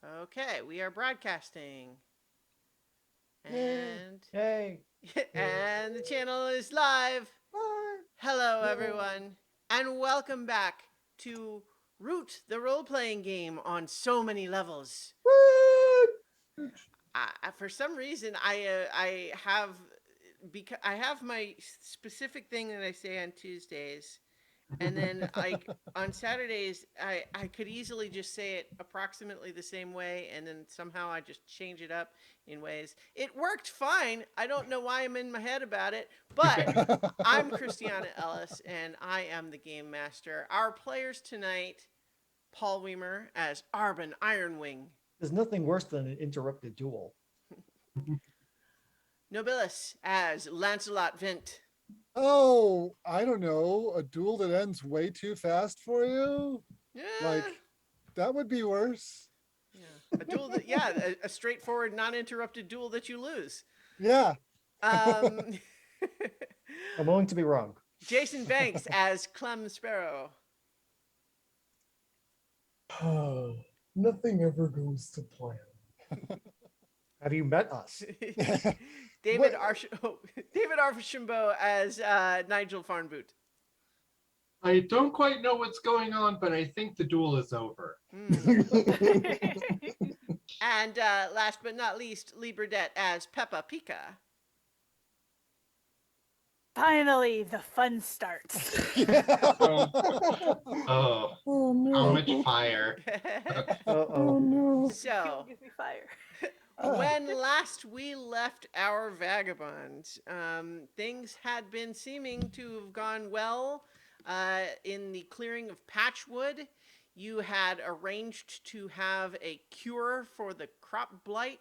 Okay, we are broadcasting. Yay! And Yay! and the channel is live. What? Hello Yay! everyone and welcome back to Root the role-playing game on so many levels. What? For some reason I have my specific thing that I say on Tuesdays. And then like on Saturdays, I could easily just say it approximately the same way, and then somehow I just change it up in ways. It worked fine. I don't know why I'm in my head about it, but I'm Christiana Ellis, and I am the game master. Our players tonight: Paul Weimer as Arbin Ironwing, There's nothing worse than an interrupted duel. Nobilis as Lancelot Vint, Oh, I don't know, a duel that ends way too fast for you? yeah, Like, that would be worse. yeah, a duel that a straightforward, non-interrupted duel that you lose. Yeah. Um, I'm willing to be wrong. Jason Banks as Clem Sparrow. Nothing ever goes to plan. Have you met us? David What? David Archambault as Nigel Farnboot. I don't quite know what's going on, but I think the duel is over. Hmm. And last but not least, Lee Burdett as Peppa Pika. Finally, the fun starts. Oh, oh, Oh how no. much fire. Oh Uh-oh. no. So, Gives me fire. when last we left our vagabonds, things had been seeming to have gone well in the clearing of Patchwood. You had arranged to have a cure for the crop blight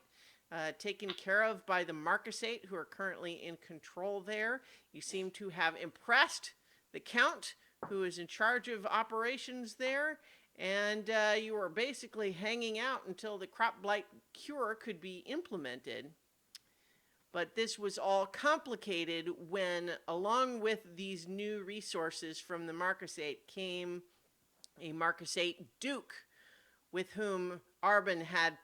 taken care of by the Marquisate, who are currently in control there. You seem to have impressed the Count, who is in charge of operations there, and you were basically hanging out until the crop blight cure could be implemented. But this was all complicated when, along with these new resources from the Marquisate, came a Marquisate Duke with whom Arbin had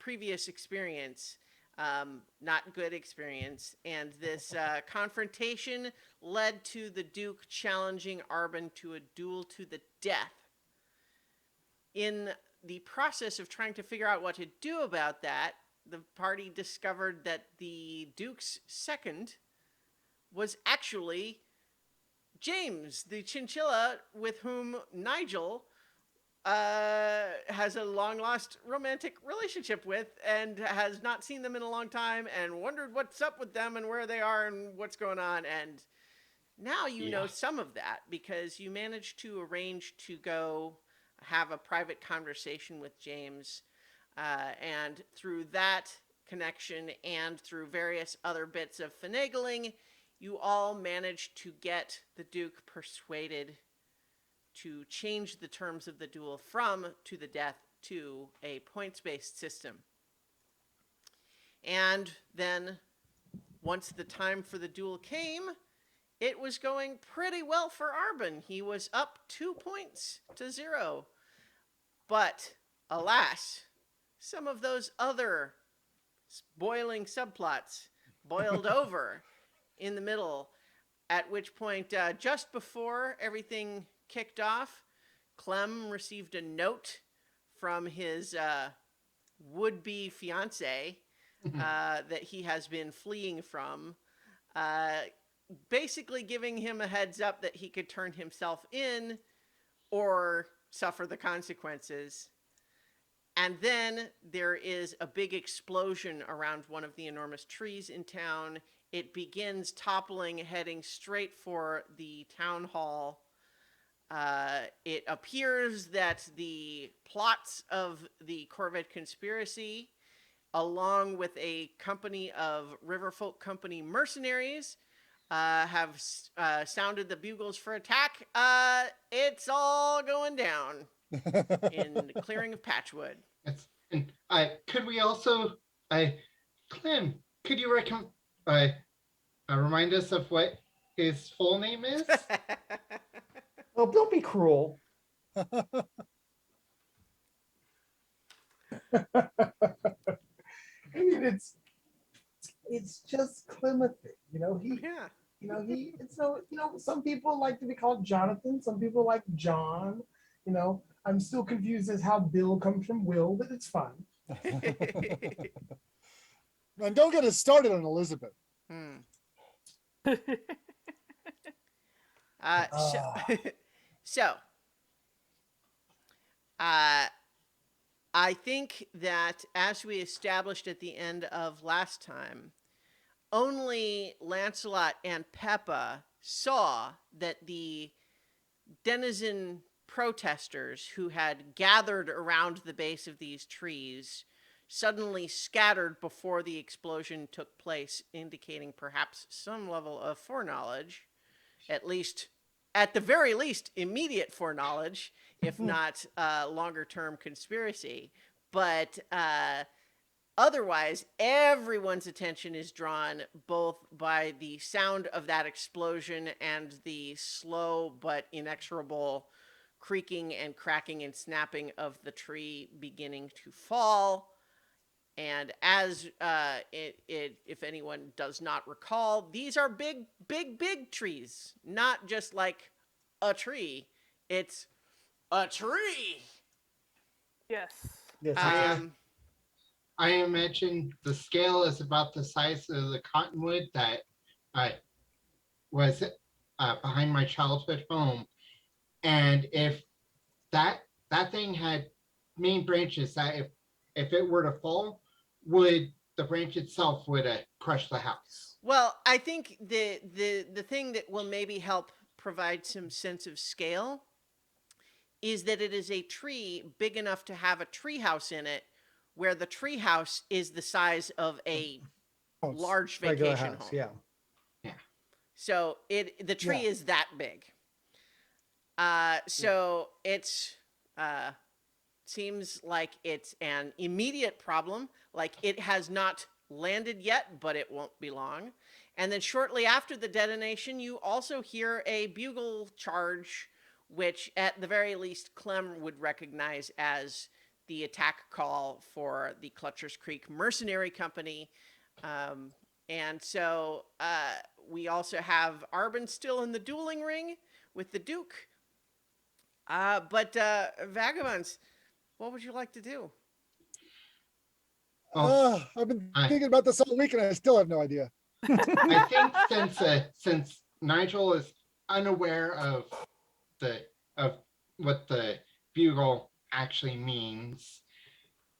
previous experience, not good experience. And this confrontation led to the Duke challenging Arbin to a duel to the death. In the process of trying to figure out what to do about that, the party discovered that the Duke's second was actually James, the chinchilla with whom Nigel has a long lost romantic relationship with and has not seen them in a long time and wondered what's up with them and where they are and what's going on. And now you know Yeah. some of that because you managed to arrange to go have a private conversation with James. And through that connection and through various other bits of finagling, you all managed to get the Duke persuaded to change the terms of the duel from to the death to a points based system. And then, once the time for the duel came, it was going pretty well for Arbin. He was up 2 points to 0. But, alas, some of those other boiling subplots boiled over in the middle, at which point, just before everything kicked off, Clem received a note from his would be fiance that he has been fleeing from, uh, basically giving him a heads up that he could turn himself in or suffer the consequences. And then there is a big explosion around one of the enormous trees in town. It begins toppling, heading straight for the town hall. It appears that the plots of the Corvette conspiracy, along with a company of Riverfolk Company mercenaries, have sounded the bugles for attack. It's all going down in the clearing of Patchwood. And could we also, I, Clem, could you uh, remind us of what his full name is? Oh, don't be cruel. I mean, it's just Clemothy. Yeah. It's no, some people like to be called Jonathan. Some people like John. I'm still confused as how Bill comes from Will, but it's fine. And don't get us started on Elizabeth. Hmm. So, so I think that as we established at the end of last time, only Lancelot and Peppa saw that the denizen protesters who had gathered around the base of these trees suddenly scattered before the explosion took place, indicating perhaps some level of foreknowledge, at the very least, immediate foreknowledge, if not longer term conspiracy. But otherwise, everyone's attention is drawn both by the sound of that explosion and the slow but inexorable creaking and cracking and snapping of the tree beginning to fall. And as if anyone does not recall, these are big, big, big trees, not just like a tree. It's a tree. Yes. Yes. I imagine the scale is about the size of the cottonwood that was behind my childhood home, and if that thing had main branches that if it were to fall, would the branch itself would crush the house. Well, I think the thing that will maybe help provide some sense of scale is that it is a tree big enough to have a tree house in it, where the tree house is the size of a large Regular vacation house, home. yeah. So the tree Yeah. is that big. So it's seems like it's an immediate problem. Like it has not landed yet, but it won't be long. And then shortly after the detonation, you also hear a bugle charge, which at the very least Clem would recognize as the attack call for the Clutchers Creek Mercenary Company. And so we also have Arbin still in the dueling ring with the Duke. But Vagabonds, what would you like to do? I've been thinking about this all week and I still have no idea. I think since Nigel is unaware of what the bugle actually means,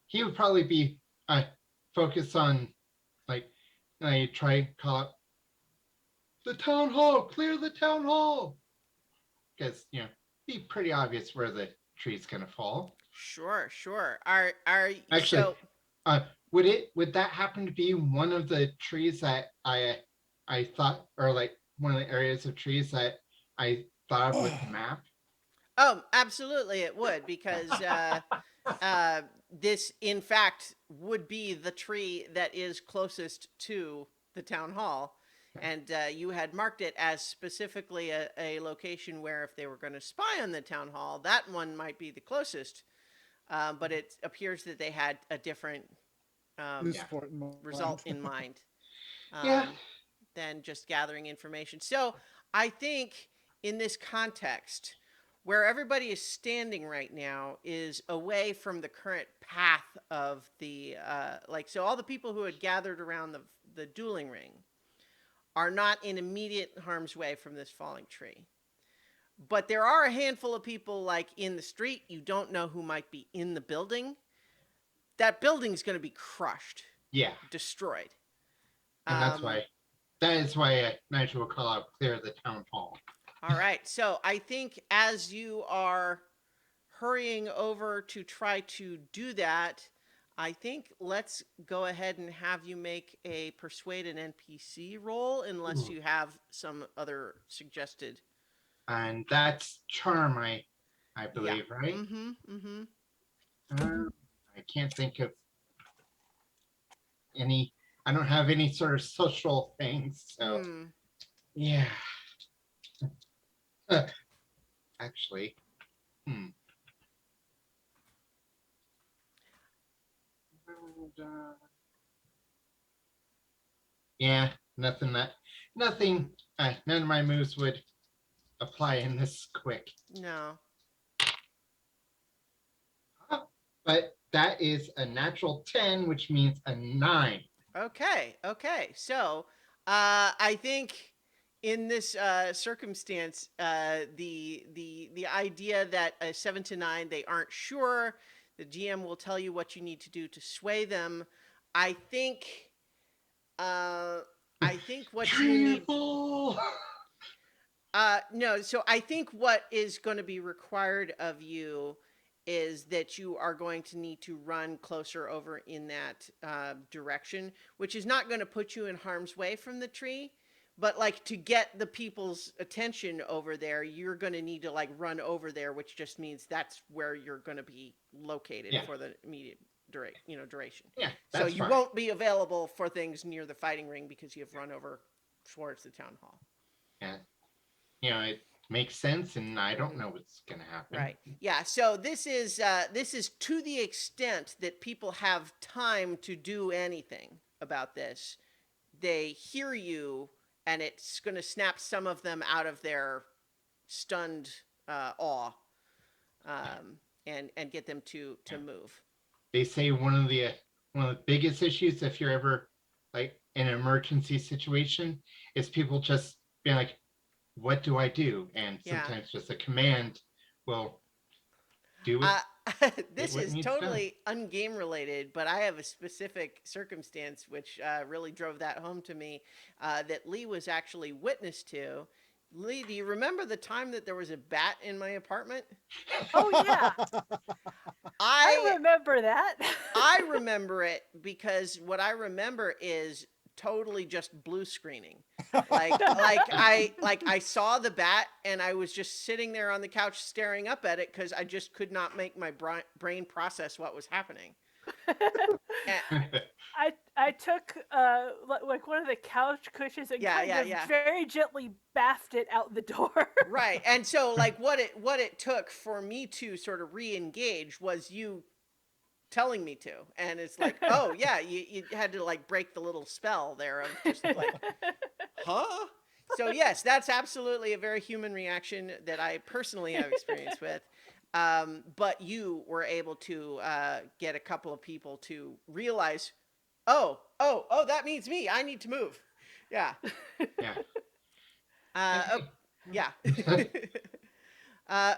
he would probably be focused on like try call up the town hall, clear the town hall, because be pretty obvious where the tree's gonna fall. Sure. Are Actually, so would that happen to be one of the trees that I thought, or like one of the areas of trees that I thought of with the map? Oh, absolutely it would, because this in fact would be the tree that is closest to the town hall. And you had marked it as specifically a location where if they were going to spy on the town hall, that one might be the closest. But it appears that they had a different result in mind than just gathering information. So I think in this context, where everybody is standing right now is away from the current path of the, so all the people who had gathered around the dueling ring are not in immediate harm's way from this falling tree. But there are a handful of people like in the street. You don't know who might be in the building. That building's going to be crushed. Yeah. Destroyed. And that is why Nigel will call out clear the town hall. All right. So I think as you are hurrying over to try to do that, I think let's go ahead and have you make a persuade an NPC roll, unless you have some other suggested. And that's charm, I believe, right? Mm-hmm. I can't think of any. I don't have any sort of social things, so yeah. Actually, Yeah, nothing. None of my moves would apply in this quick. No. But that is a natural 10, which means a 9. Okay. Okay. So, I think in this circumstance, the idea that a 7 to 9 they aren't sure, the GM will tell you what you need to do to sway them. I think. I think what you need. Beautiful. No, so I think what is going to be required of you is that you are going to need to run closer over in that direction, which is not going to put you in harm's way from the tree. But like to get the people's attention over there, you're going to need to like run over there, which just means that's where you're going to be located Yeah. for the immediate duration. Yeah, So that's you fine. won't be available for things near the fighting ring because you've run over towards the town hall. Yeah. It makes sense, and I don't know what's gonna happen. Right. Yeah. So this is to the extent that people have time to do anything about this. They hear you, and it's going to snap some of them out of their stunned awe, and get them to move. They say one of the biggest issues if you're ever like in an emergency situation is people just being like, what do I do? And Yeah. sometimes just a command will do it. This what is needs done. totally ungame related, but I have a specific circumstance which really drove that home to me that Lee was actually witness to. Lee, do you remember the time that there was a bat in my apartment? Oh yeah, I remember that. I remember it because what I remember is totally just blue screening. I saw the bat and I was just sitting there on the couch staring up at it because I just could not make my brain process what was happening. I took like one of the couch cushions and very gently bathed it out the door. Right. And so like what it took for me to sort of re-engage was you telling me to. And it's like, oh yeah, you had to like break the little spell there of just like, huh? So yes, that's absolutely a very human reaction that I personally have experience with. But you were able to get a couple of people to realize, oh, that means me. I need to move. Yeah. Yeah. Yeah.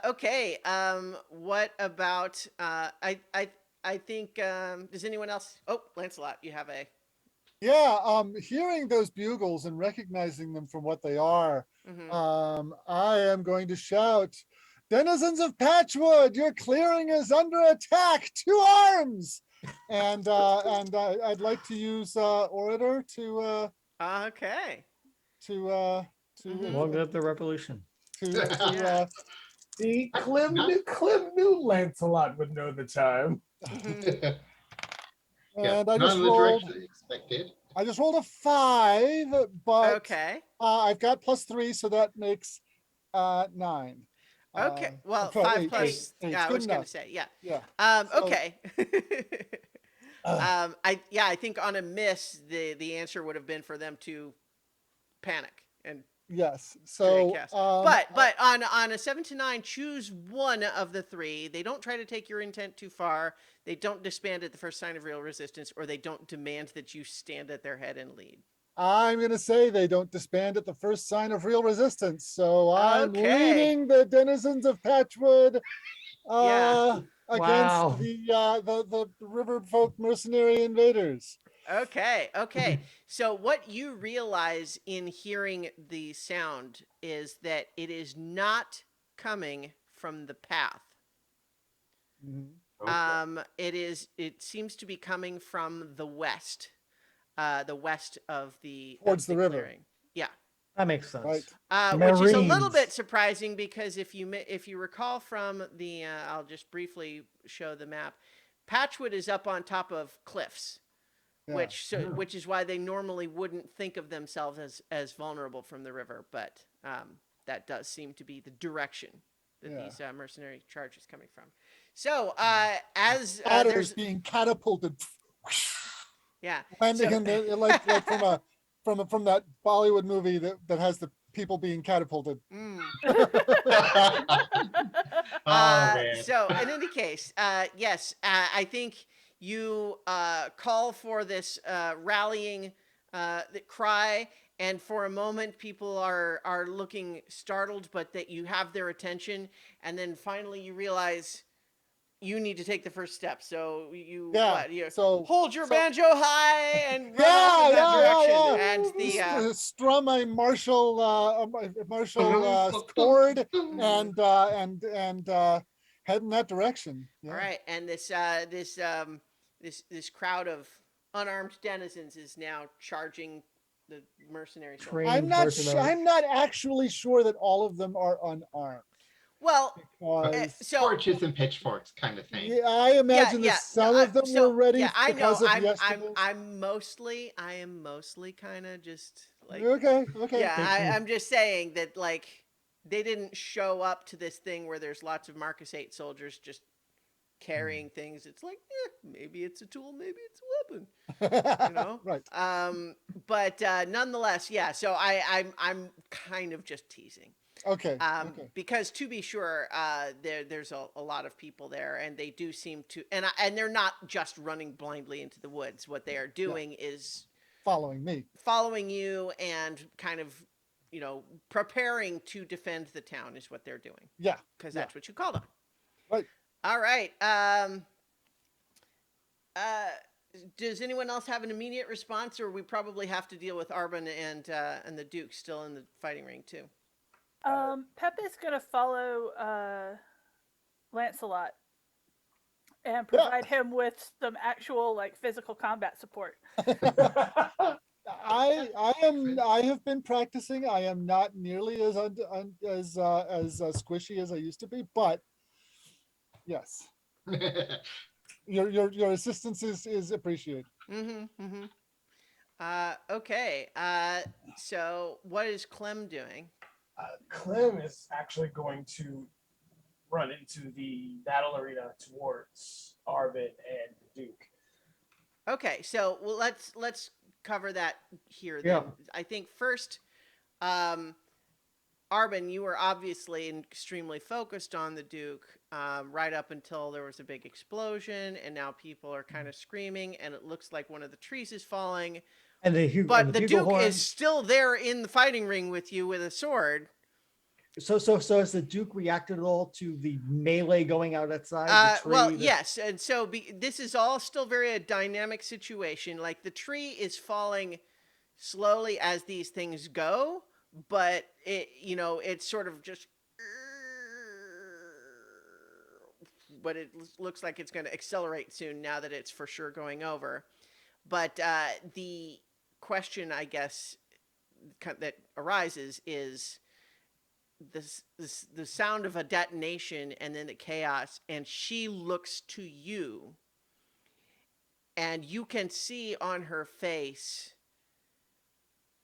Okay. What about? I think. Does anyone else? Oh, Lancelot, you have a. Yeah, hearing those bugles and recognizing them for what they are, I am going to shout, denizens of Patchwood, your clearing is under attack, 2 arms! And I'd like to use Orator to Okay. Long live the revolution. See, Clem knew Lancelot would know the time. And I not just in the rolled. direction I expected. I just rolled a 5, but Okay. I've got +3, so that makes 9. Okay. Well, sorry, 5 8, plus. 8. Yeah, I Good was going enough. to say. Yeah. Yeah. So- Okay. I think on a miss, the answer would have been for them to panic and Yes. create So, chaos. But on a 7 to 9, choose one of the 3. They don't try to take your intent too far. They don't disband at the first sign of real resistance, or they don't demand that you stand at their head and lead. I'm going to say they don't disband at the first sign of real resistance. So I'm Okay. leading the denizens of Patchwood Yeah. against Wow. the river folk mercenary invaders. Okay. So what you realize in hearing the sound is that it is not coming from the path. Mhm. It seems to be coming from the west of the Towards the river. clearing. Yeah. That makes sense. Right. Which is a little Marines. bit surprising because if you recall from the I'll just briefly show the map. Patchwood is up on top of cliffs, Yeah. which is why they normally wouldn't think of themselves as vulnerable from the river, but that does seem to be the direction that Yeah. these mercenary charges coming from. So as Otters there's being catapulted Yeah. landing So- in the like from that Bollywood movie that has the people being catapulted. Mm. Oh man. So in any case, yes, I think you call for this rallying cry, and for a moment people are looking startled, but that you have their attention, and then finally you realize you need to take the first step. So you So hold your so- banjo high and run off in that direction, and the strum a martial chord and head in that direction. Yeah. all right, and this crowd of unarmed denizens is now charging the mercenary soldiers. Trained personnel. I'm not actually sure that all of them are unarmed. Well, Because so Torches and pitchforks kind of thing. yeah, I imagine that some of them were ready I know. because of I yesterday's. am mostly kind of just like Okay. yeah. I'm just saying that like they didn't show up to this thing where there's lots of Marcus 8 soldiers just carrying things. It's like maybe it's a tool, maybe it's a weapon. You know, Right. But nonetheless, yeah. So I'm kind of just teasing. Okay. Because to be sure, there's a lot of people there, and they do seem to, and they're not just running blindly into the woods. What they are doing is following you, and kind of, preparing to defend the town is what they're doing. Yeah. Because that's what you called on. Right. All right. Does anyone else have an immediate response, or we probably have to deal with Arbon and the Duke still in the fighting ring too? Pepe's gonna follow Lancelot and provide him with some actual like physical combat support. I have been practicing. I am not nearly as squishy as I used to be, but yes, your assistance is appreciated. Okay. So what is Clem doing? Clem is actually going to run into the battle arena towards Arbon and the Duke. Okay, so well, let's cover that here. Yeah. Then. I think first, Arbon, you were obviously extremely focused on the Duke right up until there was a big explosion, and now people are kind of screaming, and it looks like one of the trees is falling. And the Duke is still there in the fighting ring with you with a sword. So has the Duke reacted at all to the melee going out outside? Yes, and so this is all still very a dynamic situation. Like the tree is falling slowly as these things go, but it's sort of just. But it looks like it's going to accelerate soon now that it's for sure going over. But the question, I guess, that arises is the sound of a detonation and then the chaos, and she looks to you, and you can see on her face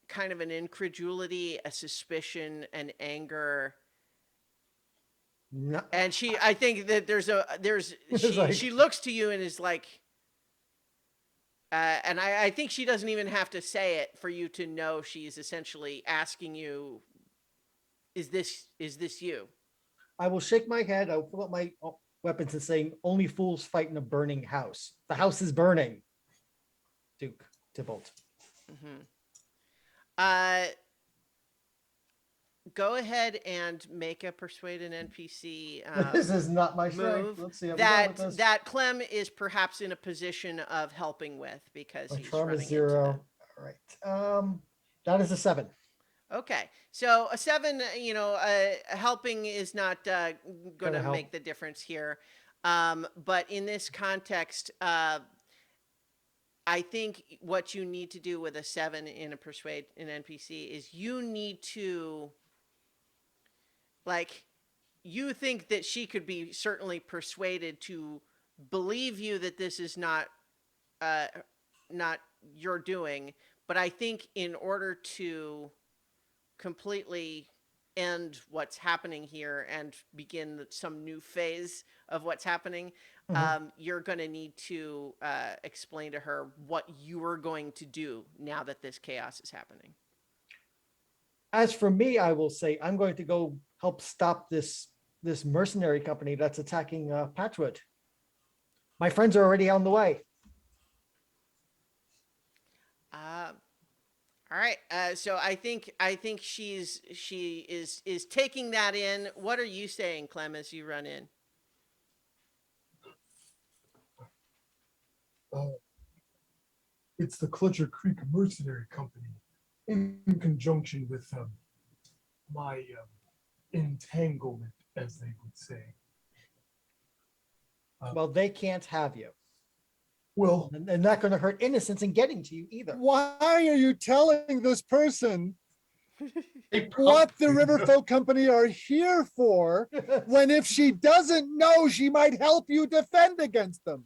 kind of an incredulity, a suspicion, an anger. No. And I think that she looks to you and is like, and I think she doesn't even have to say it for you to know she's essentially asking you, is this you? I will shake my head. I will pull up my weapons and saying, only fools fight in a burning house. The house is burning. Duke Tybalt. Go ahead and make a persuade an NPC. This is not my strength. Move Let's see. that Clem is perhaps in a position of helping with because my he's charm running is 0. into All right. That is a 7. Okay, so a 7, helping is not going to make the difference here. But in this context, I think what you need to do with a 7 in a persuade an NPC is you need to, you think that she could be certainly persuaded to believe you that this is not your doing. But I think in order to completely end what's happening here and begin some new phase of what's happening, Mhm. you're going to need to explain to her what you are going to do now that this chaos is happening. As for me, I will say I'm going to go help stop this mercenary company that's attacking Patchwood. My friends are already on the way. Uh, all right. So I think she is taking that in. What are you saying, Clem, as you run in? It's the Clutcher Creek Mercenary Company in conjunction with my entanglement, as they would say. Well, they can't have you. Well, And they're not going to hurt innocents in getting to you either. Why are you telling this person They what the probably- Riverfolk Company are here for when if she doesn't know, she might help you defend against them?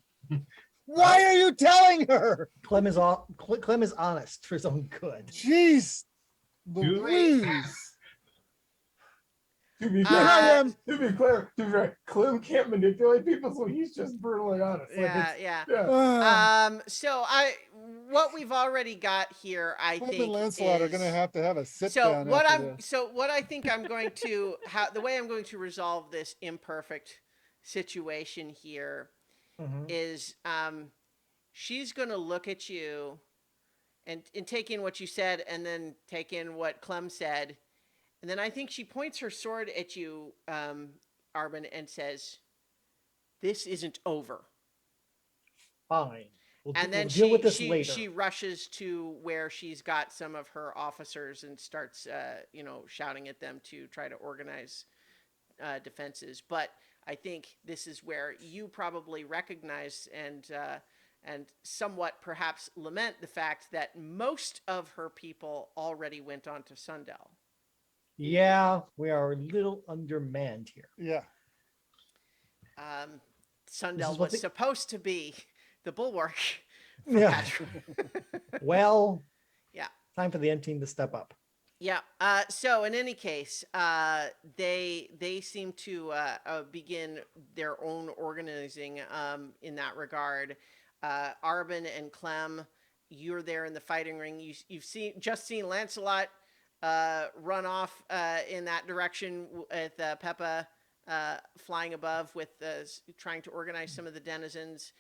Why are you telling her? Clem is honest for his own good. Jeez, Too late. Louise. to be Here I fair, am. to be clear, Clem can't manipulate people, so he's just brutally honest. Like, Yeah. Ah, So what we've already got here, I Clem think, and Lancelot are is, going to have a sit so down what after I'm this. so what I think I'm going to the way I'm going to resolve this imperfect situation here Mhm. is she's going to look at you and take in what you said and then take in what Clem said. And then I think she points her sword at you, Arbin, and says, "This isn't over." Fine. And then we'll deal with this she later. rushes to where she's got some of her officers and starts, shouting at them to try to organize defenses. But I think this is where you probably recognize and somewhat perhaps lament the fact that most of her people already went on to Sundell. Yeah, we are a little undermanned here. Yeah. Um, This Sundell is what was the- supposed to be the bulwark for Yeah. Patrick. Well, Yeah. time for the end team to step up. Yeah. So in any case, they seem to begin their own organizing in that regard. Arbin and Clem, you're there in the fighting ring. You've just seen Lancelot run off in that direction with Peppa flying above with trying to organize some of the denizens.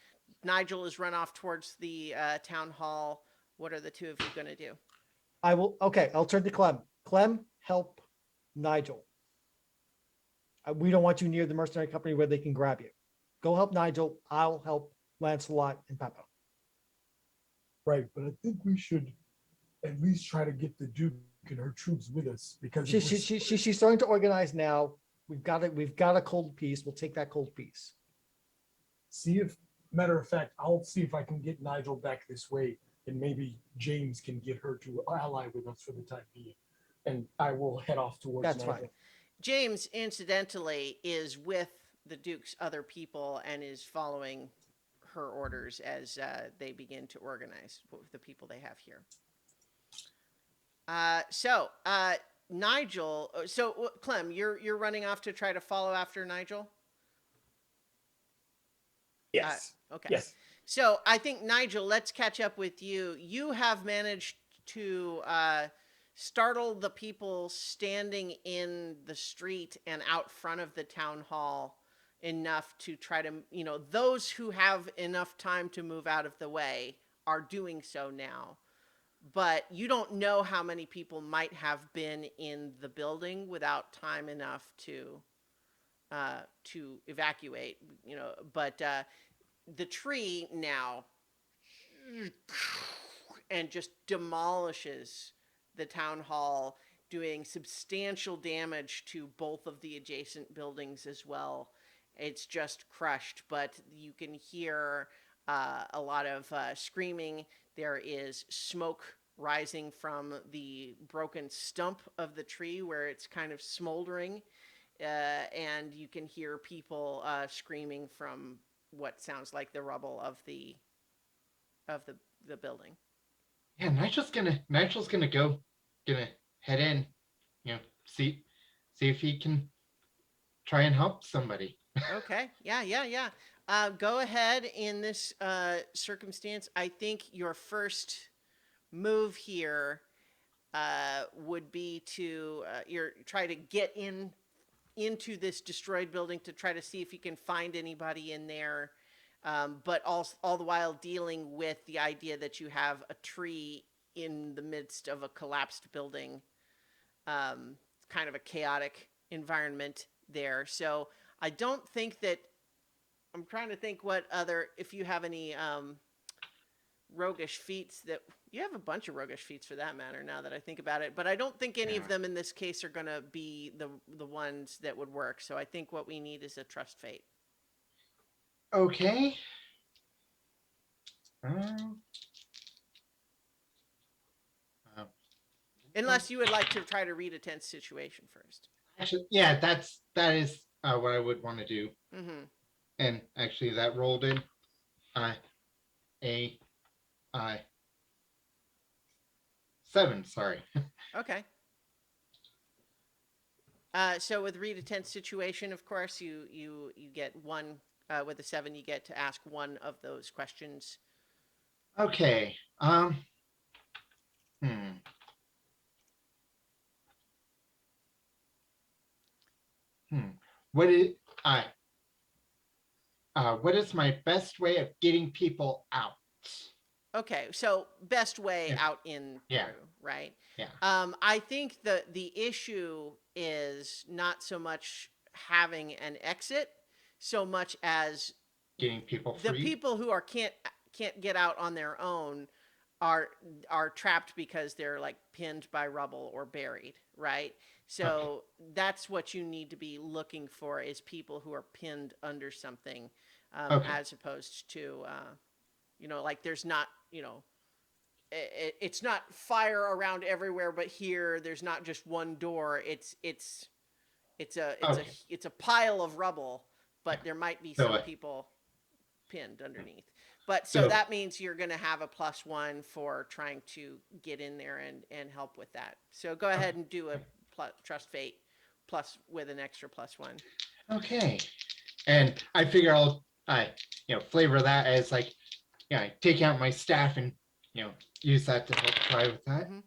Nigel has run off towards the town hall. What are the two of you going to do? I'll turn to Clem. Clem, help Nigel. We don't want you near the mercenary company where they can grab you. Go help Nigel. I'll help Lancelot and Peppa. right, but I think we should at least try to get the Duke and her troops with us because if we're She's starting to organize now. We've got a cold piece. We'll take that cold piece. see if, matter of fact, I'll see if I can get Nigel back this way, and maybe James can get her to ally with us for the time being, and I will head off towards That's Nigel. fine. James, incidentally, is with the Duke's other people and is following her orders as they begin to organize the people they have here. Nigel, Clem, you're running off to try to follow after Nigel? Yes. Okay. Yes. So I think, Nigel, let's catch up with you. You have managed to startle the people standing in the street and out front of the town hall enough to try to, those who have enough time to move out of the way are doing so now. But you don't know how many people might have been in the building without time enough to evacuate, but the tree now and just demolishes the town hall, doing substantial damage to both of the adjacent buildings as well. It's just crushed, but you can hear a lot of screaming. There is smoke rising from the broken stump of the tree where it's kind of smoldering, and you can hear people screaming from what sounds like the rubble of the building. Yeah, Nigel's gonna head in, see if he can try and help somebody. Okay. Yeah. Go ahead in this circumstance. I think your first move here would be to try to get into this destroyed building to try to see if you can find anybody in there, but all the while dealing with the idea that you have a tree in the midst of a collapsed building. Kind of a chaotic environment there. So I don't think that I'm trying to think what other if you have any roguish feats that you have a bunch of roguish feats for that matter now that I think about it, but I don't think any of them in this case are going to be the ones that would work. So I think what we need is a trust fate. Okay. Um, uh, Unless you would like to try to read a tense situation first. actually, yeah, that is what I would want to do. Mm-hmm. And actually, that rolled in. A, I, 7. Sorry. Okay. So with read a tense situation, of course, you get one with a 7. You get to ask one of those questions. Okay. What is what is my best way of getting people out? Okay, so best way out in through, right? Yeah. I think the issue is not so much having an exit, so much as getting people free. The people who can't get out on their own are trapped because they're like pinned by rubble or buried, right? So that's what you need to be looking for is people who are pinned under something, as opposed to like there's not it's not fire around everywhere, but here there's not just one door. It's a pile of rubble, but there might be some people pinned underneath. But so that means you're going to have a +1 for trying to get in there and help with that. So go ahead and do a trust fate plus with an extra +1. Okay. And I figure I'll flavor that as like, take out my staff and use that to help try with that. Mm-hmm.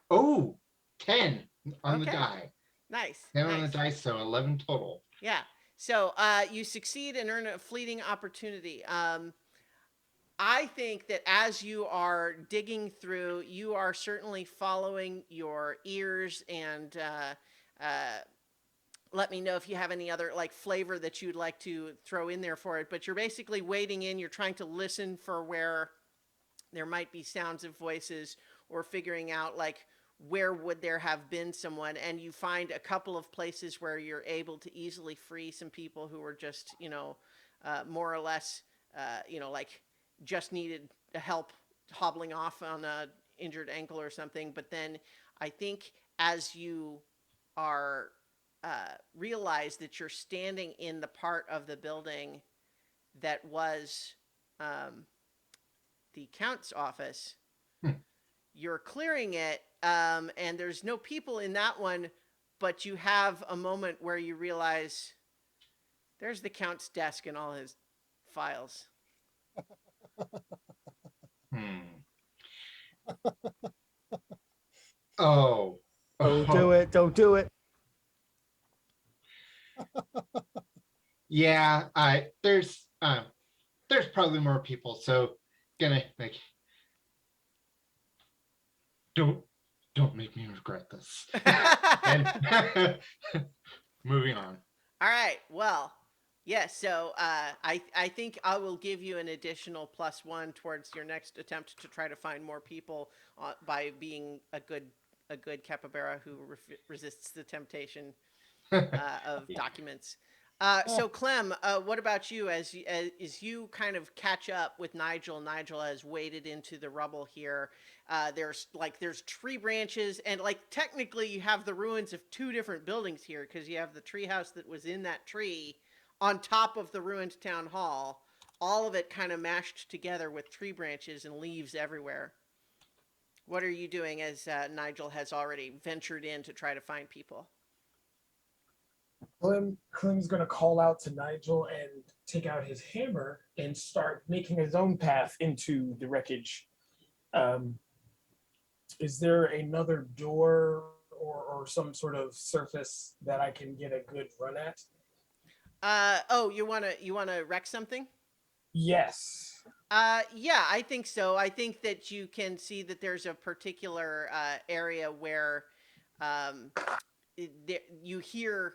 Oh, 10 on the die. Nice. 10 on the dice, so 11 total. Yeah. So you succeed and earn a fleeting opportunity. I think that as you are digging through, you are certainly following your ears and let me know if you have any other like flavor that you'd like to throw in there for it. But you're basically wading in. You're trying to listen for where there might be sounds of voices or figuring out like where would there have been someone, and you find a couple of places where you're able to easily free some people who were just more or less like just needed help hobbling off on a injured ankle or something. But then I think as you are realize that you're standing in the part of the building that was the Count's office, you're clearing it, and there's no people in that one, but you have a moment where you realize there's the Count's desk and all his files. Oh. Don't do it. Don't do it. Yeah, there's probably more people, so gonna like don't make me regret this. And moving on. All right. Well, yeah. So I think I will give you an additional +1 towards your next attempt to try to find more people by being a good capybara who resists the temptation of documents. So Clem, what about you? As you kind of catch up with Nigel, Nigel has waded into the rubble here. There's tree branches, and like technically you have the ruins of 2 different buildings here because you have the treehouse that was in that tree on top of the ruined town hall. All of it kind of mashed together with tree branches and leaves everywhere. What are you doing as Nigel has already ventured in to try to find people? Clem's gonna call out to Nigel and take out his hammer and start making his own path into the wreckage. Is there another door or some sort of surface that I can get a good run at? Oh, you wanna wreck something? Yes. Yeah, I think so. I think that you can see that there's a particular area where you hear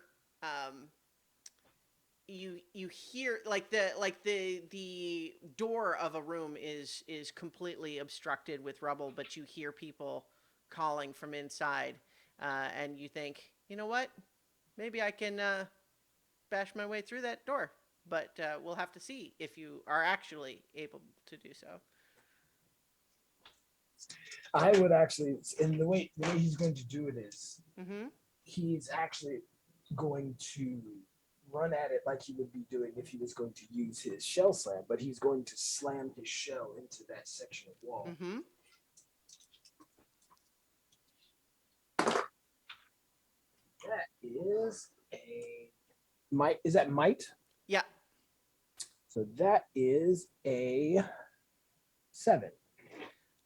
you hear like the door of a room is completely obstructed with rubble, but you hear people calling from inside, and you think, you know what, maybe I can bash my way through that door, but we'll have to see if you are actually able to do so. I would actually, and the way he's going to do it is, Mm-hmm. he's actually going to run at it like he would be doing if he was going to use his shell slam, but he's going to slam his shell into that section of wall. Mm-hmm. That is a might. Is that might? Yeah. So that is a 7.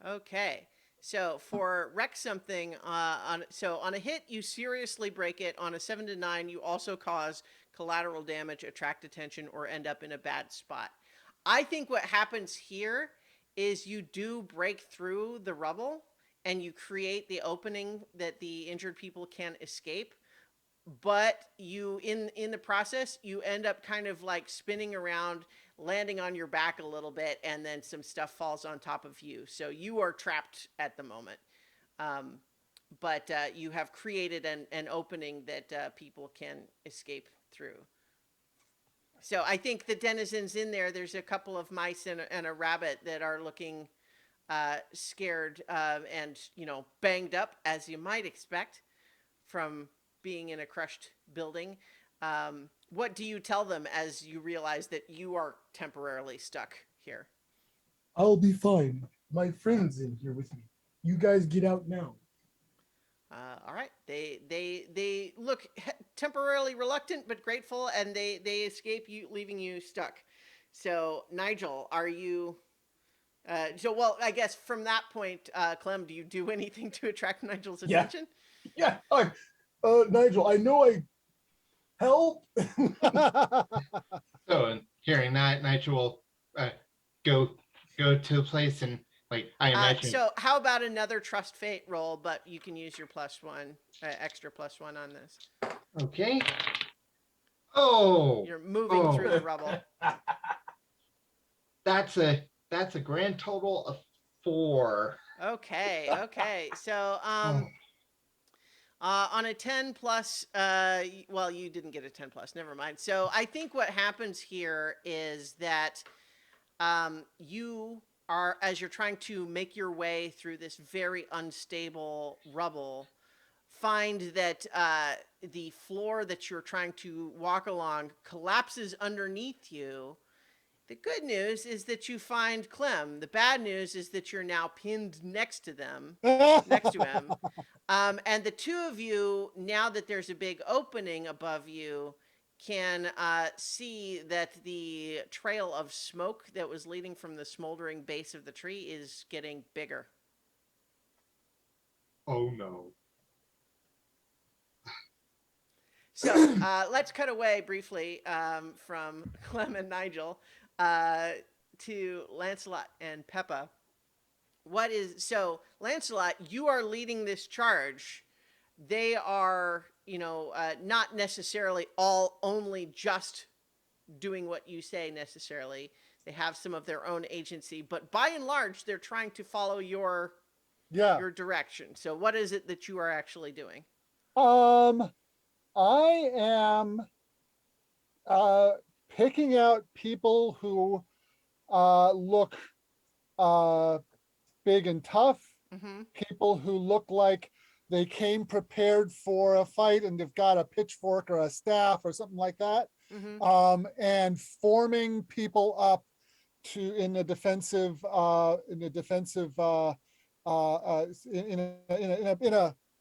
Okay. So for wreck something, on a hit you seriously break it. On a 7 to 9, you also cause collateral damage, attract attention, or end up in a bad spot. I think what happens here is you do break through the rubble and you create the opening that the injured people can escape. But you in the process, you end up kind of like spinning around, landing on your back a little bit, and then some stuff falls on top of you. So you are trapped at the moment. But you have created an opening that people can escape through. So I think the denizens in there's a couple of mice and a rabbit that are looking scared and, banged up, as you might expect from being in a crushed building. What do you tell them as you realize that you are temporarily stuck here? I'll be fine. My friend's in here with me. You guys get out now. All right. They look temporarily reluctant but grateful, and they escape you, leaving you stuck. So Nigel, are you? Well, I guess from that point, Clem, do you do anything to attract Nigel's attention? Yeah. Nigel, I know I help. So, hearing that, Nigel will go to a place and, like, I imagine. So how about another trust fate roll, but you can use your +1, extra +1 on this. Okay. Oh. You're moving through the rubble. That's a grand total of 4. Okay. So on a 10 plus, well, you didn't get a 10 plus. Never mind. So I think what happens here is that you are, as you're trying to make your way through this very unstable rubble, find that the floor that you're trying to walk along collapses underneath you. The good news is that you find Clem. The bad news is that you're now pinned next to him. And the two of you, now that there's a big opening above you, can see that the trail of smoke that was leading from the smoldering base of the tree is getting bigger. Oh no. So let's cut away briefly from Clem and Nigel to Lancelot and Peppa. So Lancelot, you are leading this charge. They are, not necessarily only just doing what you say necessarily. They have some of their own agency, but by and large, they're trying to follow your direction. So what is it that you are actually doing? I am picking out people who look big and tough, people who look like they came prepared for a fight and they've got a pitchfork or a staff or something like that, and forming people up in a defensive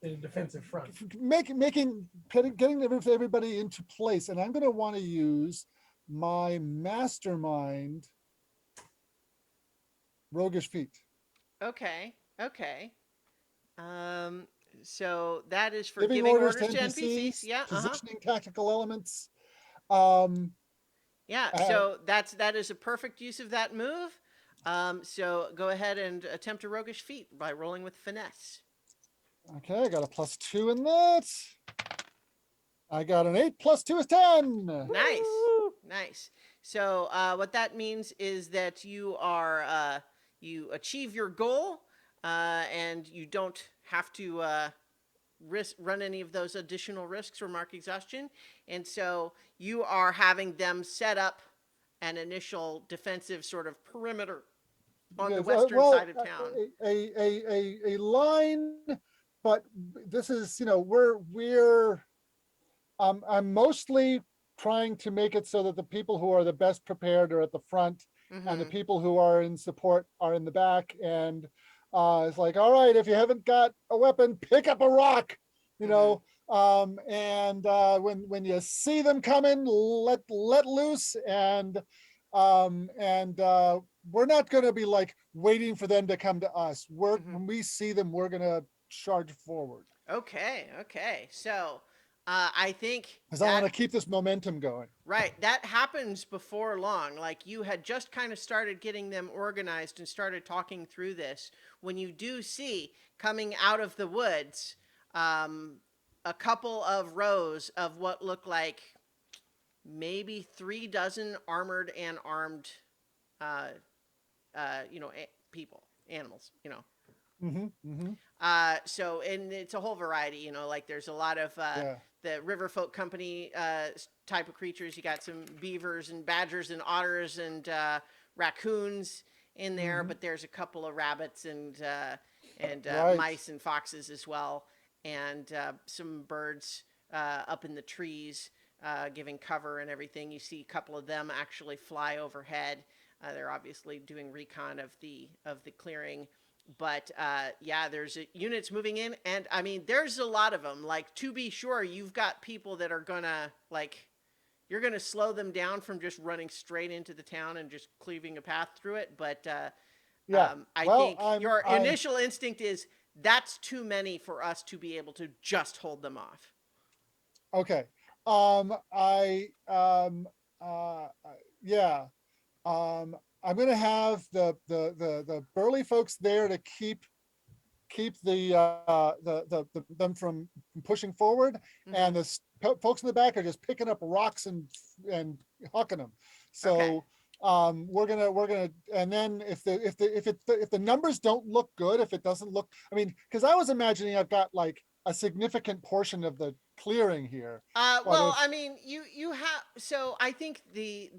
in a defensive front. Getting everybody into place. And I'm going to want to use my mastermind roguish feat. Okay. So that is for Giving giving orders orders to to NPCs. NPCs, Yeah. positioning tactical elements. Um, Yeah. So that is a perfect use of that move. So go ahead and attempt a roguish feat by rolling with finesse. Okay, I got a +2 in that. I got an 8 + 2 is 10. Nice. So what that means is that you are you achieve your goal, and you don't have to run any of those additional risks or mark exhaustion, and so you are having them set up an initial defensive sort of perimeter on the western side of town. A line, but this is, we're I'm mostly trying to make it so that the people who are the best prepared are at the front, and the people who are in support are in the back. And it's like, all right, if you haven't got a weapon, pick up a rock, and when you see them coming, let loose. And we're not going to be like waiting for them to come to us. When we see them, we're going to charge forward. Okay. So I think because I want to keep this momentum going. Right. That happens before long. Like you had just kind of started getting them organized and started talking through this. When you do see coming out of the woods, a couple of rows of what look like maybe 3 dozen armored and armed, people, animals, So, and it's a whole variety, like there's a lot of the River Folk Company type of creatures. You got some beavers and badgers and otters and raccoons in there, but there's a couple of rabbits and mice and foxes as well, and some birds up in the trees giving cover and everything. You see a couple of them actually fly overhead. They're obviously doing recon of the clearing. But there's units moving in, and I mean, there's a lot of them. Like, to be sure, you've got people that are gonna you're gonna slow them down from just running straight into the town and just cleaving a path through it. But I think your initial instinct is that's too many for us to be able to just hold them off. Okay. I'm going to have the burly folks there to keep them from pushing forward, and the folks in the back are just picking up rocks and hucking them. So we're gonna, and then if the numbers don't look good, if it doesn't look, I mean, because I was imagining I've got like a significant portion of the clearing here. I mean, you have, so I think the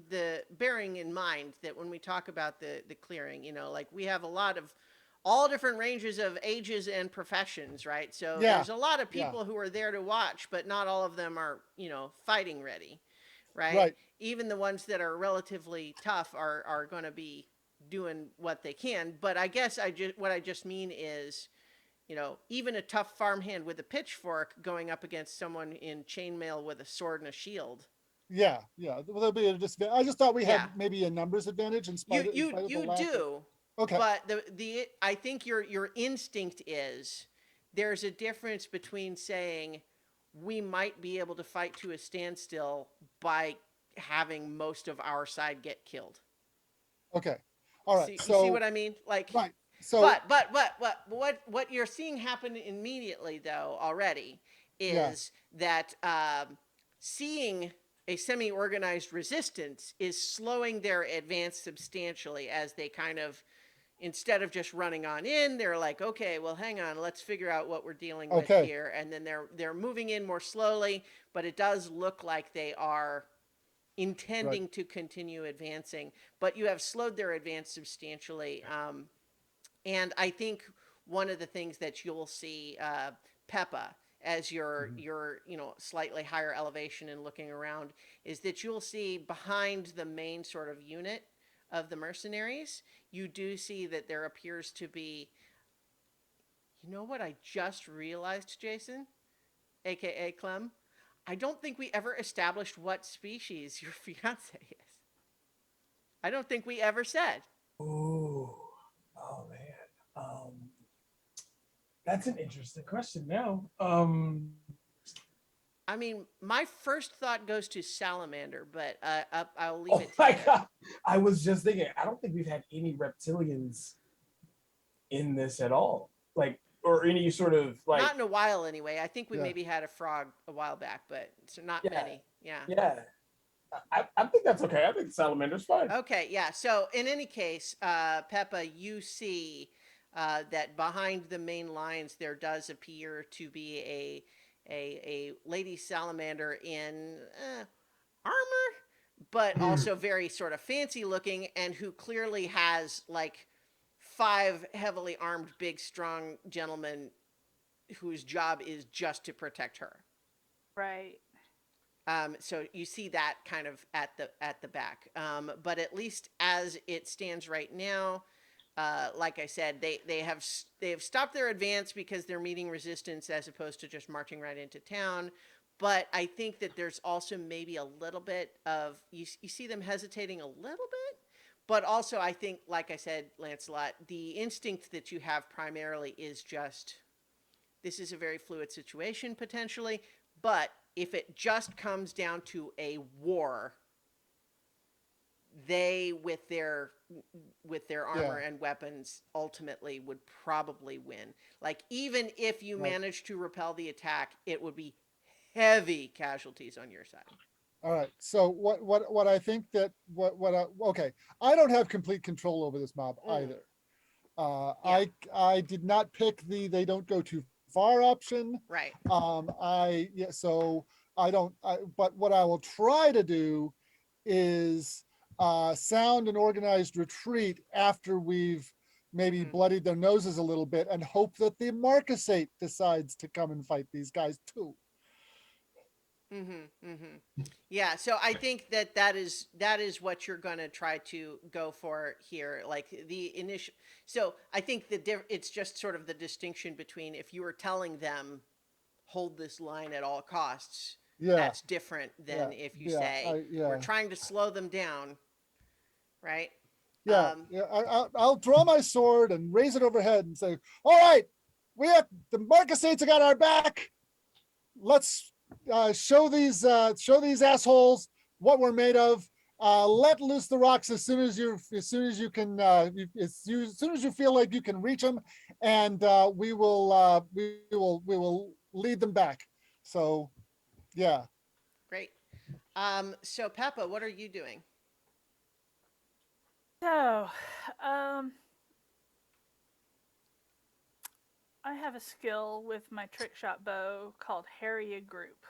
bearing in mind that when we talk about the clearing, like we have a lot of all different ranges of ages and professions, right? So there's a lot of people who are there to watch, but not all of them are, fighting ready, right? Even the ones that are relatively tough are going to be doing what they can. But I guess what I just mean is, even a tough farmhand with a pitchfork going up against someone in chainmail with a sword and a shield. Yeah. Well, there'll be I just thought we had maybe a numbers advantage in spite of you do. Okay. But I think your instinct is there's a difference between saying we might be able to fight to a standstill by having most of our side get killed. Okay. All right. You see what I mean? Like, right. So, but what you're seeing happen immediately though already is that seeing a semi-organized resistance is slowing their advance substantially as they kind of, instead of just running on in, they're like, okay, well, hang on, let's figure out what we're dealing with here, and then they're moving in more slowly, but it does look like they are intending to continue advancing, but you have slowed their advance substantially. And I think one of the things that you'll see, Peppa, as you're slightly higher elevation and looking around, is that you'll see behind the main sort of unit of the mercenaries, you do see that there appears to be You know what I just realized, Jason, aka Clem? I don't think we ever established what species your fiance is. I don't think we ever said. Oh, oh man. That's an interesting question now. I mean, my first thought goes to salamander, but I'll leave Oh it to my you. god. I was just thinking, I don't think we've had any reptilians in this at all. Like, or any sort of like, Not in a while, anyway. I think we Yeah. maybe had a frog a while back, but it's not Yeah. many. Yeah. yeah. I think that's okay. I think salamander's fine. Okay, yeah. So in any case, Peppa, you see that behind the main lines there does appear to be a lady salamander in armor, but also very sort of fancy looking, and who clearly has like 5 heavily armed, big, strong gentlemen whose job is just to protect her. Right. So you see that kind of at the back. But at least as it stands right now, like I said, they have stopped their advance because they're meeting resistance as opposed to just marching right into town. But I think that there's also maybe a little bit of you see them hesitating a little bit. But also, I think, like I said, Lancelot, the instinct that you have primarily is just this is a very fluid situation potentially, but if it just comes down to a war, they with their armor and weapons ultimately would probably win. Like even if you manage to repel the attack, it would be heavy casualties on your side. All right. So what I think that okay, I don't have complete control over this mob either. I did not pick the they don't go too far option. Right. So I don't but what I will try to do is sound an organized retreat after we've maybe bloodied their noses a little bit and hope that the Marcasate decides to come and fight these guys too. Yeah, so I think that is what you're going to try to go for here. Like the initial, so I think it's just sort of the distinction between if you were telling them hold this line at all costs, that's different than if you say we're trying to slow them down, right? I'll draw my sword and raise it overhead and say, all right, we have the Marcasates got our back. Let's show these assholes what we're made of. Let loose the rocks as soon as you can, as soon as you feel like you can reach them, and we will lead them back. So, yeah. Great. So Peppa, what are you doing? So, I have a skill with my trick shot bow called Harry a Group.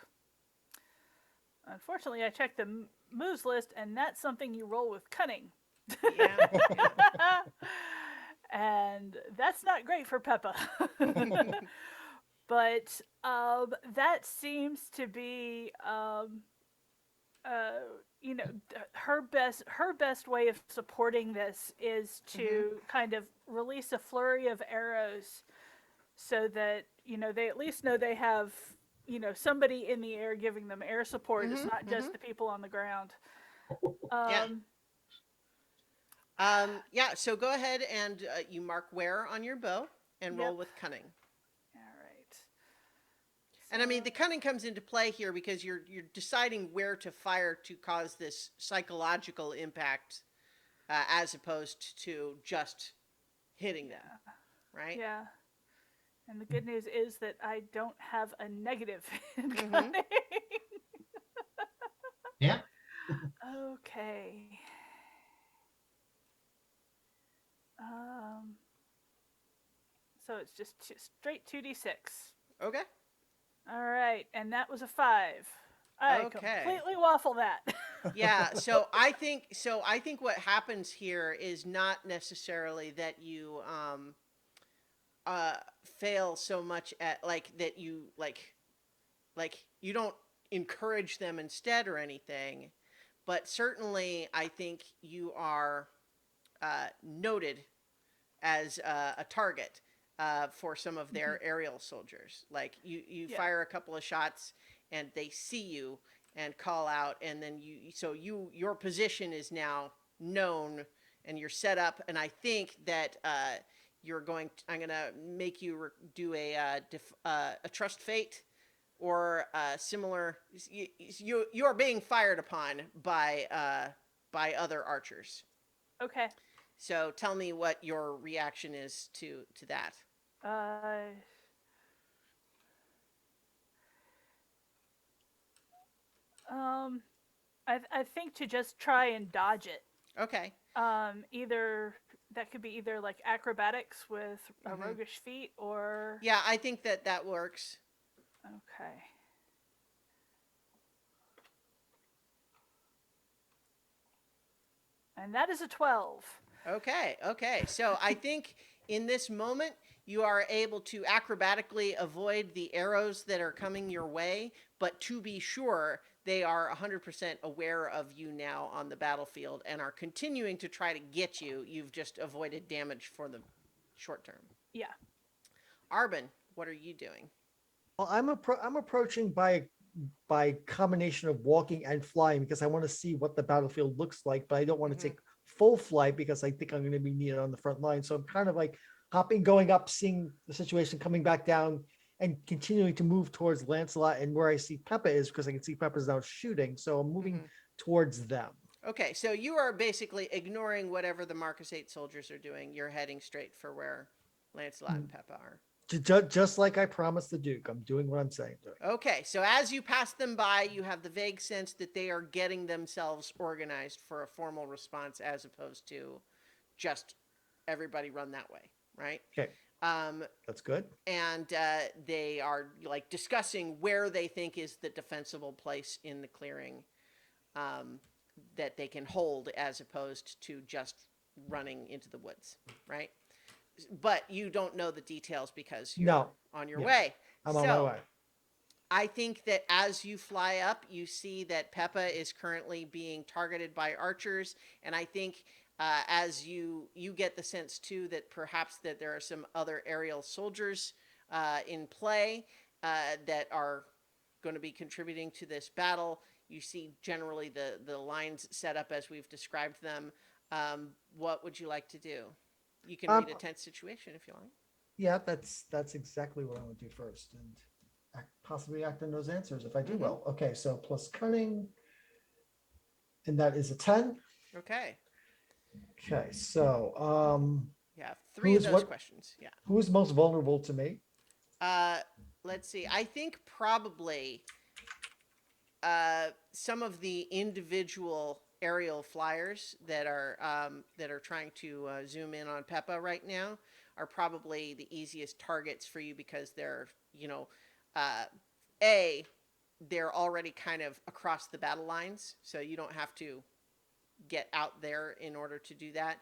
Unfortunately, I checked the moves list, and that's something you roll with cunning. Yeah. And that's not great for Peppa. But that seems to be, her best way of supporting this is to kind of release a flurry of arrows, so that they at least know they have somebody in the air giving them air support. It's not just the people on the ground. So go ahead and you mark where on your bow and roll with cunning. All right. And I mean, the cunning comes into play here because you're deciding where to fire to cause this psychological impact, as opposed to just hitting them, right? Yeah. And the good news is that I don't have a negative in cunning. Yeah. Okay. So it's just straight 2d6. Okay. All right, and that was a 5. I completely waffle that. Yeah, so I think what happens here is not necessarily that you fail so much at that you you don't encourage them instead or anything, but certainly I think you are noted as a target. for some of their aerial soldiers. Like you Yeah. fire a couple of shots and they see you and call out, and then your position is now known and you're set up. And I think that I'm gonna make you do a trust fate or similar. You're being fired upon by other archers. Okay. So tell me what your reaction is to that. Uh, I think to just try and dodge it. Okay. Either that could be either like acrobatics with a Mhm. roguish feat, or Yeah, I think that works. okay. And that is a 12. Okay. So I think in this moment you are able to acrobatically avoid the arrows that are coming your way, but to be sure, they are 100% aware of you now on the battlefield and are continuing to try to get you. You've just avoided damage for the short term. Yeah. Arbin, what are you doing? Well, I'm approaching by combination of walking and flying because I want to see what the battlefield looks like, but I don't want to Mhm. take full flight because I think I'm going to be needed on the front line. So I'm kind of like hopping, going up, seeing the situation, coming back down, and continuing to move towards Lancelot and where I see Peppa is because I can see Peppa's now shooting. So I'm moving Mhm. towards them. Okay, so you are basically ignoring whatever the Marcus 8 soldiers are doing. You're heading straight for where Lancelot and Peppa are. Just like I promised the Duke, I'm doing what I'm saying. Okay, so as you pass them by, you have the vague sense that they are getting themselves organized for a formal response as opposed to just everybody run that way, right? Okay, that's good. And they are like discussing where they think is the defensible place in the clearing that they can hold as opposed to just running into the woods, right? But you don't know the details because you're No. on your Yeah. way. I'm on my way. I think that as you fly up, you see that Peppa is currently being targeted by archers, and I think as you get the sense too that perhaps that there are some other aerial soldiers in play that are going to be contributing to this battle. You see generally the lines set up as we've described them. What would you like to do? You can read a tense situation if you like. Yeah, that's exactly what I would do first, and possibly act on those answers if I do well. Okay, so plus cunning, and that is a 10. Okay. Okay, so You have three of Who's those what? questions. Yeah. who's most vulnerable to me? Let's see. I think probably some of the individual aerial flyers that are trying to zoom in on Peppa right now are probably the easiest targets for you because they're they're already kind of across the battle lines, so you don't have to get out there in order to do that.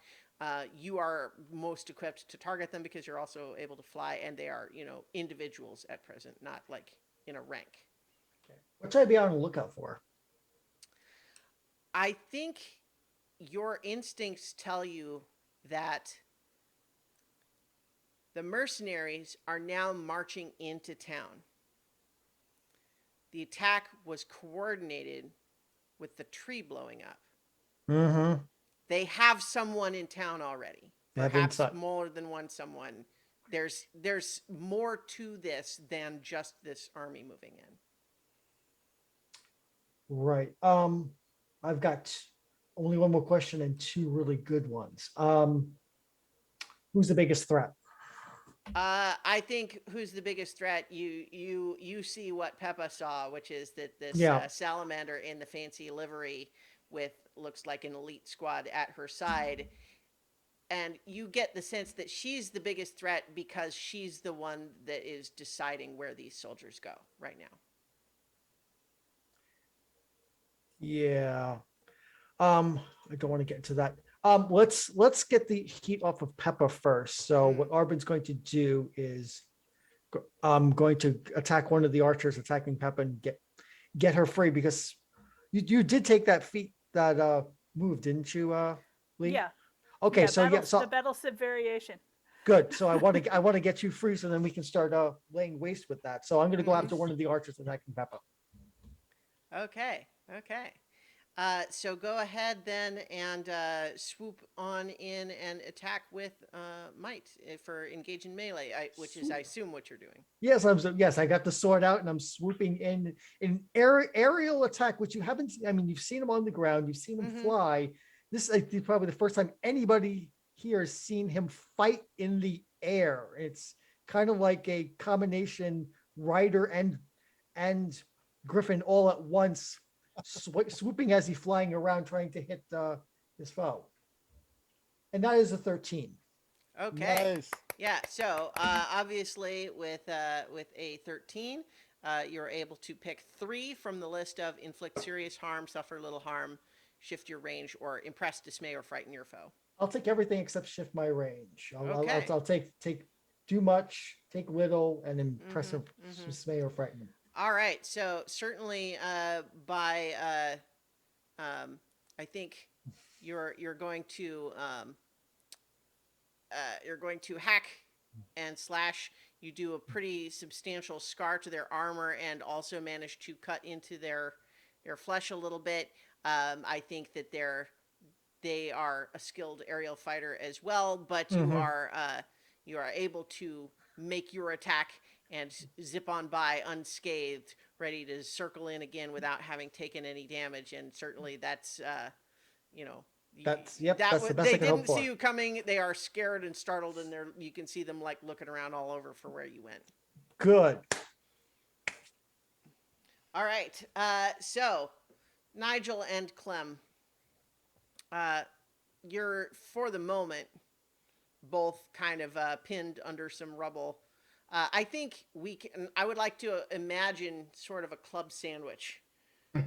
You are most equipped to target them because you're also able to fly, and they are, individuals at present, not like in a rank. What should I be on the lookout for? I think your instincts tell you that the mercenaries are now marching into town. The attack was coordinated with the tree blowing up. Mm-hmm. They have someone in town already. They have Perhaps inside. more than one someone. There's more to this than just this army moving in. Right. I've got only one more question and two really good ones. Who's the biggest threat? I think who's the biggest threat? You see what Peppa saw, which is that this Yeah. salamander in the fancy livery with looks like an elite squad at her side, and you get the sense that she's the biggest threat because she's the one that is deciding where these soldiers go right now. Yeah. I don't want to get into that. Let's get the heat off of Peppa first. So what Arbin's going to do is going to attack one of the archers attacking Peppa and get her free because you did take that feat that move, didn't you, Lee? Yeah. Okay, Yeah, so the battle civ variation. Good. So I want to get you free so then we can start laying waste with that. So I'm going to go after one of the archers attacking Peppa. Okay. Okay. So go ahead then and swoop on in and attack with might for engage in melee, which is, I assume, what you're doing. Yes, I got the sword out and I'm swooping in aerial attack, which you haven't seen. I mean, you've seen him on the ground, you've seen him Mhm. fly. This is probably the first time anybody here has seen him fight in the air. It's kind of like a combination rider and griffin all at once, swooping as he's flying around trying to hit his foe. And that is a 13. Okay. Nice. Yeah. So obviously, with a 13, you're able to pick 3 from the list of inflict serious harm, suffer little harm, shift your range, or impress, dismay, or frighten your foe. I'll take everything except shift my range. Okay. I'll take do much, take little, and impress or mhm. dismay or frighten them. All right. So certainly, by I think you're going to hack and slash. You do a pretty substantial scar to their armor, and also manage to cut into their flesh a little bit. I think that they are a skilled aerial fighter as well, but you are able to make your attack and zip on by unscathed, ready to circle in again without having taken any damage. And certainly that's That's the best I they can hope didn't for. see you coming. They are scared and startled, and you can see them like looking around all over for where you went. Good. All right. So Nigel and Clem, you're for the moment both kind of pinned under some rubble. I think I would like to imagine sort of a club sandwich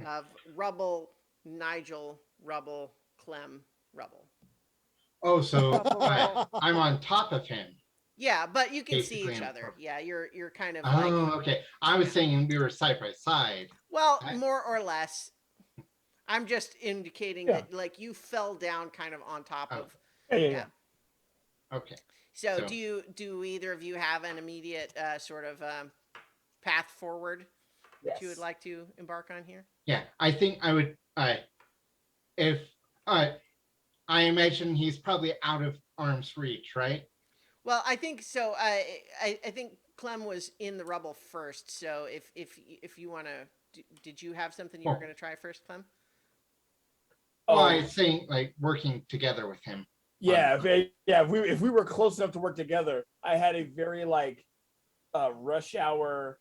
of rubble, Nigel, rubble, Clem, rubble. Oh, so I'm on top of him. Yeah, but you can see Basically, each I'm other. perfect. Yeah, you're kind of Oh, like, okay. I was saying we were side by side. well, I- more or less. I'm just indicating Yeah. that like you fell down kind of on top Oh. of. Yeah. Okay. So, So- do either of you have an immediate sort of path forward that you would Yes. like to embark on here? Yeah, I think I would. If I imagine he's probably out of arm's reach, right? Well, I think so. I think Clem was in the rubble first. So if you want to, did you have something you were Oh. going to try first, Clem? Well, Oh, I was saying like working together with him. yeah, if we were close enough to work together, I had a very like rush hour,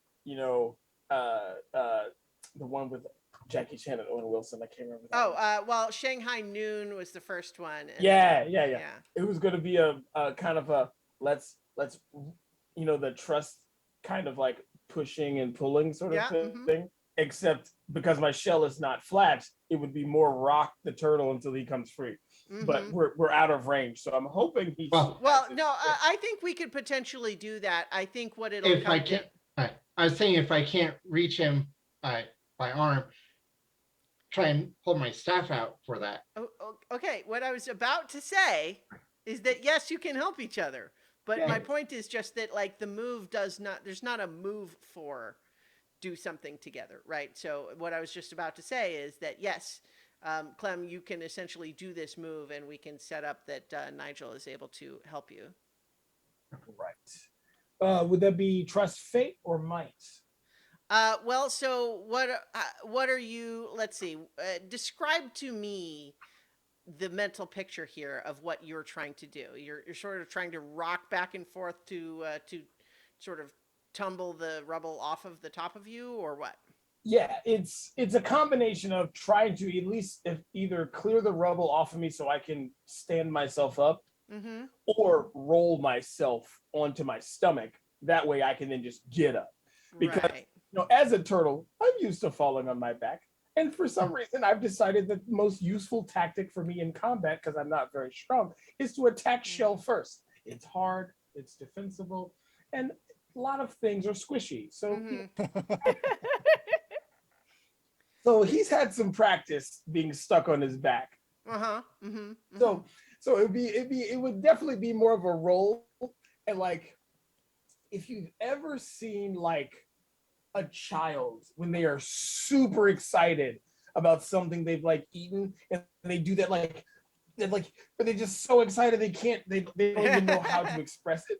the one with Jackie Chan and Owen Wilson. I can't remember. That one. Well, Shanghai Noon was the first one. And Yeah. yeah. It was going to be a kind of a let's the trust kind of like pushing and pulling sort of Yeah, thing. Except because my shell is not flat, it would be more rock the turtle until he comes free. But Mhm. we're out of range, so I'm hoping he. Well, no, I think we could potentially do that. I think what it'll If come I can't, I was saying if I can't reach him by arm, try and pull my staff out for that. Okay, what I was about to say is that yes, you can help each other. But Yeah. my point is just that like the move there's not a move for do something together, right? So what I was just about to say is that yes, Clem, you can essentially do this move and we can set up that Nigel is able to help you. Right. Would that be trust, fate, or might? Well, so what are you, let's see, describe to me the mental picture here of what you're trying to do. You're sort of trying to rock back and forth to sort of tumble the rubble off of the top of you, or what? Yeah, it's a combination of trying to at least either clear the rubble off of me so I can stand myself up, Mm-hmm. or roll myself onto my stomach. That way I can then just get up. Because Right. as a turtle, I'm used to falling on my back. And for some reason, I've decided that the most useful tactic for me in combat, because I'm not very strong, is to attack shell first. It's hard, it's defensible, and a lot of things are squishy. So, Mm-hmm. so he's had some practice being stuck on his back. Uh-huh. Mm-hmm. So it would definitely be more of a roll. And like, if you've ever seen like a child when they are super excited about something they've like eaten, and they do that like, but they're just so excited they don't even know how to express it.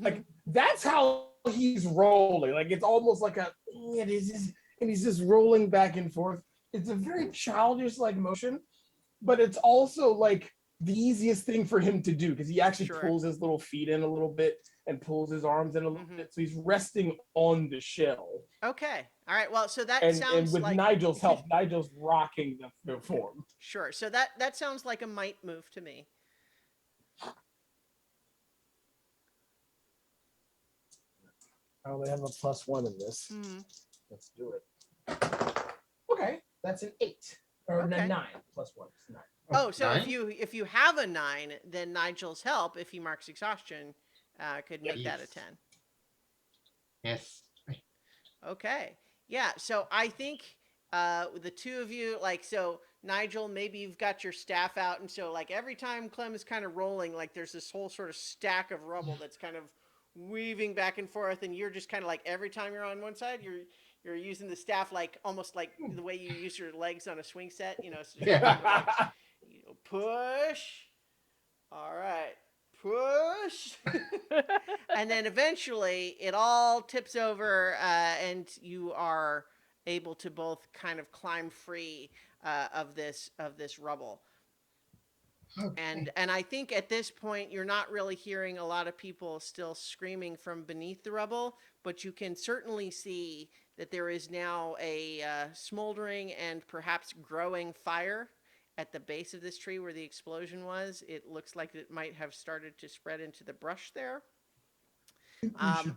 Like that's how he's rolling. Like it's almost like it is just, and he's just rolling back and forth. It's a very childish like motion, but it's also like the easiest thing for him to do because he actually Sure. pulls his little feet in a little bit and pulls his arms in a little bit. So he's resting on the shell. Okay. All right. Well, so that And sounds with like Nigel's help, Nigel's rocking the form. sure. So that sounds like a might move to me. Oh, they have a +1 in this. Hmm. Let's do it. Okay, that's an 8 or Okay. a 9 +1 is 9. Oh, so Nine? if you have a 9, then Nigel's help, if he marks exhaustion, could make that a Yes. 10. Yes. Okay. Yeah. So I think the two of you, like, so Nigel, maybe you've got your staff out, and so like every time Clem is kind of rolling, like there's this whole sort of stack of rubble that's kind of weaving back and forth, and you're just kind of like every time you're on one side, you're using the staff like almost like the way you use your legs on a swing set, you know. So you're kind of like, you know, push. All right. Push. And then eventually it all tips over and you are able to both kind of climb free of this rubble. Okay. And I think at this point you're not really hearing a lot of people still screaming from beneath the rubble, but you can certainly see that there is now a smoldering and perhaps growing fire at the base of this tree where the explosion was. It looks like it might have started to spread into the brush there.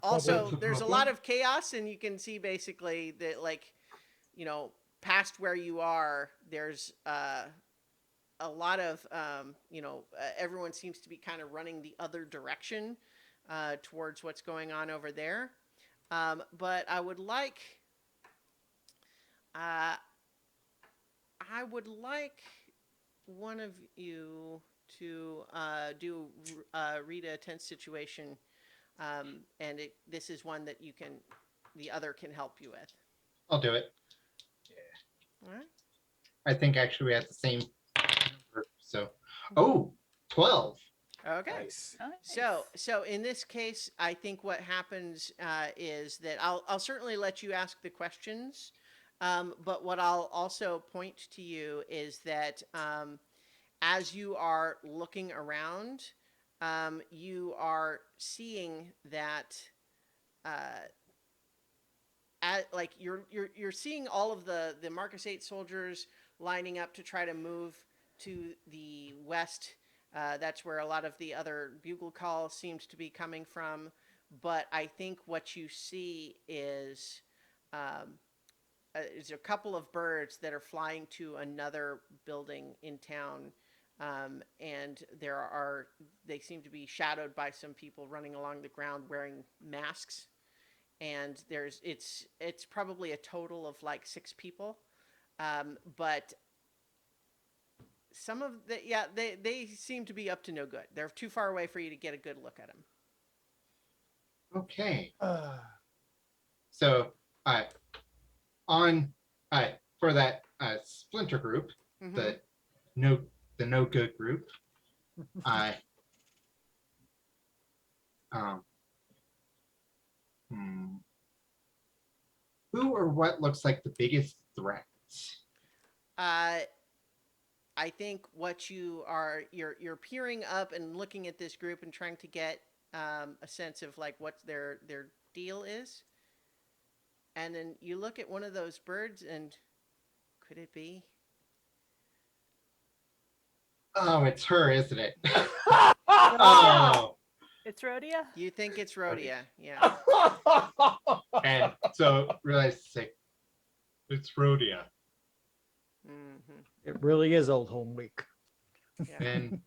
Also, there's a lot of chaos, and you can see basically that, like, you know, past where you are, there's a lot of, everyone seems to be kind of running the other direction towards what's going on over there. But I would like one of you to do read a tense situation, and this is one that the other can help you with. I'll do it. All right. I think actually we have the same number. So, oh, 12. Okay. Nice. So in this case, I think what happens is that I'll certainly let you ask the questions, but what I'll also point to you is that as you are looking around, you are seeing that like you're seeing all of the Marcus 8 soldiers lining up to try to move to the west. That's where a lot of the other bugle call seems to be coming from. But I think what you see is a couple of birds that are flying to another building in town. And they seem to be shadowed by some people running along the ground wearing masks. And it's probably a total of like 6 people. But some of they seem to be up to no good. They're too far away for you to get a good look at them. Okay. So, for that splinter group, Mhm. the no good group, I who or what looks like the biggest threat? I think what you're peering up and looking at this group and trying to get a sense of like what their deal is. And then you look at one of those birds and could it be? Oh, it's her, isn't it? Oh, It's Rhodia. You think it's Rhodia, yeah. and so realize it's Rhodia. Mm-hmm. It really is Old Home Week. Yeah. And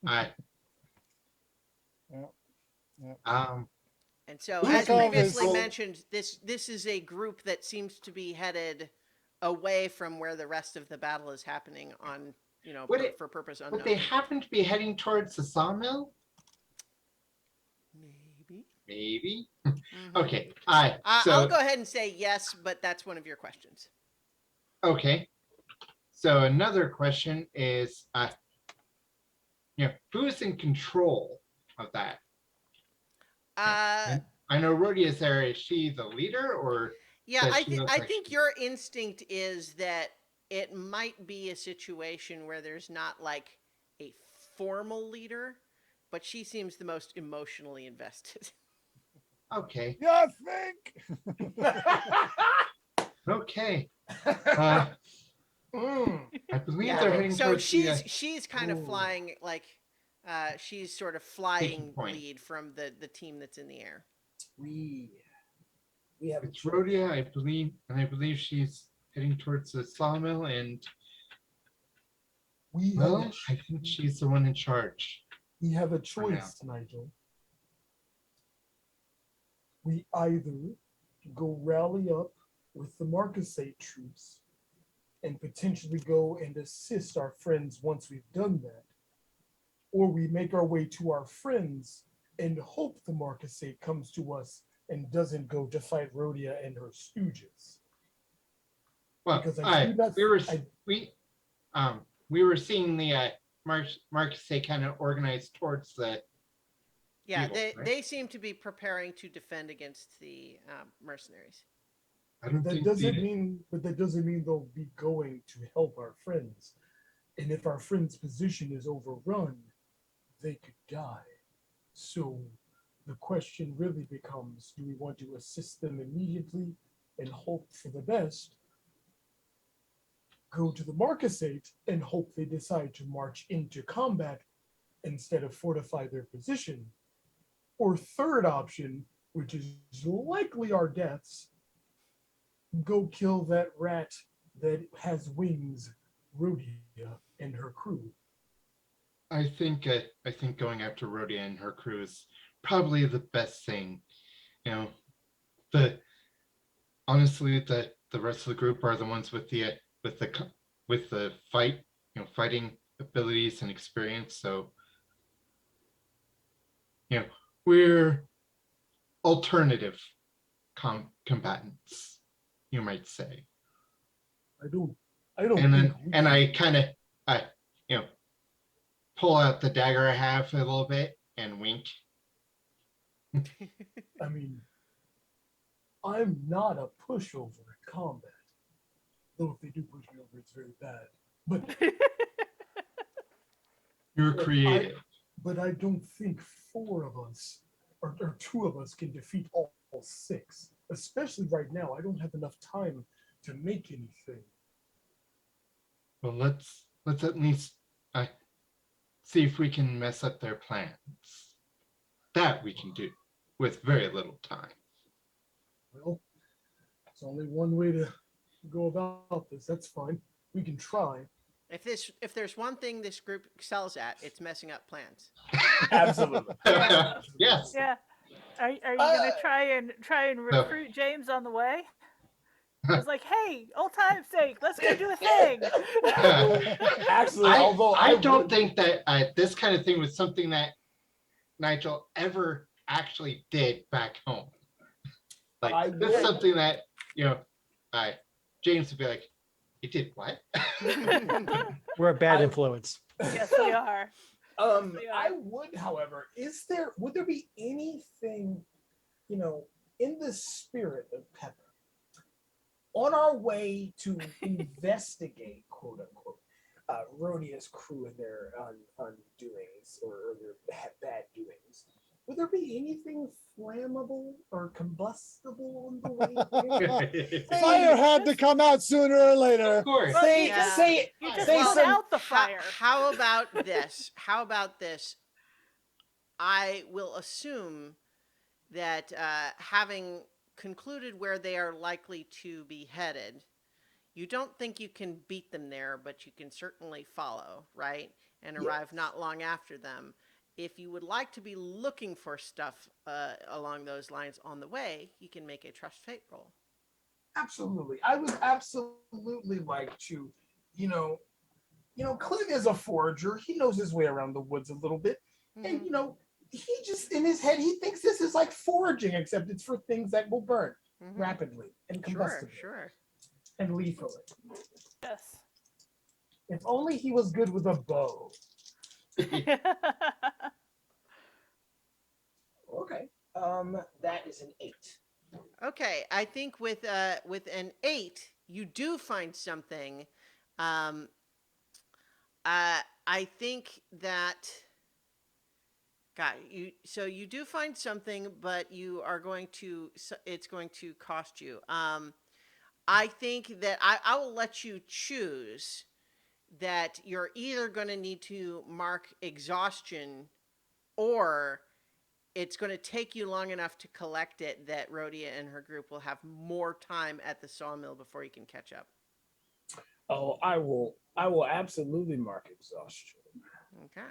Yep. And so, Who as called previously this- mentioned, this is a group that seems to be headed away from where the rest of the battle is happening on, for purpose unknown. would they happen to be heading towards the sawmill? Maybe. maybe. Mhm. Okay. I'll go ahead and say yes, but that's one of your questions. Okay. So another question is, who is in control of that? Uh, I know Rhodia is there. Is she the leader, or yeah, does she look I like think she- your instinct is that it might be a situation where there's not like a formal leader, but she seems the most emotionally invested. Okay. Yeah, think. Okay. Uh, Mm. I believe Yeah. they're heading So towards the she's kind of Ooh. flying like she's sort of flying point. lead from the team that's in the air. We have a it's choice. Rhodia, I believe, and I believe she's heading towards the sawmill, and We have, well, I think she's the one in charge. we have a now. choice, Nigel. We either go rally up with the Marcusate troops and potentially go and assist our friends once we've done that, or we make our way to our friends and hope the Marcusate comes to us and doesn't go to fight Rhodia and her stooges. Well, Because I do not- we were seeing the Marcus kind of organized towards the Yeah, evil, right? they seem to be preparing to defend against the mercenaries. I don't That think doesn't the- mean, but that doesn't mean they'll be going to help our friends. And if our friend's position is overrun, they could die. So the question really becomes, do we want to assist them immediately and hope for the best? Go to the Marcusate and hope they decide to march into combat instead of fortify their position. Or third option, which is likely our deaths, go kill that rat that has wings, Rhodia and her crew. I think going after Rhodia and her crew is probably the best thing. Honestly, the rest of the group are the ones with the fighting abilities and experience. So we're alternative combatants, you might say. I don't And then think we and can- I kind of pull out the dagger I have a little bit and wink. I mean, I'm not a pushover in combat. Though if they do push me over, it's very bad. But You're But creative. but I don't think four of us or two of us can defeat all six. Especially right now. I don't have enough time to make anything. Well, let's at least see if we can mess up their plans. That we can do with very little time. Well, it's only one way to go about this. That's fine. We can try. If there's one thing this group excels at, it's messing up plans. Absolutely. Yes. Yeah. Are you gonna try and recruit James on the way? I was like, hey, old time's sake, let's go do a thing. Actually, I don't think that this kind of thing was something that Nigel ever actually did back home. I This is would. something that James would be like, "You did what?" We're a bad I- influence. Yes, we are. They I are. would, however, would there be anything, in the spirit of Pepper, on our way to investigate, quote unquote, Rhodia's crew and their undoings or their bad doings? Would there be anything flammable or combustible on the way there? Fire had to come out sooner or later. Of course. Well, Say, you just- say, You just say put some. out the fire. How about this? How about this? I will assume that having concluded where they are likely to be headed, you don't think you can beat them there, but you can certainly follow, right? And arrive not long after them. If you would like to be looking for stuff along those lines on the way, you can make a trust fate roll. Absolutely. I would absolutely like to, Clint is a forager. He knows his way around the woods a little bit. And, he just in his head he thinks this is like foraging, except it's for things that will burn Mhm. rapidly and Sure, combustibly sure. and lethally. Yes. If only he was good with a bow. Okay. That is an 8. Okay, I think with an 8, you do find something. Um, I think that God, you do find something, but you are going to it's going to cost you. I think that I will let you choose that you're either going to need to mark exhaustion, or it's going to take you long enough to collect it that Rhodia and her group will have more time at the sawmill before you can catch up. Oh, I will absolutely mark exhaustion. Okay.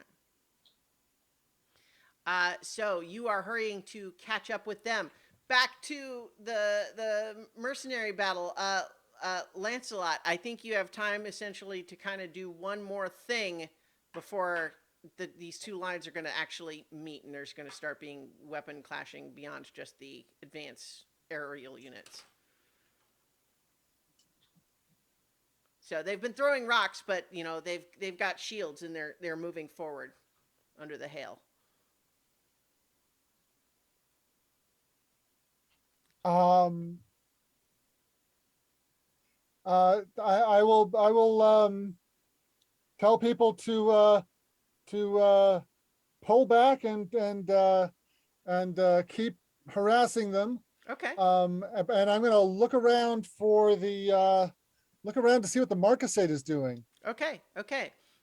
So you are hurrying to catch up with them. Back to the mercenary battle. Lancelot, I think you have time essentially to kind of do one more thing before these two lines are going to actually meet, and there's going to start being weapon clashing beyond just the advanced aerial units. So they've been throwing rocks, but they've got shields, and they're moving forward under the hail. I will tell people to pull back and keep harassing them. Okay. And I'm going to look around to see what the Marcusate is doing. Okay.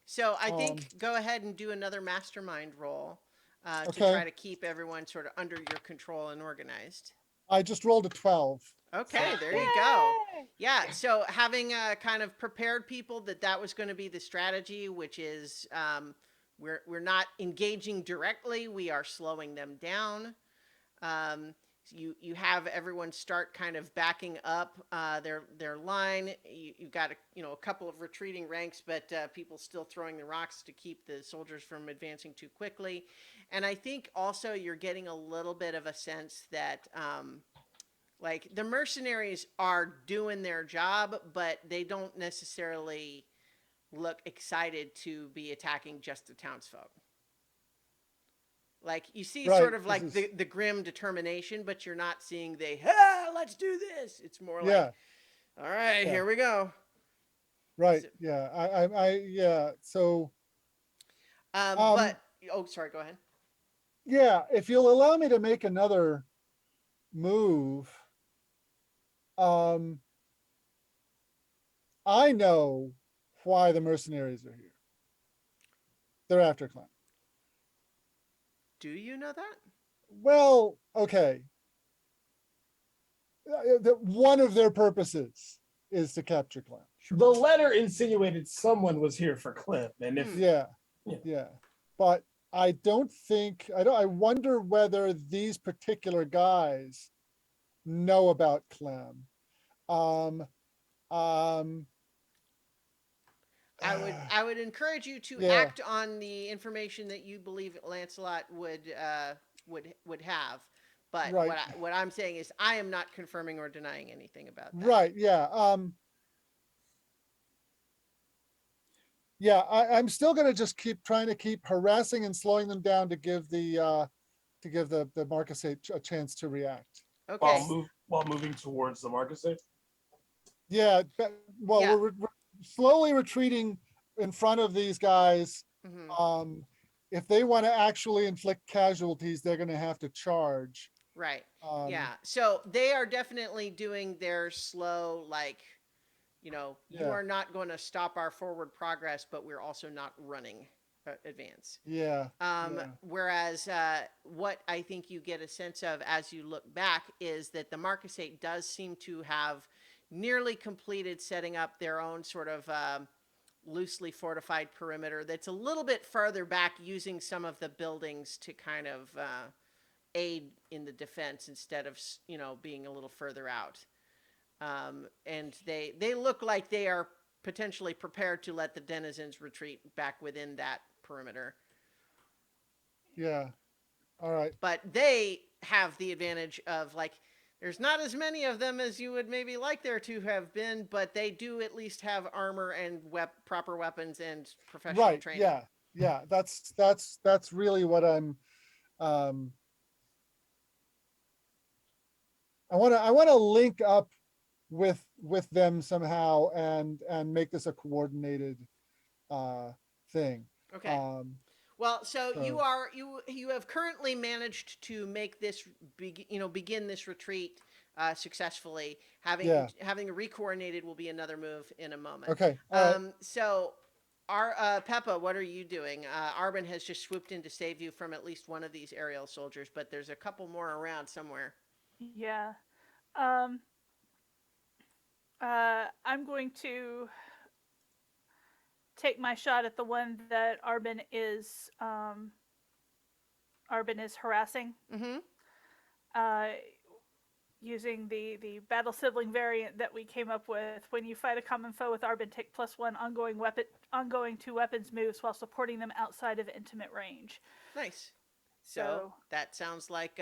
So I think go ahead and do another mastermind roll to Okay. try to keep everyone sort of under your control and organized. I just rolled a 12. Okay, there you go. Yeah, so having kind of prepared people that was going to be the strategy, which is we're not engaging directly, we are slowing them down. You have everyone start kind of backing up their line. You've got a couple of retreating ranks, but people still throwing the rocks to keep the soldiers from advancing too quickly. And I think also you're getting a little bit of a sense that like the mercenaries are doing their job, but they don't necessarily look excited to be attacking just the townsfolk. Like you see Right, sort of this like is- the grim determination, but you're not seeing let's do this. It's more Yeah, like, all right, Yeah. here we go. right. So- Yeah, yeah. So, But sorry, go ahead. yeah, if you'll allow me to make another move, I know why the mercenaries are here. They're after Clem. Do you know that? Well, okay. One of their purposes is to capture Clem. The letter insinuated someone was here for Clem, and if Yeah, Yeah. yeah. But I wonder whether these particular guys know about Clem. Um, um, I would encourage you to Yeah. act on the information that you believe Lancelot would have. But Right. what I'm saying is I am not confirming or denying anything about that. Right. Yeah. Yeah. I'm still going to just keep trying to keep harassing and slowing them down to give the Marcus a chance to react. Okay. while moving towards the Marcusate. Yeah. Well, Yeah. we're slowly retreating in front of these guys. Mhm. If they want to actually inflict casualties, they're going to have to charge. Right. Um, Yeah. So they are definitely doing their slow, like, you Yeah. are not going to stop our forward progress, but we're also not running advance. Yeah. Yeah. Whereas what I think you get a sense of as you look back is that the Marcusate does seem to have nearly completed setting up their own sort of loosely fortified perimeter that's a little bit farther back, using some of the buildings to kind of aid in the defense instead of being a little further out. And they look like they are potentially prepared to let the denizens retreat back within that perimeter. Yeah. All right. but they have the advantage of like there's not as many of them as you would maybe like there to have been, but they do at least have armor and proper weapons and professional Right. training. Yeah. Yeah. That's really what I'm. Um, I want to link up with them somehow and make this a coordinated thing. Okay. Um, Well, so you so are you have currently managed to make this begin this retreat successfully. yeah. Having recoordinated will be another move in a moment. Okay. All right. So our Peppa, what are you doing? Arbin has just swooped in to save you from at least one of these aerial soldiers, but there's a couple more around somewhere. Yeah. I'm going to take my shot at the one that Arbin is harassing. Mm-hmm. Uh, using the battle sibling variant that we came up with. When you fight a common foe with Arbin, take +1 ongoing 2 weapons moves while supporting them outside of intimate range. Nice. So So that sounds like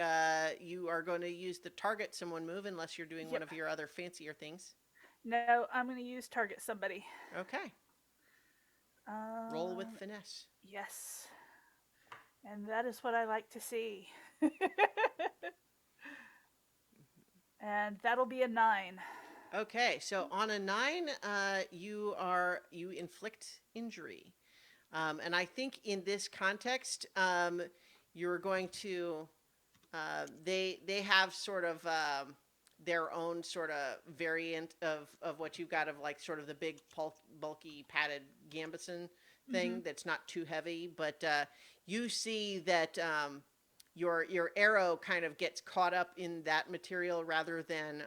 you are going to use the target someone move unless you're doing one Yep. of your other fancier things. no, I'm going to use target somebody. Okay. Roll with finesse. Yes. And that is what I like to see. And that'll be a 9. Okay, so on a 9, you inflict injury, and I think in this context, you're going to they have sort of their own sort of variant of what you've got of like sort of the big bulky padded gambeson thing that's not too heavy, but you see that your arrow kind of gets caught up in that material rather than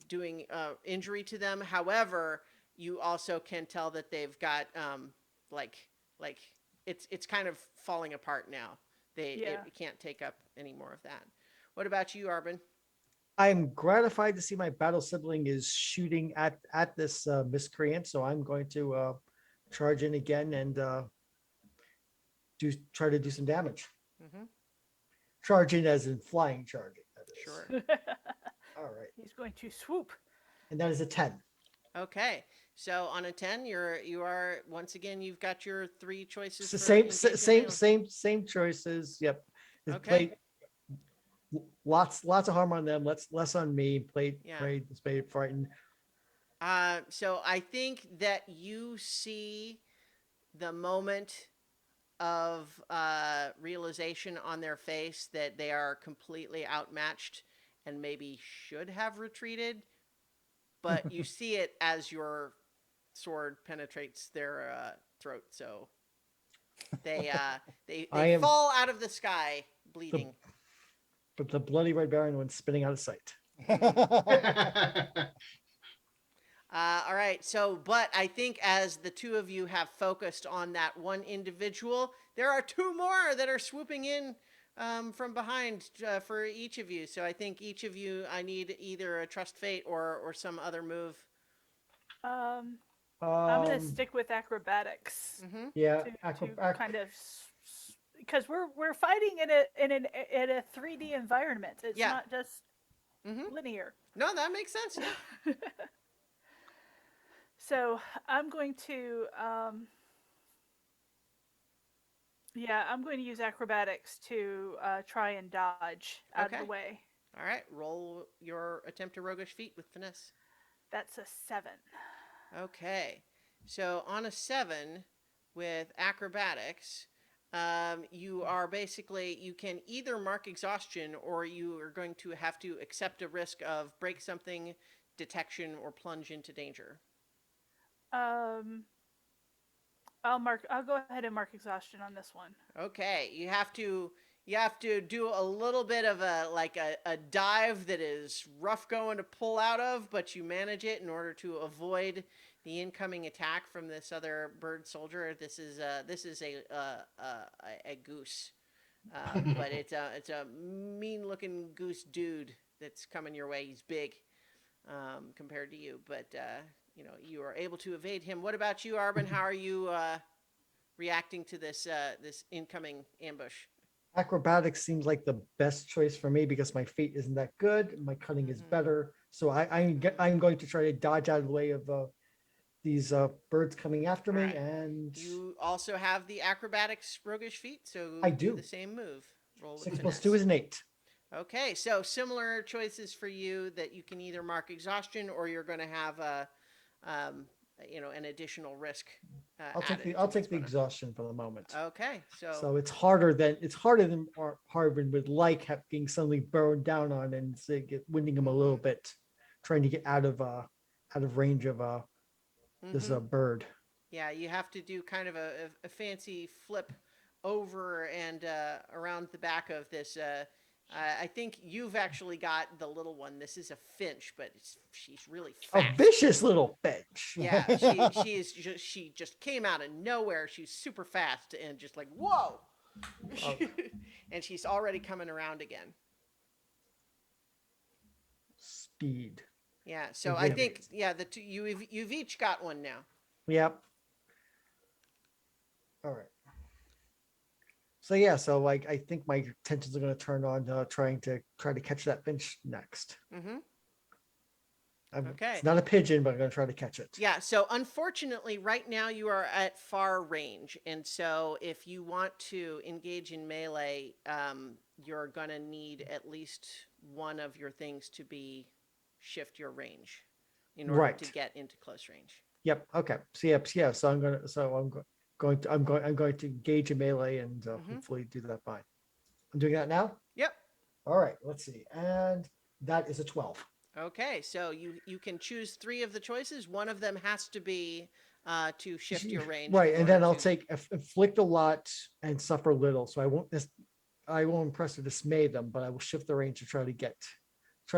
doing injury to them. However, you also can tell that they've got like it's kind of falling apart now. It can't take up any more of that. What about you, Arbin? I'm gratified to see my battle sibling is shooting at this miscreant, so I'm going to charge in again and try to do some damage. Mm-hmm. Charge in as in flying charging. That is. Sure. All right, He's going to swoop. and that is a 10. Okay. So on a 10, you are once again you've got your 3 choices. So for same engaging same choices. Yep. It's Okay. played lots of harm on them. Less on me. Played frightened. So I think that you see the moment of realization on their face that they are completely outmatched and maybe should have retreated, but you see it as your sword penetrates their throat. So they fall out of the sky bleeding. But the bloody red baron went spinning out of sight. All right. So, but I think as the two of you have focused on that one individual, there are 2 more that are swooping in from behind for each of you. So I think each of you, I need either a trust fate or some other move. I'm going to Um, stick with acrobatics Mm-hmm. Yeah, to kind of because we're fighting in a 3D environment. It's Yeah. not just Mm-hmm. linear. No, that makes sense. Yeah. So I'm going to I'm going to use acrobatics to try and dodge out of Okay. the way. All right. Roll your attempt to roguish feat with finesse. That's a 7. Okay. So on a 7 with acrobatics, you are basically, you can either mark exhaustion or you are going to have to accept a risk of break something, detection, or plunge into danger. I'll go ahead and mark exhaustion on this one. Okay. You have to do a little bit of a dive that is rough going to pull out of, but you manage it in order to avoid the incoming attack from this other bird soldier. This is a goose, but it's a mean looking goose dude that's coming your way. He's big compared to you, but you are able to evade him. What about you, Arbin? How are you reacting to this incoming ambush? Acrobatics seems like the best choice for me because my feet isn't that good. My cutting is Mhm. better. So I'm going to try to dodge out of the way of these birds coming after me. Alright. And You also have the acrobatics roguish feat, so I do do. the same move. Roll with 6 plus finesse. 2 is an 8. Okay, so similar choices for you that you can either mark exhaustion or you're going to have a, um, an additional risk added. I'll to what's take the going exhaustion for the moment. on. Okay, So it's harder than Harbin would like being suddenly burned down on and say, winding him a little Mhm. bit, trying to get out of range of this Mhm. bird. Yeah, you have to do kind of a fancy flip over and around the back of this. I think you've actually got the little one. This is a finch, but she's really A fast. vicious little finch. Yeah, she just came out of nowhere. She's super fast and just like whoa, Oh. and she's already coming around again. Speed. Yeah, so I think Agility. the two you've each got one now. Yep. All right. So yeah, so like I think my attentions are going to turn on try to catch that finch next. Mm-hmm. It's Okay. not a pigeon, but I'm going to try to catch it. Yeah, so unfortunately, right now you are at far range. And so if you want to engage in melee, you're going to need at least one of your things to be shift your range in order Right. to get into close range. Yep. Okay. So yeah. So I'm going to engage in melee and hopefully do that fine. I'm doing that now. Yep. All right. Let's see. And that is a 12. Okay, so you can choose three of the choices. One of them has to be to shift your range. Right, in and order then I'll to- take inflict a lot and suffer little. So I won't impress or dismay them, but I will shift the range to try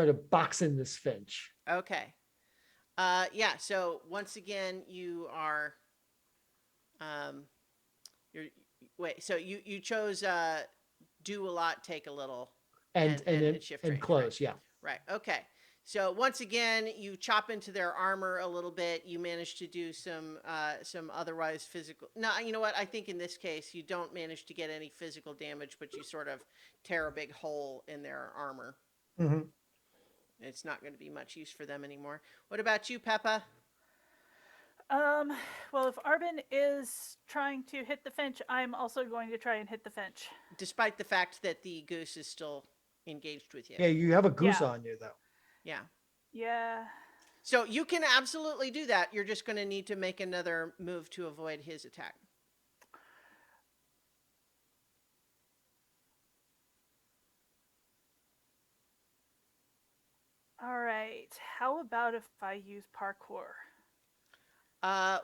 to box in this finch. Okay. Yeah. So once again, you are. Um, you're wait. So you chose do a lot, take a little, And shift and range. close, yeah. Right. Okay. So once again, you chop into their armor a little bit. You manage to do some otherwise physical. No, you know what? I think in this case, you don't manage to get any physical damage, but you sort of tear a big hole in their armor. hmm It's not going to be much use for them anymore. What about you, Peppa? Well, if Arbin is trying to hit the finch, I'm also going to try and hit the finch. Despite the fact that the goose is still engaged with you. Yeah, you have a goose Yeah. on you though. Yeah. Yeah. So you can absolutely do that. You're just going to need to make another move to avoid his attack. All right. How about if I use parkour?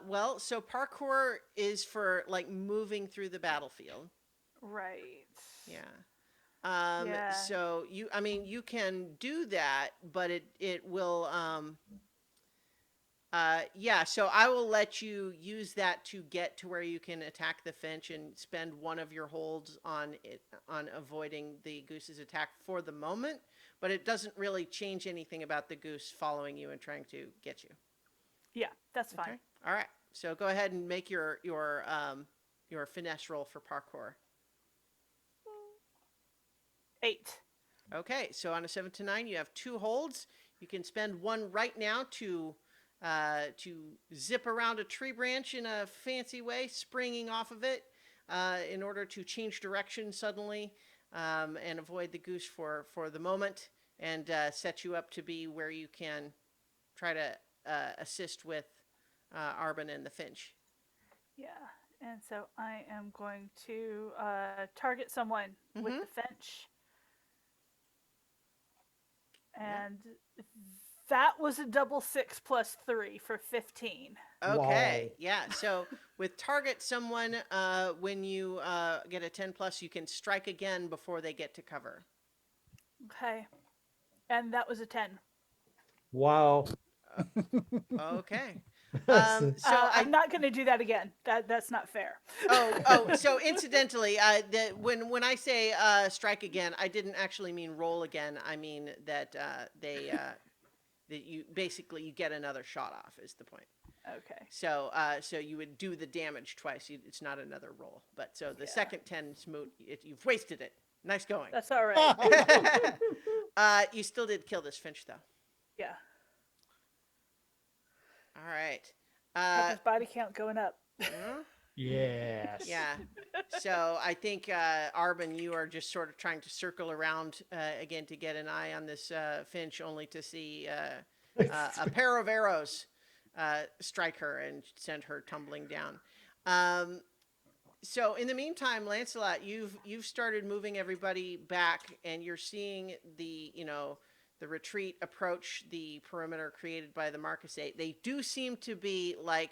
Well, so parkour is for like moving through the battlefield. Right. Yeah. Yeah. So you can do that, but it will, yeah, so I will let you use that to get to where you can attack the finch and spend one of your holds on avoiding the goose's attack for the moment, but it doesn't really change anything about the goose following you and trying to get you. Yeah, that's fine. Okay. All right. So go ahead and make your finesse roll for parkour. 8. Okay. So on a 7 to 9, you have 2 holds. You can spend one right now to zip around a tree branch in a fancy way, springing off of it, in order to change direction suddenly, and avoid the goose for the moment, and set you up to be where you can try to assist with Arbin and the finch. Yeah. And so I am going to target someone with Mhm. the finch. And that was a double 6 plus 3 for 15. Okay, Wow. yeah. So with target someone, when you get a 10 plus, you can strike again before they get to cover. Okay. And that was a 10. Wow. Okay. So I'm not going to do that again. That's not fair. So incidentally, when I say strike again, I didn't actually mean roll again. I mean that that you basically you get another shot off is the point. Okay. So so you would do the damage twice. It's not another roll. But so the Yeah. second 10 moot, you've wasted it. Nice going. That's all right. You still did kill this finch though. Yeah. All right. Peppa's body count going up. hmm? Yes. Yeah. So I think Arbin, you are just sort of trying to circle around again to get an eye on this finch, only to see a pair of arrows strike her and send her tumbling down. So in the meantime, Lancelot, you've started moving everybody back, and you're seeing the the retreat approach the perimeter created by the Marquisate. They do seem to be like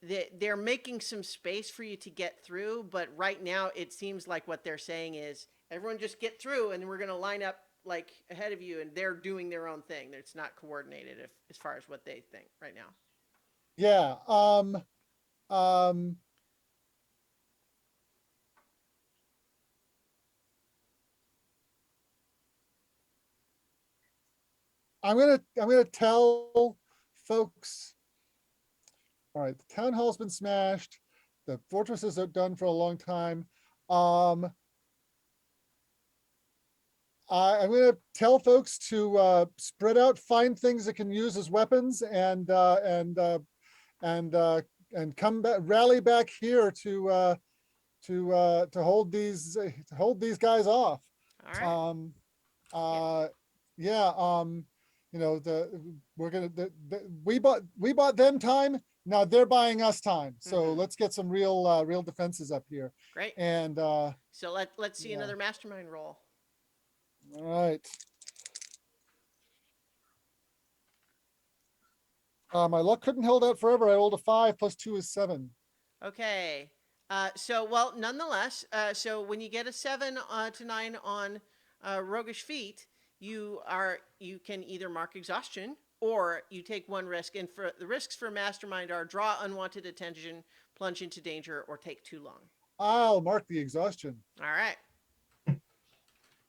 they're making some space for you to get through, but right now it seems like what they're saying is everyone just get through, and we're going to line up like ahead of you, and they're doing their own thing. It's not coordinated as far as what they think right now. Yeah. I'm gonna tell folks. All right, the town hall's been smashed. The fortresses are done for a long time. I'm going to tell folks to spread out, find things that can use as weapons, and come back, rally back here to hold these guys off. All right. Yeah. We're gonna we bought them time. Now they're buying us time. So Mhm. let's get some real defenses up here. Great. And So let's see yeah. another mastermind roll. all right. My luck couldn't hold out forever. I rolled a 5 plus 2 is 7. Okay. Nonetheless, so when you get a 7 to 9 on roguish feat, you can either mark exhaustion or you take one risk. And for the risks for mastermind are draw unwanted attention, plunge into danger, or take too long. I'll mark the exhaustion. All right.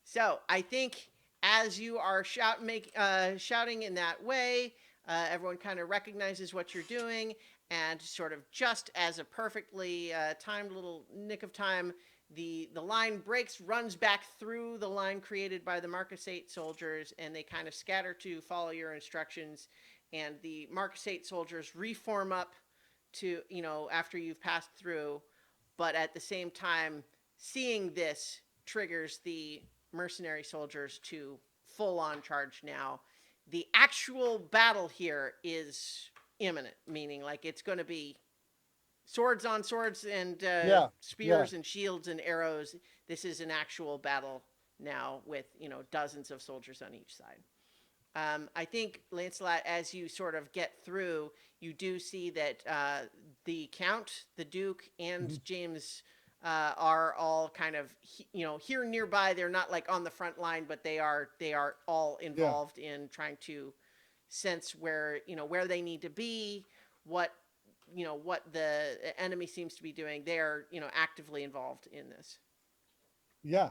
So I think as you are shouting in that way, everyone kind of recognizes what you're doing, and sort of just as a perfectly timed little nick of time, the line breaks, runs back through the line created by the Marquisate soldiers, and they kind of scatter to follow your instructions. And the Marquisate soldiers reform up to after you've passed through, but at the same time, seeing this triggers the mercenary soldiers to full on charge now. The actual battle here is imminent, meaning like it's going to be swords on swords and spears and shields and arrows. This is an actual battle now with dozens of soldiers on each side. I think, Lancelot, as you sort of get through, you do see that the Count, the Duke, and James are all kind of here nearby. They're not like on the front line, but they are all involved in trying to sense where they need to be, what the enemy seems to be doing. They are actively involved in this. Yeah.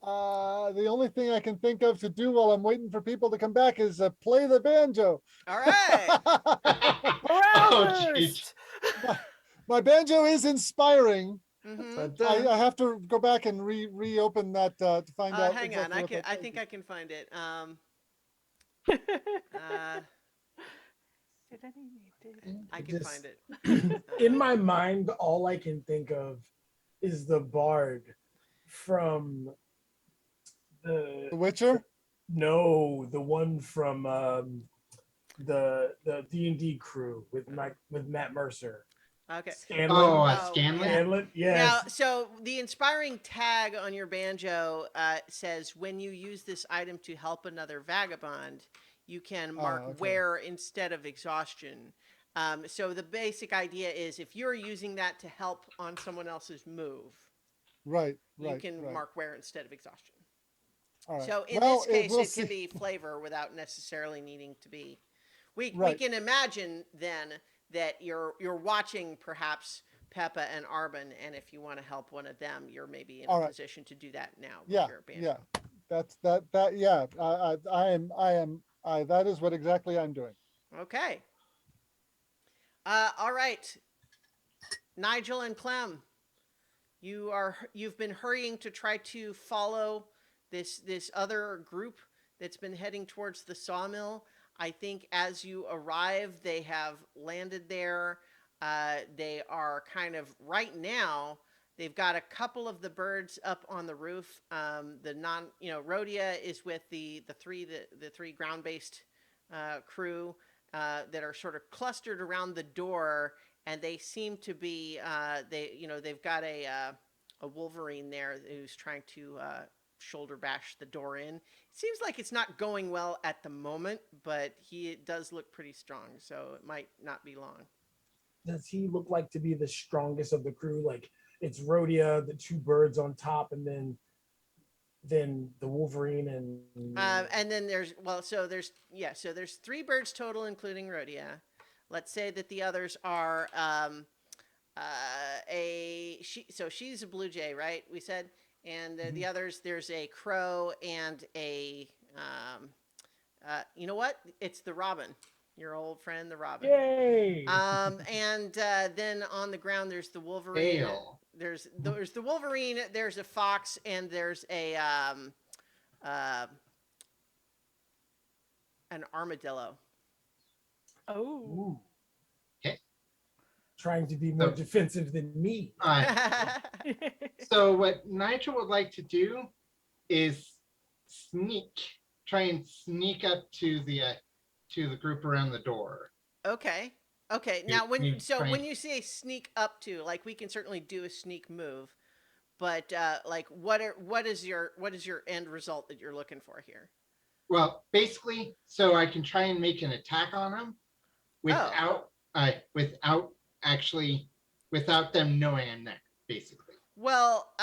The only thing I can think of to do while I'm waiting for people to come back is play the banjo. All right. Oh, geez. My banjo is inspiring. Mm-hmm. I have to go back and reopen that to find out. Hang on, exactly what that I is. think I can find it. I can Just- find it. In my mind, all I can think of is the bard from The Witcher? the one from the D&D crew with Matt Mercer. Okay. Scanlan. Oh, Oh, Scanlan? yeah. Scanlan? Yes. Now, so the inspiring tag on your banjo says when you use this item to help another vagabond, you can mark okay. wear instead of exhaustion. So the basic idea is if you're using that to help on someone else's move, Right. you can mark wear instead of exhaustion. All right. So in Well, this case, we'll it can see. be flavor without necessarily needing to be. We Right. can imagine then that you're watching perhaps Peppa and Arbin, and if you want to help one of them, you're maybe in All a right. position to do that now with Yeah. your banjo. Yeah. Yeah, that is what exactly I'm doing. Okay. All right. Nigel and Clem, you've been hurrying to try to follow this other group that's been heading towards the sawmill. I think as you arrive, they have landed there. They are kind of right now. They've got a couple of the birds up on the roof. Rhodia is with the three ground based crew that are sort of clustered around the door, and they seem to be they've got a Wolverine there who's trying to shoulder bash the door in. It seems like it's not going well at the moment, but he does look pretty strong, so it might not be long. Does he look like to be the strongest of the crew? Like it's Rhodia, the two birds on top, and then the Wolverine And then there's there's three birds total, including Rhodia. Let's say that the others are she's a blue jay, right? We said, and the others, there's a crow and a you know what? It's the robin, your old friend, the robin. Yay! And then on the ground, there's the Wolverine. Fail. There's the Wolverine. There's a fox, and there's an armadillo. Oh. Ooh, Okay. trying to be more So- defensive than me. So what Nigel would like to do is try and sneak up to the group around the door. Okay. Okay. You- Now, when you try- when you say sneak up to, like, we can certainly do a sneak move, but like, what is your end result that you're looking for here? Well, basically, so I can try and make an attack on them without without them knowing I'm there, basically. Well,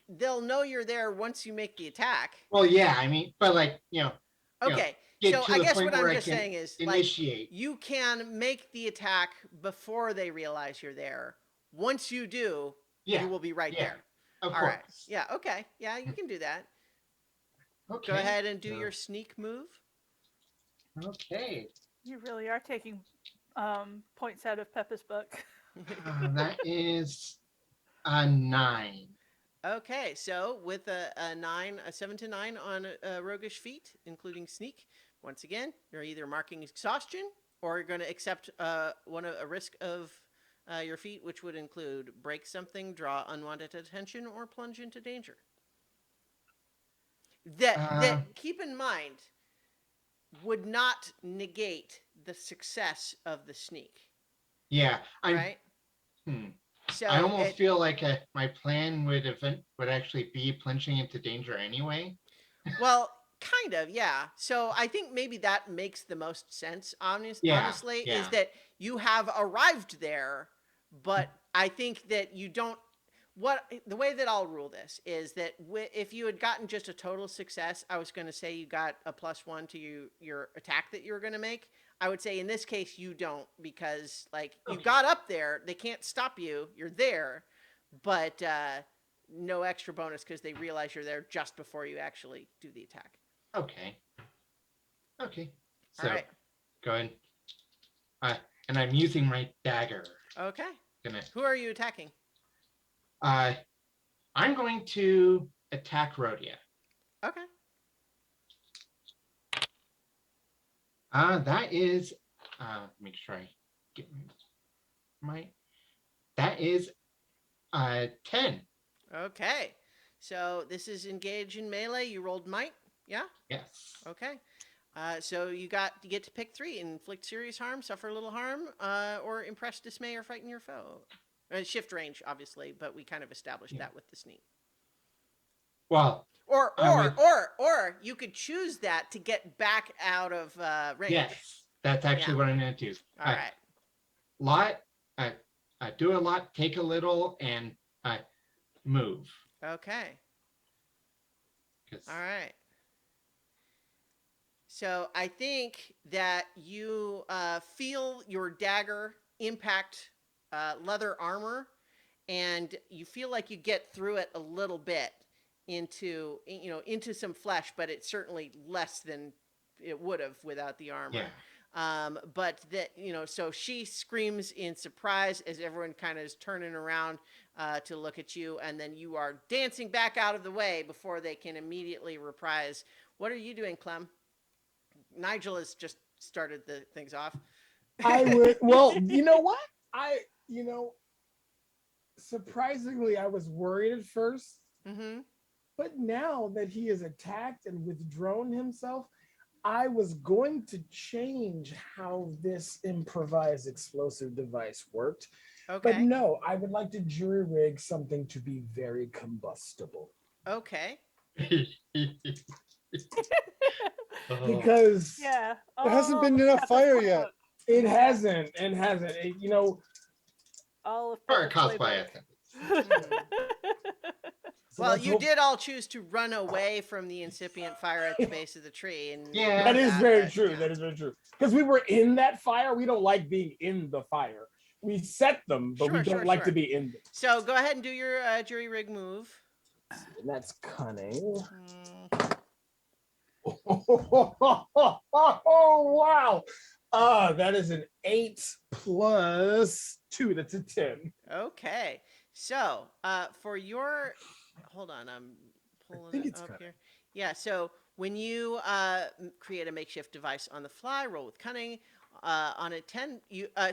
they'll know you're there once you make the attack. Well, yeah, I mean, but like, you know, Okay. get So to I the guess point what where I'm I just can saying is, like, initiate. you can make the attack before they realize you're there. Once you do, Yeah, you will be right yeah, there. of All course. right. Yeah. Okay. Yeah, you can do that. Okay. Go ahead and do so- your sneak move. Okay. You really are taking points out of Peppa's book. That is a 9. Okay, so with a 7 to 9 on a roguish feat, including sneak, once again, you're either marking exhaustion or you're going to accept a risk of your feat, which would include break something, draw unwanted attention, or plunge into danger. That keep in mind would not negate the success of the sneak, Yeah, right? hmm. So I almost feel like my plan would actually be plunging into danger anyway. well, kind of, yeah. So I think maybe that makes the most sense, Yeah, honestly, is yeah. that you have arrived there, but I think that you don't. The way that I'll rule this is that if you had gotten just a total success, I was going to say you got a +1 to your attack that you were going to make. I would say in this case you don't, because like you Okay. got up there, they can't stop you. You're there, but no extra bonus because they realize you're there just before you actually do the attack. Okay. Okay. So All right. go ahead. And I'm using my dagger. Okay. Gonna. Who are you attacking? I'm going to attack Rhodia. Okay. That is. Make sure I get my. That is 10. Okay. So this is engage in melee. You rolled might. Yeah. Yes. Okay. So you get to pick 3: inflict serious harm, suffer little harm, or impress, dismay, or frighten your foe. Shift range, obviously, but we kind of established that with the sneak. Well. Or you could choose that to get back out of range. Yes. That's actually Yeah. what I'm gonna do. All right. Lot. Do a lot. Take a little, and move. Okay. 'Cause- All right. So I think that you feel your dagger impact leather armor, and you feel like you get through it a little bit, into into some flesh, but it's certainly less than it would have without the armor. Yeah. But that, so she screams in surprise as everyone kind of is turning around to look at you, and then you are dancing back out of the way before they can immediately reprise. What are you doing, Clem? Nigel has just started the things off. I would. Well, you know what? Surprisingly, I was worried at first, Mm-hmm. but now that he has attacked and withdrawn himself, I was going to change how this improvised explosive device worked. Okay. But no, I would like to jury rig something to be very combustible. Okay. Because Yeah. There hasn't been Oh, enough pepper fire smoke. yet. it hasn't. All of Or a Pepper's cosplay. playbook. So Well, let's you hope- did all choose to run away from the incipient fire at the base of the tree, and Yeah. That is very but, true. yeah. That is very true. Because we were in that fire. We don't like being in the fire. We set them, but we Sure, don't like sure. to be in them. So go ahead and do your jury rig move. And that's cunning. Mm, Oh, wow. That is an 8 plus 2. That's a 10. okay. So for your, hold on, I'm pulling think it it's up cunning. here. Yeah. So when you create a makeshift device on the fly, roll with cunning. On a 10,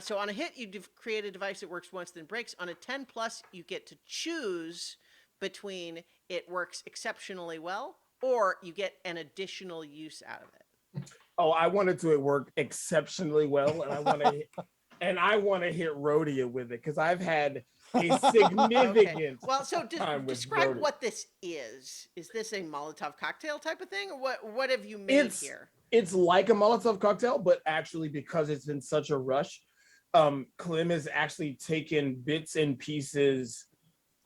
so on a hit, you create a device that works once, then breaks. On a 10 plus, you get to choose between it works exceptionally well or you get an additional use out of it. Oh, I wanted to work exceptionally well, and I want to hit Rhodia with it because I've had a significant. Well, so time with describe Rhodia. what this is. Is this a Molotov cocktail type of thing, or what have you made It's- here? It's like a Molotov cocktail, but actually because it's been such a rush, Clem has actually taken bits and pieces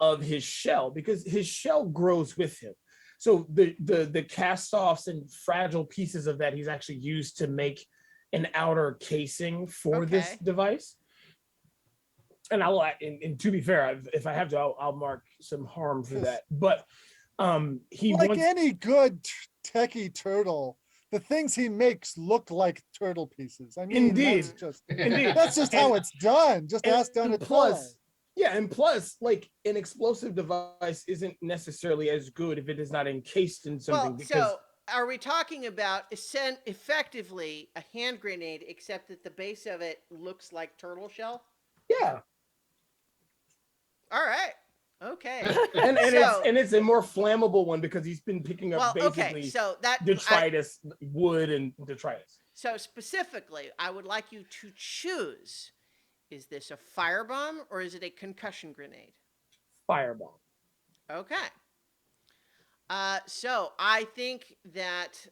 of his shell because his shell grows with him. So the cast-offs and fragile pieces of that he's actually used to make an outer casing for this Okay. device. And and to be fair, if I have to, I'll mark some harm for that. But he Like wants any good techie turtle, the things he makes look like turtle pieces. I mean, Indeed. Indeed. that's just how it's done. Just ask And Donatello. plus, yeah, and plus, like an explosive device isn't necessarily as good if it is not encased in something. Well, because so are we talking about effectively a hand grenade, except that the base of it looks like turtle shell? yeah, All right. Okay. and it's a more flammable one because he's been picking up Well, basically okay. So that detritus, wood, and detritus. so specifically, I would like you to choose: is this a firebomb or is it a concussion grenade? Fireball. Okay. So I think that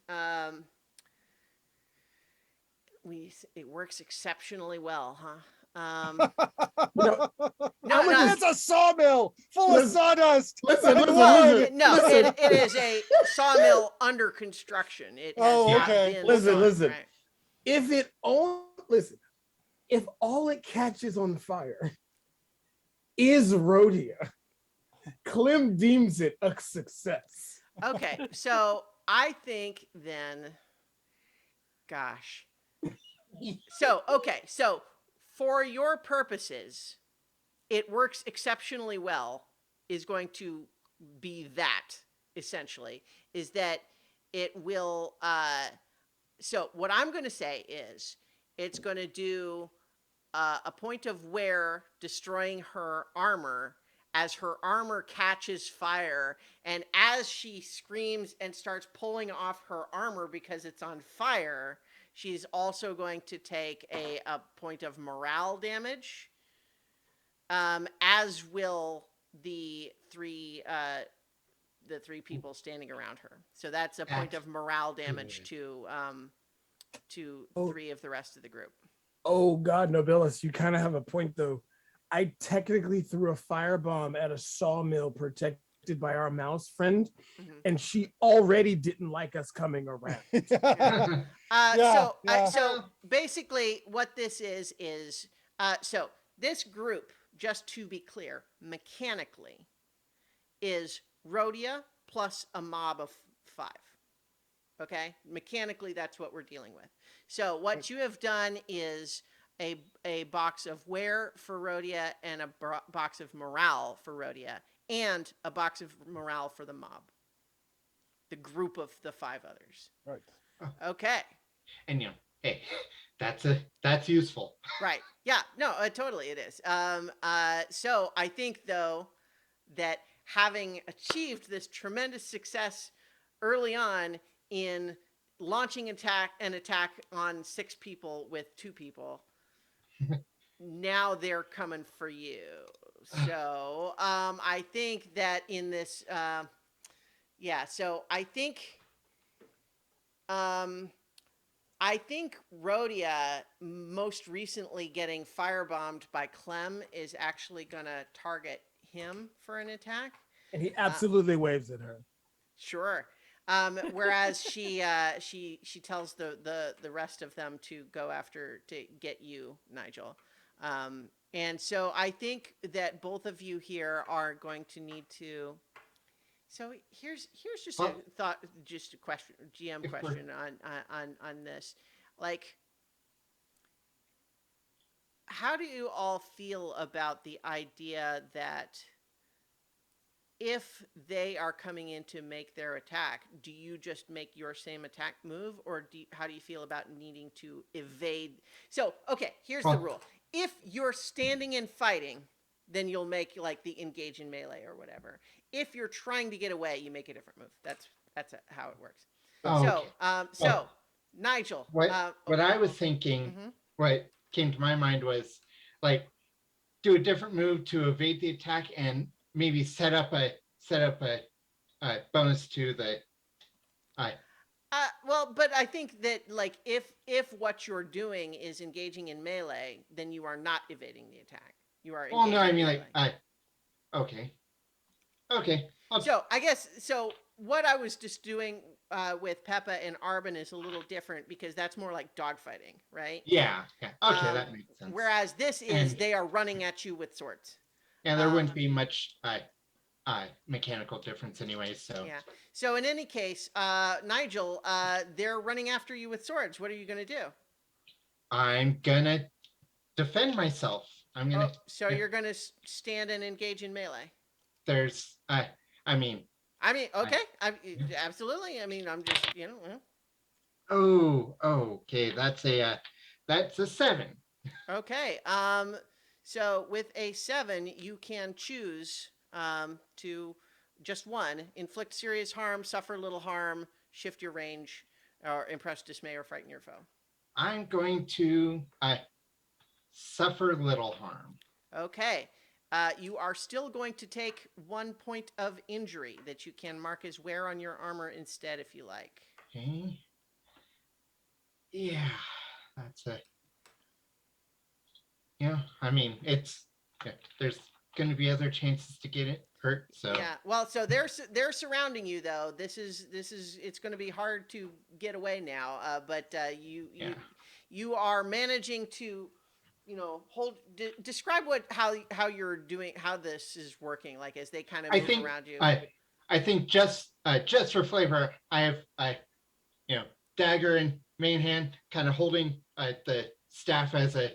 it works exceptionally well, huh? No, No, It's a sawmill full of Listen- sawdust. listen, That's listen, wood. listen. no, Listen. it is a sawmill under construction. It has Oh, not okay. been Listen, done, listen. right? If all it catches on fire is Rhodia, Clem deems it a success. Okay, so I think then, gosh. So for your purposes, it works exceptionally well is going to be that essentially is that it will so what I'm going to say is it's going to do a point of wear destroying her armor as her armor catches fire, and as she screams and starts pulling off her armor because it's on fire, she's also going to take a point of morale damage, as will the three people standing around her. So that's a point of morale damage to Oh. 3 of the rest of the group. Oh God, Nobilis, you kind of have a point though. I technically threw a firebomb at a sawmill protected by our mouse friend, Mhm. and she already didn't like us coming around. So basically, what this is so this group, just to be clear, mechanically, is Rhodia, plus a mob of 5. Okay, mechanically that's what we're dealing with. So what you have done is a box of wear for Rhodia and a box of morale for Rhodia and a box of morale for the mob, the group of the 5 others. Right. Okay. And hey, that's useful. Right. Yeah. No. Totally, it is. So I think though that having achieved this tremendous success early on in launching an attack on 6 people with 2 people, now they're coming for you. So I think that in this, so I think Rhodia, most recently getting firebombed by Clem, is actually going to target him for an attack. And he absolutely waves at her. Sure. Whereas she tells the rest of them to go after to get you, Nigel. And so I think that both of you here are going to need to. So here's just a thought, just a question, GM question on this, like, how do you all feel about the idea that if they are coming in to make their attack, do you just make your same attack move, or how do you feel about needing to evade? So, okay, here's the rule. If you're standing and fighting, then you'll make like the engage in melee or whatever. If you're trying to get away, you make a different move. That's how it works. So, Nigel. What I was thinking, what came to my mind was like do a different move to evade the attack and maybe set up a bonus to the. Well, but I think that like if what you're doing is engaging in melee, then you are not evading the attack. You are. Well, no, I mean like okay. So I guess what I was just doing with Peppa and Arbin is a little different because that's more like dogfighting, right? Yeah. Okay, that makes sense. Whereas this is they are running at you with swords. Yeah, there wouldn't be much mechanical difference anyway. So yeah. So in any case, Nigel, they're running after you with swords. What are you gonna do? I'm gonna defend myself. I'm gonna. So you're gonna stand and engage in melee. There's okay. Absolutely. I mean, I'm just, Oh, okay. That's a 7. Okay. So with a 7, you can choose to just one: inflict serious harm, suffer little harm, shift your range, or impress, dismay, or frighten your foe. I'm going to suffer little harm. Okay. You are still going to take 1 point of injury that you can mark as wear on your armor instead, if you like. Okay. Yeah, that's a. Yeah, I mean, there's going to be other chances to get it hurt. So yeah, well, so they're surrounding you though. This is it's going to be hard to get away now. But you are managing to. Describe how you're doing, how this is working, like as they kind of move around you. I think just for flavor, I have dagger in main hand, kind of holding the staff as a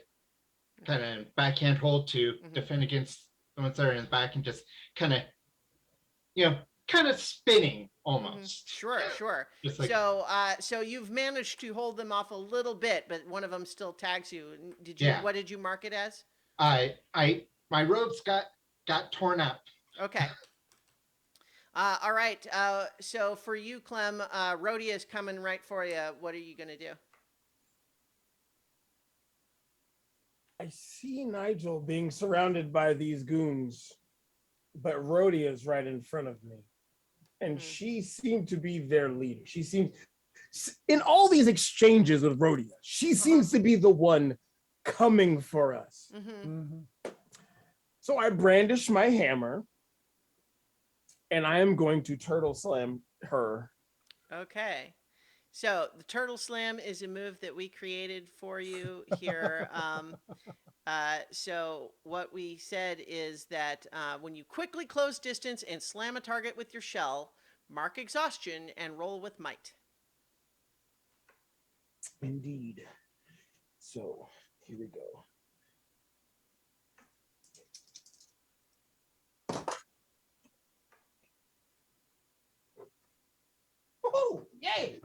kind of backhand hold to defend against someone's there in the back, and just kind of spinning almost. Sure. Just like, so you've managed to hold them off a little bit, but one of them still tags you. What did you mark it as? My robes got torn up. Okay. All right. So for you, Clem, Rhodia is coming right for you. What are you gonna do? I see Nigel being surrounded by these goons, but Rhodia is right in front of me. And she seemed to be their leader. She seemed, in all these exchanges with Rhodia, she seems to be the one coming for us. So I brandish my hammer, and I am going to turtle slam her. Okay. So the turtle slam is a move that we created for you here. So what we said is that when you quickly close distance and slam a target with your shell, mark exhaustion and roll with might. Indeed. So here we go. Oh, yay!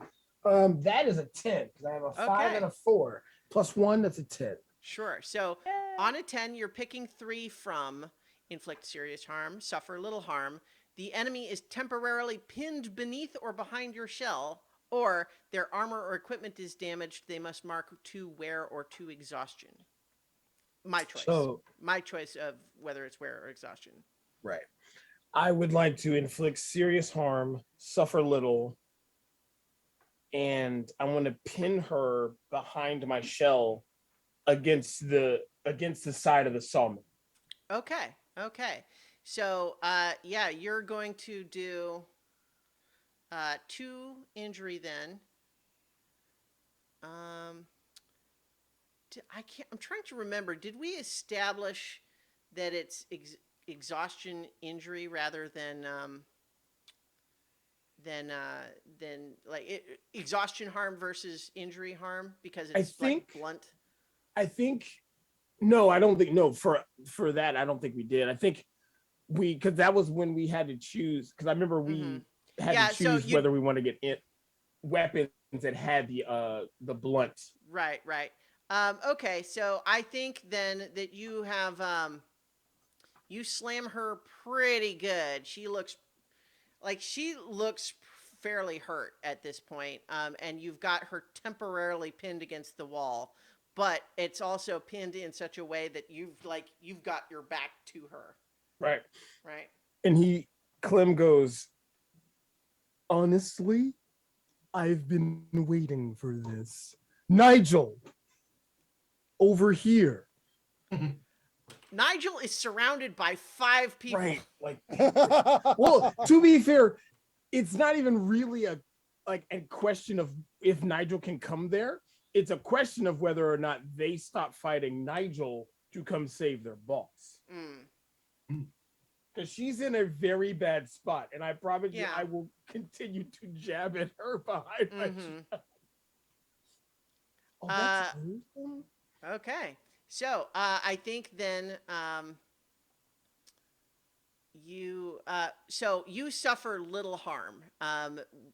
That is a 10 because I have a 5 Okay. and a 4 plus 1. That's a 10. Sure. So on a 10, you're picking 3 from inflict serious harm, suffer little harm. The enemy is temporarily pinned beneath or behind your shell, or their armor or equipment is damaged. They must mark 2 wear or 2 exhaustion. My choice. So My choice of whether it's wear or exhaustion. right, I would like to inflict serious harm, suffer little, and I want to pin her behind my shell against the side of the sawmill. Okay. Okay. So, yeah, you're going to do 2 injury then. I can't. I'm trying to remember. Did we establish that it's exhaustion injury rather than like exhaustion harm versus injury harm because it's think- like blunt? I think no, I don't think no for that I don't think we did. I think because that was when we had to choose because I remember we had Yeah, to so choose whether we want to get weapons that had the blunt. Right, right. Okay, so I think then that you have you slam her pretty good. She looks fairly hurt at this point, and you've got her temporarily pinned against the wall, but it's also pinned in such a way that you've got your back to her. Right. Right. And Clem goes, honestly, I've been waiting for this. Nigel, over here. Nigel is surrounded by 5 people. Right. Like, well, to be fair, it's not even really a question of if Nigel can come there. It's a question of whether or not they stop fighting Nigel to come save their boss. Because she's in a very bad spot, and I promise you, I will continue to jab at her behind my shell. Oh, that's good. Okay. So I think then you suffer little harm,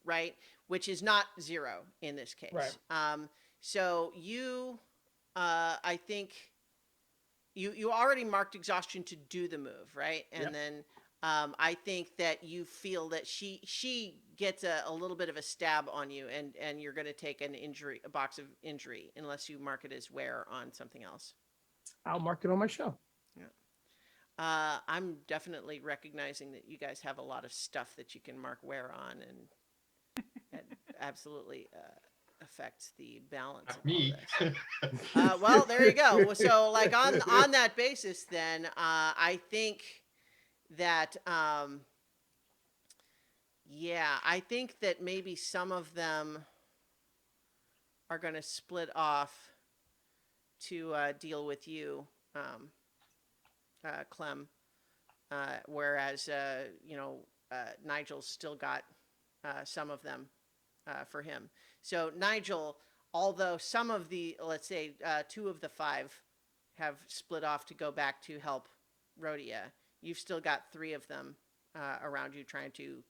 right? Which is not 0 in this case. Right. So you I think you already marked exhaustion to do the move, right? And then I think that you feel that she gets a little bit of a stab on you, and you're going to take a box of injury, unless you mark it as wear on something else. I'll mark it on my shell. Yeah. I'm definitely recognizing that you guys have a lot of stuff that you can mark wear on, and it absolutely affects the balance of Me. all this. Well, there you go. So, like on that basis, then I think that I think that maybe some of them are going to split off to deal with you, Clem. Whereas Nigel's still got some of them for him. So Nigel, although some of the, let's say 2 of the 5 have split off to go back to help Rhodia, you've still got 3 of them around you trying to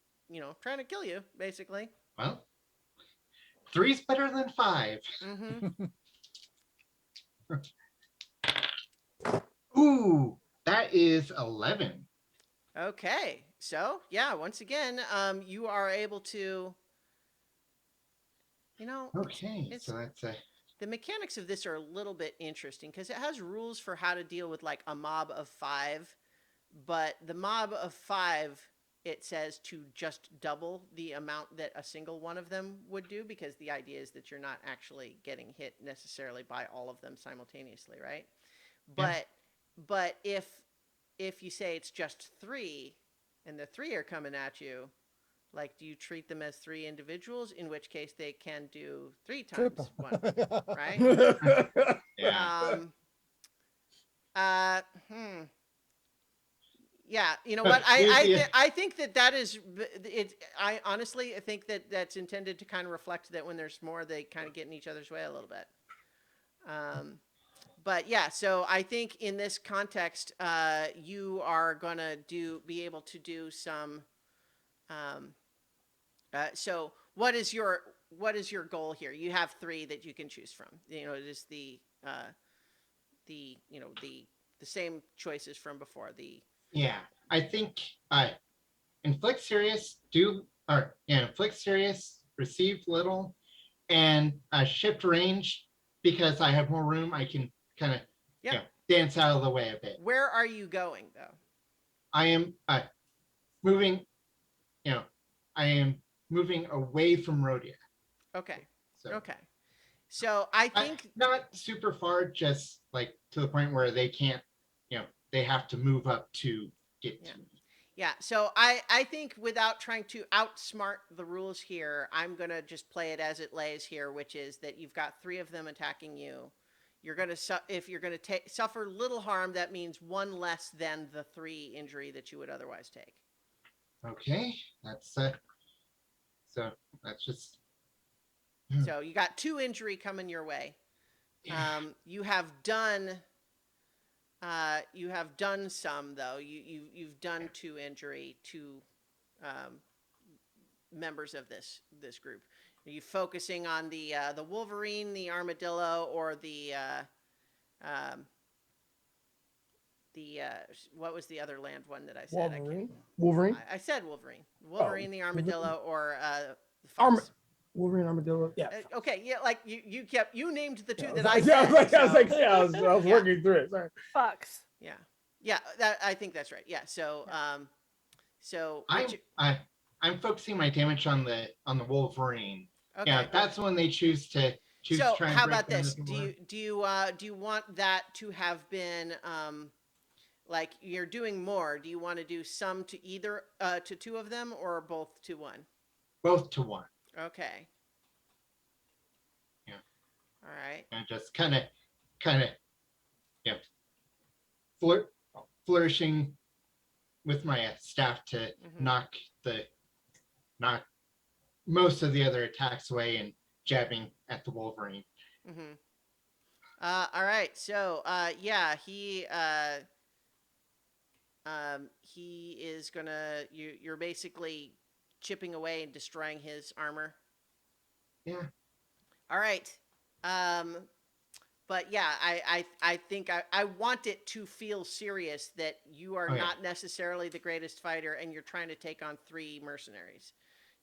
kill you, basically. Well, 3's better than 5. Ooh, that is 11. Okay. So, yeah, once again, you are able to, Okay, so that's the mechanics of this are a little bit interesting because it has rules for how to deal with like a mob of 5, but the mob of 5, it says to just double the amount that a single one of them would do, because the idea is that you're not actually getting hit necessarily by all of them simultaneously, right? Yeah. But if you say it's just 3 and the 3 are coming at you, like, do you treat them as 3 individuals, in which case they can do 3 times 1, right? yeah. Yeah, you know what? I Easier. I think that is it. I honestly I think that that's intended to kind of reflect that when there's more, they kind of get in each other's way a little bit. Um, but yeah, so I think in this context, you are gonna be able to do some. Um, so what is your goal here? You have three that you can choose from. You know, it is the you know the same choices from before. Yeah, I think inflict serious, inflict serious, receive little, and shift range because I have more room. I can kind of Yeah. dance out of the way a bit. Where are you going though? I am moving. You know, I am moving away from Rhodia. Okay. So Okay. So I think not super far, just like to the point where they can't. They have to move up to get to me. yeah. So I think without trying to outsmart the rules here, I'm gonna just play it as it lays here, which is that you've got three of them attacking you. You're gonna if you're gonna suffer little harm, that means one less than the 3 injury that you would otherwise take. Okay, that's so that's just So you got 2 injury coming your way. yeah. You have done. You have done some though. You've done 2 injury to members of this group. Are you focusing on the Wolverine, the Armadillo, or um, the what was the other land one that I said? Wolverine. I said Wolverine. Wolverine, the Armadillo, or the Arm- Fox. Wolverine, Armadillo. Yeah. Okay, yeah, like you named the 2 Yeah, that I yeah, said. I was like, so- yeah, I was Yeah. working through it. Sorry. Fox. Yeah, yeah, I think that's right. Yeah, so so I'm focusing my damage on the Wolverine. okay. Yeah, that's when they choose to So try and how break about down this? the Do door. you want that to have been like you're doing more? Do you want to do some to either to 2 of them or both to 1? Both to 1? Okay. Yeah. All right. And just kind of flourishing with my staff to Mhm. knock most of the other attacks away and jabbing at the Wolverine. Mm-hmm. All right. So yeah, he is gonna you're basically chipping away and destroying his armor. Yeah. All right. But yeah, I think I want it to feel serious that you are Oh, yeah. not necessarily the greatest fighter and you're trying to take on 3 mercenaries.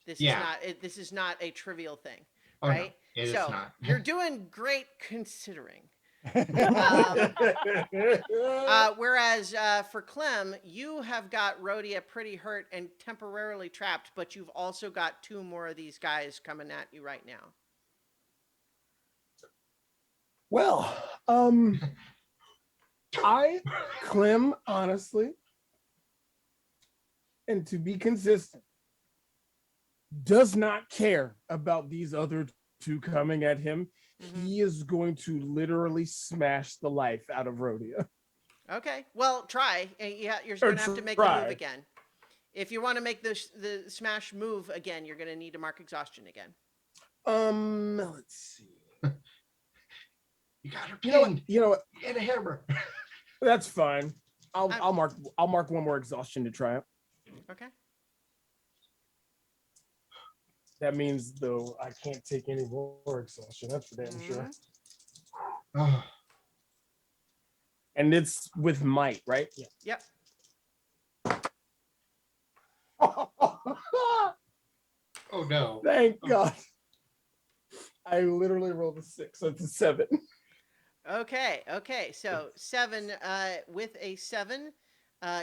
This Yeah. this is not a trivial thing, Oh, right? no, it is So not. you're doing great considering. Whereas for Clem, you have got Rhodia pretty hurt and temporarily trapped, but you've also got 2 more of these guys coming at you right now. Well, Clem, honestly, and to be consistent, does not care about these other 2 coming at him. Mhm. He is going to literally smash the life out of Rhodia. Okay, well, try. Yeah, you're Or going to have to make the try. move again. If you want to make the smash move again, you're going to need to mark exhaustion again. Let's see. You got her You know pinned. what? You know what? Get a hammer. That's fine. I'll mark 1 more exhaustion to try it. Okay. That means though I can't take any more exhaustion. That's for damn sure. Mhm. Oh, And it's with might, right? Yeah. Yep. oh no. Thank God. I literally rolled a 6, so it's a 7. Okay. Okay. So 7. With a 7,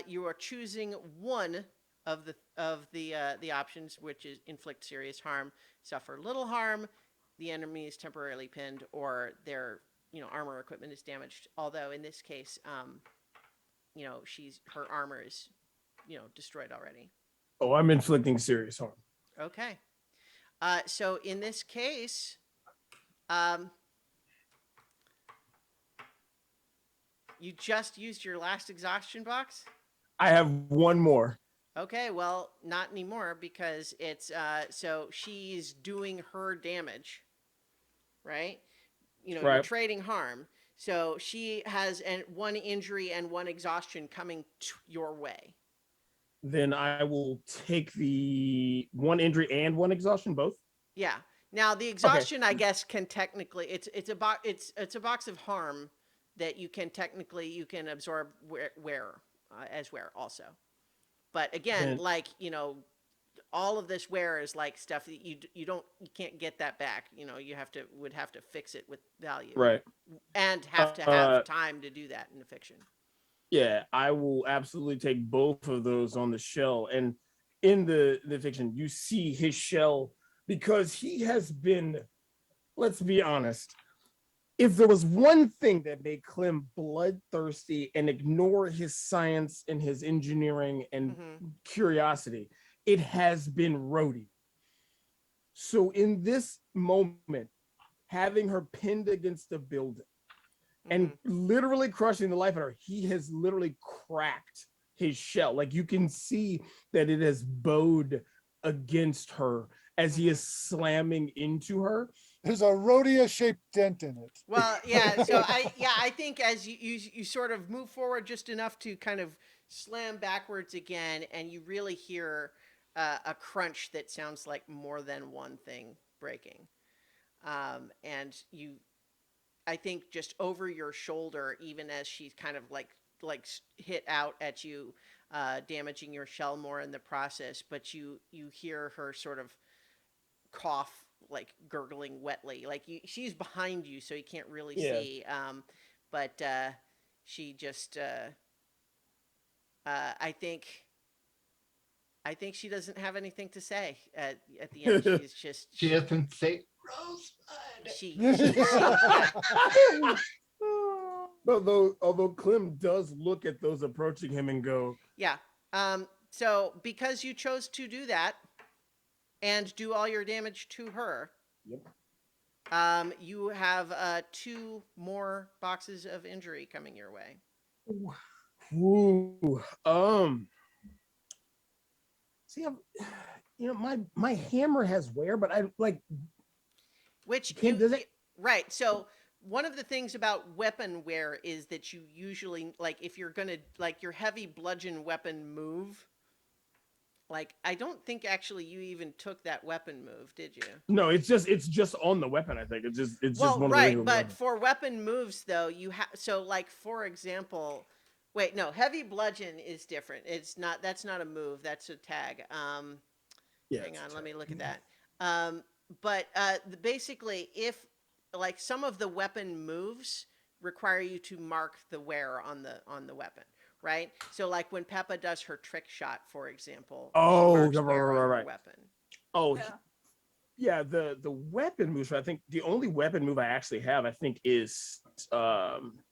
you are choosing one of the options, which is inflict serious harm, suffer little harm, the enemy is temporarily pinned, or their armor equipment is damaged. Although in this case, her armor is destroyed already. Oh, I'm inflicting serious harm. Okay. So in this case, you just used your last exhaustion box? I have one more. Okay, well, not anymore because it's so she's doing her damage, right? You're Right. trading harm. So she has one injury and one exhaustion coming your way. Then I will take the one injury and one exhaustion both. Yeah. Now the Okay. exhaustion, I guess, can technically it's a box it's a box of harm that you can absorb as wear also. But again, Then like all of this wear is like stuff that you can't get that back. You would have to fix it with value, right. and have to Uh, have time to do that in the fiction. yeah, I will absolutely take both of those on the shell. And in the fiction, you see his shell because he has been. Let's be honest. If there was one thing that made Clem bloodthirsty and ignore his science and his engineering and curiosity, it has been Rhodey. So in this moment, having her pinned against the building and literally crushing the life out of her, he has literally cracked his shell. Like you can see that it has bowed against her as he is slamming into her. There's a Rhodia-shaped dent in it. Well, yeah. So I think as you sort of move forward just enough to kind of slam backwards again, and you really hear a crunch that sounds like more than one thing breaking, and I think just over your shoulder, even as she's kind of like hit out at you, damaging your shell more in the process, but you hear her sort of cough, like gurgling wetly, like she's behind you so you can't really see, but she just I think she doesn't have anything to say at the end. She's just She doesn't say Rosebud. Although Clem does look at those approaching him and go, yeah. So because you chose to do that and do all your damage to her, you have 2 more boxes of injury coming your way. ooh, see, my hammer has wear, but I like Which does it? right. So one of the things about weapon wear is that you usually, like, if you're gonna, like, your heavy bludgeon weapon move, like, I don't think actually you even took that weapon move, did you? No, it's just on the weapon. I think it's just Well, one right, of the but weapons. for weapon moves though, you have, so like for example, wait, no, heavy bludgeon is different. That's not a move, that's a tag. Yeah, Hang on, let me look at that. But basically, if like some of the weapon moves require you to mark the wear on the weapon, right? So like when Peppa does her trick shot, for example, Oh, she marks wear on her right. weapon. Oh, yeah. The weapon moves. I think the only weapon move I actually have, I think, is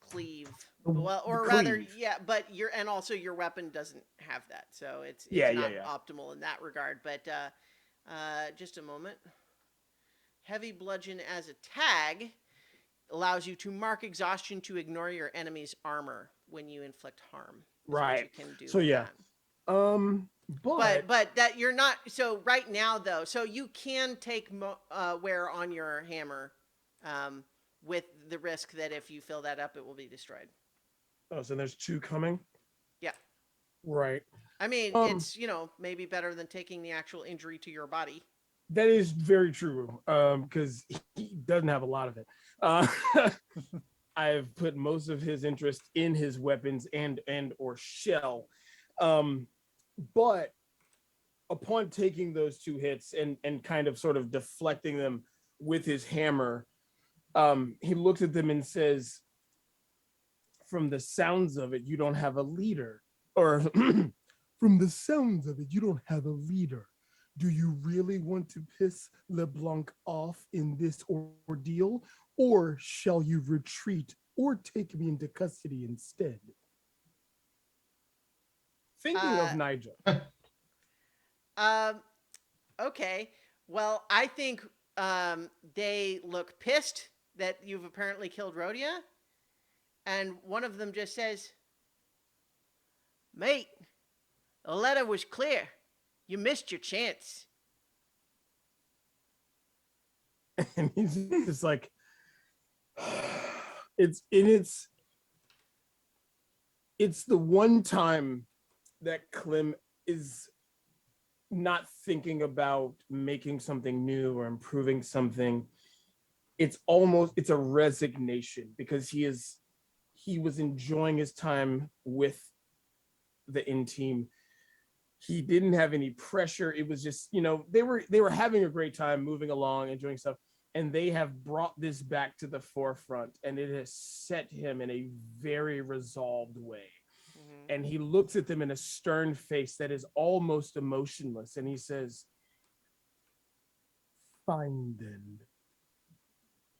Cleave. Well, or the rather, cleave. yeah, but and also your weapon doesn't have that, so it's not optimal in that regard. But just a moment. Heavy bludgeon as a tag allows you to mark exhaustion to ignore your enemy's armor when you inflict harm. Right. You can do so yeah. That. But that you're not. So right now though, so you can take wear on your hammer, with the risk that if you fill that up, it will be destroyed. Oh, so there's 2 coming. Yeah. Right. I mean, it's maybe better than taking the actual injury to your body. That is very true. Because he doesn't have a lot of it. I've put most of his interest in his weapons and or shell. But upon taking those 2 hits and kind of sort of deflecting them with his hammer, he looks at them and says, from the sounds of it, you don't have a leader. Or from the sounds of it, you don't have a leader. Do you really want to piss LeBlanc off in this ordeal? Or shall you retreat or take me into custody instead? Thinking of Nigel. Okay. Well, I think they look pissed that you've apparently killed Rhodia. And one of them just says, "Mate, The letter was clear. You missed your chance. And he's just like, it's the one time that Clem is not thinking about making something new or improving something. It's a resignation, because he was enjoying his time with the in team. He didn't have any pressure. It was just, they were having a great time, moving along, enjoying stuff, and they have brought this back to the forefront, and it has set him in a very resolved way. And he looks at them in a stern face that is almost emotionless, and he says, "Fine then.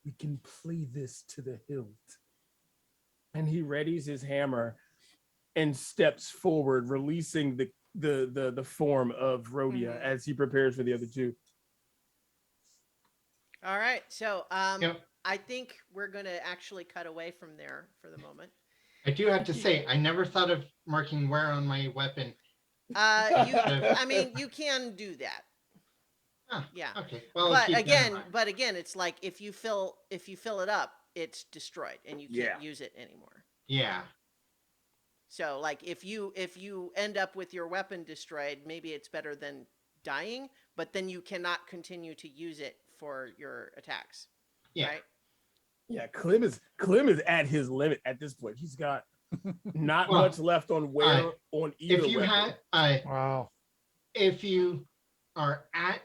We can play this to the hilt." And he readies his hammer and steps forward, releasing the form of Rhodia as he prepares for the other two. All right. So Yep. I think we're going to actually cut away from there for the moment. I do have to say, I never thought of marking wear on my weapon. I mean, you can do that. Ah, Yeah. Okay. Well, But keep that in again, mind. it's like if you fill it up, it's destroyed and you can't use it anymore. Yeah. So like if you end up with your weapon destroyed, maybe it's better than dying, but then you cannot continue to use it for your attacks. Yeah. Right? Yeah, Clem is at his limit at this point. He's got not Well, much left on wear on either If you weapon. Wow. if you are at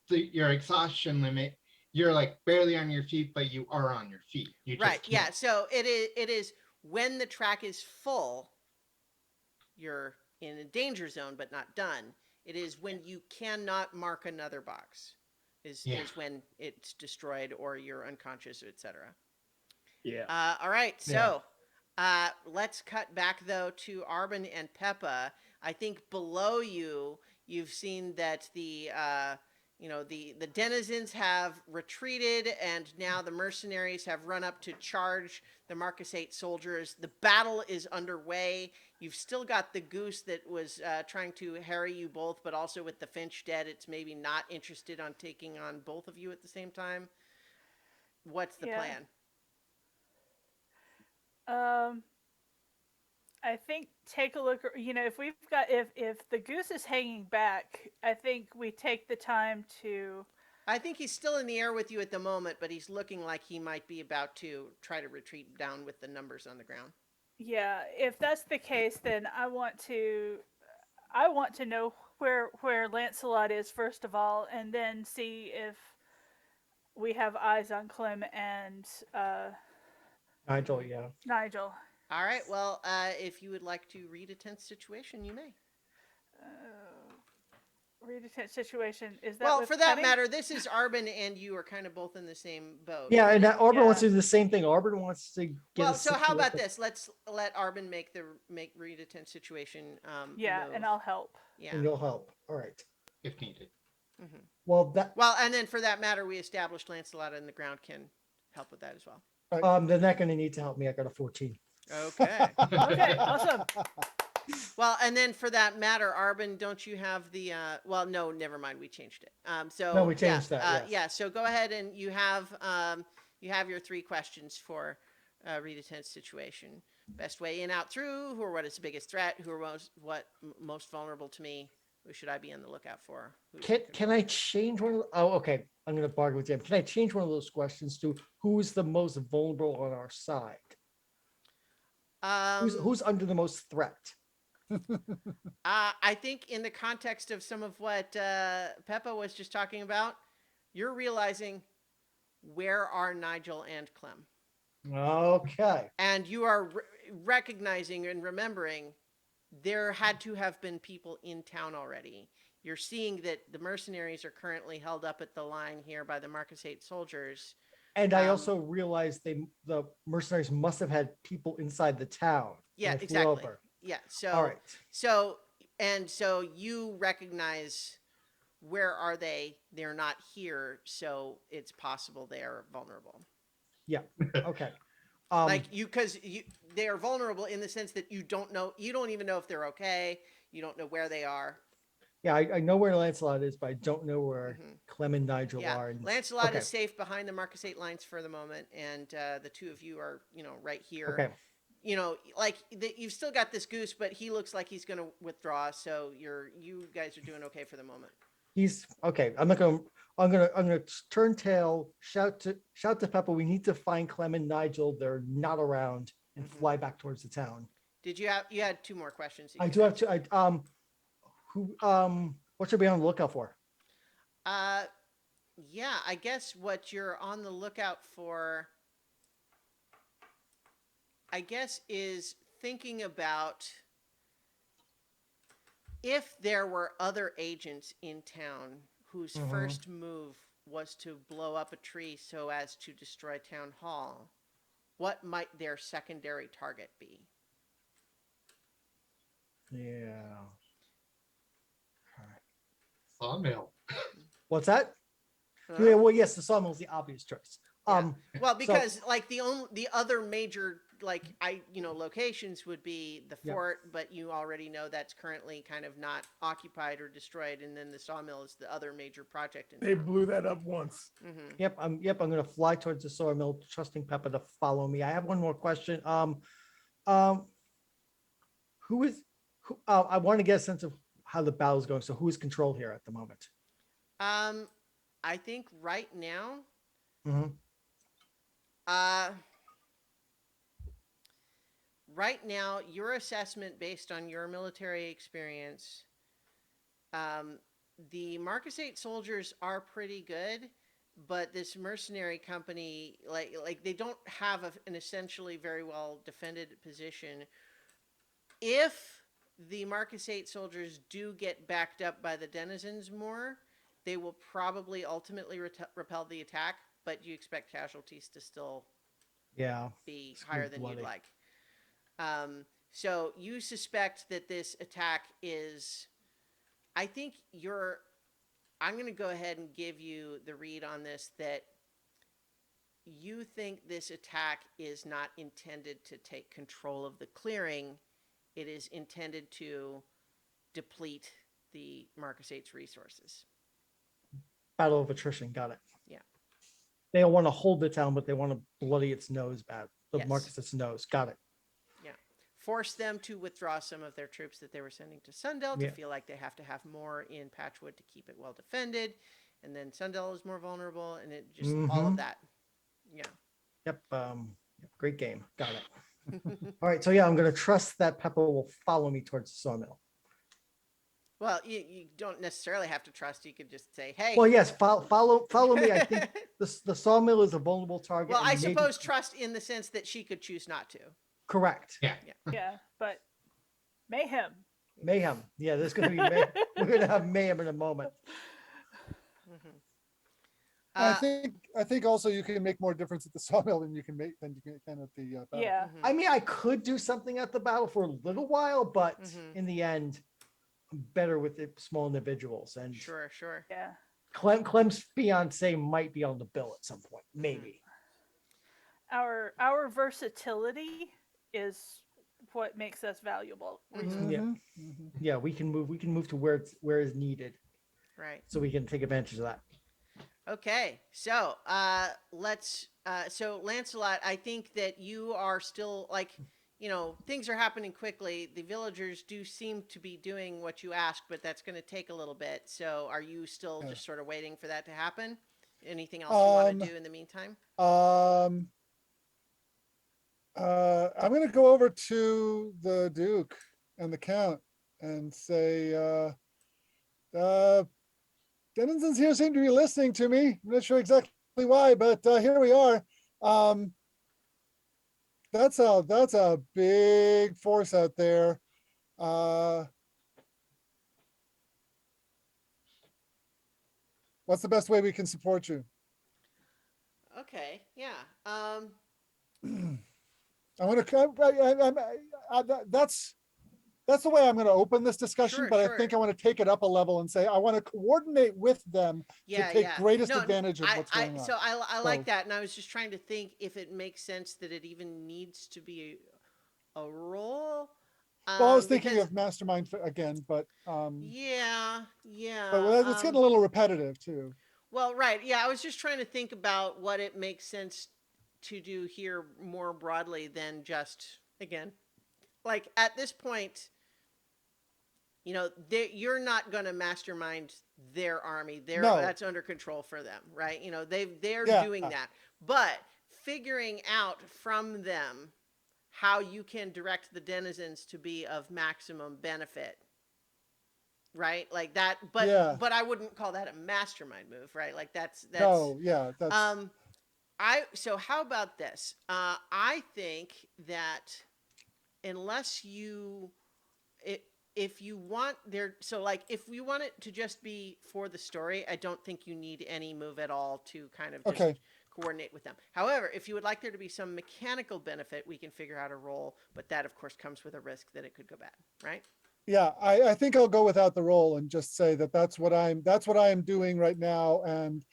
your exhaustion limit, you're like barely on your feet, but you are on your feet. You just Right. Yeah. can't. So it is when the track is full, you're in a danger zone but not done. It is when you cannot mark another box. Is when it's destroyed or you're unconscious, etc. Yeah. All right, so let's cut back though to Arbin and Peppa. I think below you've seen that the denizens have retreated, and now the mercenaries have run up to charge the Marcus 8 soldiers. The battle is underway. You've still got the goose that was trying to harry you both, but also with the Finch dead, it's maybe not interested on taking on both of you at the same time. What's the plan? I think take a look. If the goose is hanging back, I think we take the time to. I think he's still in the air with you at the moment, but he's looking like he might be about to try to retreat down with the numbers on the ground. Yeah, if that's the case, then I want to know where Lancelot is first of all, and then see if we have eyes on Clem and Nigel, yeah. Nigel. All right. Well, if you would like to read a tense situation, you may. Read a tense situation. Is that Well, with for that cunning? matter, this is Arbin, and you are kind of both in the same boat. Yeah, and Arbin Yeah. wants to do the same thing. Arbin wants to get. Well, a so how about situation- this? Let's let Arbin make read a tense situation. Yeah, move. and I'll help. Yeah. And you'll help. All right. If needed. Well, that Well, and then for that matter, we established Lancelot on the ground can help with that as well. they're not going to need to help me. I got a 14. Okay. Okay, awesome. Well, and then for that matter, Arbin, don't you have the? Well, no, never mind. We changed it. So No, we changed that, yes. Yeah. So go ahead and you have your 3 questions for read a tense situation. Best way in, out, through. Who or what is the biggest threat? Who or most vulnerable to me? Who should I be on the lookout for? Can I change one? Okay. I'm going to bargain with Jim. Can I change one of those questions to who's the most vulnerable on our side? Who's under the most threat? I think in the context of some of what Peppa was just talking about, you're realizing where are Nigel and Clem, Okay. and you are recognizing and remembering there had to have been people in town already. You're seeing that the mercenaries are currently held up at the line here by the Marcus 8 soldiers. And I also realized the mercenaries must have had people inside the town. Yeah, when I flew exactly. over. Yeah. So, All right. So you recognize where are they? They're not here, so it's possible they are vulnerable. Yeah. Okay. Because they are vulnerable in the sense that you don't even know if they're okay. You don't know where they are. Yeah, I know where Lancelot is, but I don't know where Mhm. Clem and Nigel Yeah, are. And, Lancelot okay. is safe behind the Marcus 8 lines for the moment, and the two of you are, right here. Okay. Like you've still got this goose, but he looks like he's going to withdraw. So you guys are doing okay for the moment. He's okay. I'm gonna turn tail, shout to Pepper. We need to find Clem and Nigel. They're not around, and Mhm. fly back towards the town. You had two more questions? that I you do could have to. What should we be on the lookout for? Yeah, I guess what you're on the lookout for, I guess, is thinking about if there were other agents in town whose Mhm. first move was to blow up a tree so as to destroy town hall, what might their secondary target be? Yeah. Sawmill. What's that? Huh? Yeah, well, yes, the sawmill is the obvious choice. Yeah. Well, so- because like the other major locations would be the Yeah. fort, but you already know that's currently kind of not occupied or destroyed, and then the sawmill is the other major project in They town. blew that up once. Mm-hmm. Yep, I'm gonna fly towards the sawmill, trusting Pepper to follow me. I have one more question. Who is who? I want to get a sense of how the battle's going. So, who is control here at the moment? I think right now, Mhm. uh, right now, your assessment based on your military experience, the Marcus 8 soldiers are pretty good, but this mercenary company, like they don't have an essentially very well defended position. If the Marcus 8 soldiers do get backed up by the denizens more, they will probably ultimately repel the attack, but you expect casualties to still Yeah. be It's higher good than you'd bloody. like. So you suspect that this attack is. I think I'm going to go ahead and give you the read on this that you think this attack is not intended to take control of the clearing. It is intended to deplete the Marcus 8's resources. Battle of attrition. Got it. Yeah. They don't want to hold the town, but they want to bloody its nose bad. The Yes. Marcus its nose. Got it. Yeah. Force them to withdraw some of their troops that they were sending to Sundell to Yeah. feel like they have to have more in Patchwood to keep it well defended. And then Sundell is more vulnerable, and it just all of Mhm. that. Yeah. Yep. Great game. Got it. All right. So yeah, I'm gonna trust that Pepper will follow me towards the sawmill. Well, you don't necessarily have to trust. You could just say, "Hey." Well, yes. Follow me. I think the sawmill is a vulnerable target. Well, I and maybe- suppose trust in the sense that she could choose not to. correct. Yeah. Yeah, but mayhem. Mayhem. Yeah, there's gonna be we're gonna have mayhem in a moment. Mm-hmm. I think also you can make more difference at the sawmill than you can at the battle. Yeah. Mhm. I mean, I could do something at the battle for a little while, but Mhm. in the end, I'm better with the small individuals. And Sure. Yeah. Clem's fiance might be on the bill at some point, Mm-hmm. maybe. Our versatility is what makes us valuable. Mhm. Yeah. Mhm. Yeah, we can move to where is needed, Right. so we can take advantage of that. Okay. So so Lancelot, I think that you are still things are happening quickly. The villagers do seem to be doing what you asked, but that's going to take a little bit. So are you still Yeah. just sort of waiting for that to happen? Anything else you want to do in the meantime? I'm going to go over to the Duke and the Count and say, denizens here seem to be listening to me. I'm not sure exactly why, but here we are. That's a big force out there. What's the best way we can support you? Okay. Yeah. I want to. That's the way I'm going to open this discussion, Sure, but sure. I think I want to take it up a level and say I want to coordinate with them Yeah. to take Yeah. greatest No, advantage of what's going on. So I like So- that, and I was just trying to think if it makes sense that it even needs to be a role. Well, I was thinking because- of Mastermind again, but yeah, it's getting a little repetitive too. well, right. Yeah, I was just trying to think about what it makes sense to do here more broadly than just, again, like at this point, you're not going to mastermind their army. No. That's under control for them, right? They're Yeah. doing that. But figuring out from them how you can direct the denizens to be of maximum benefit, right? Like that, but Yeah. but I wouldn't call that a mastermind move, right? Like that's No, yeah, that's so how about this? I think that unless you if you want there, so like if you want it to just be for the story, I don't think you need any move at all to kind of just okay. coordinate with them. However, if you would like there to be some mechanical benefit, we can figure out a role, but that of course comes with a risk that it could go bad, right? Yeah, I think I'll go without the role and just say that's what I'm doing right now, and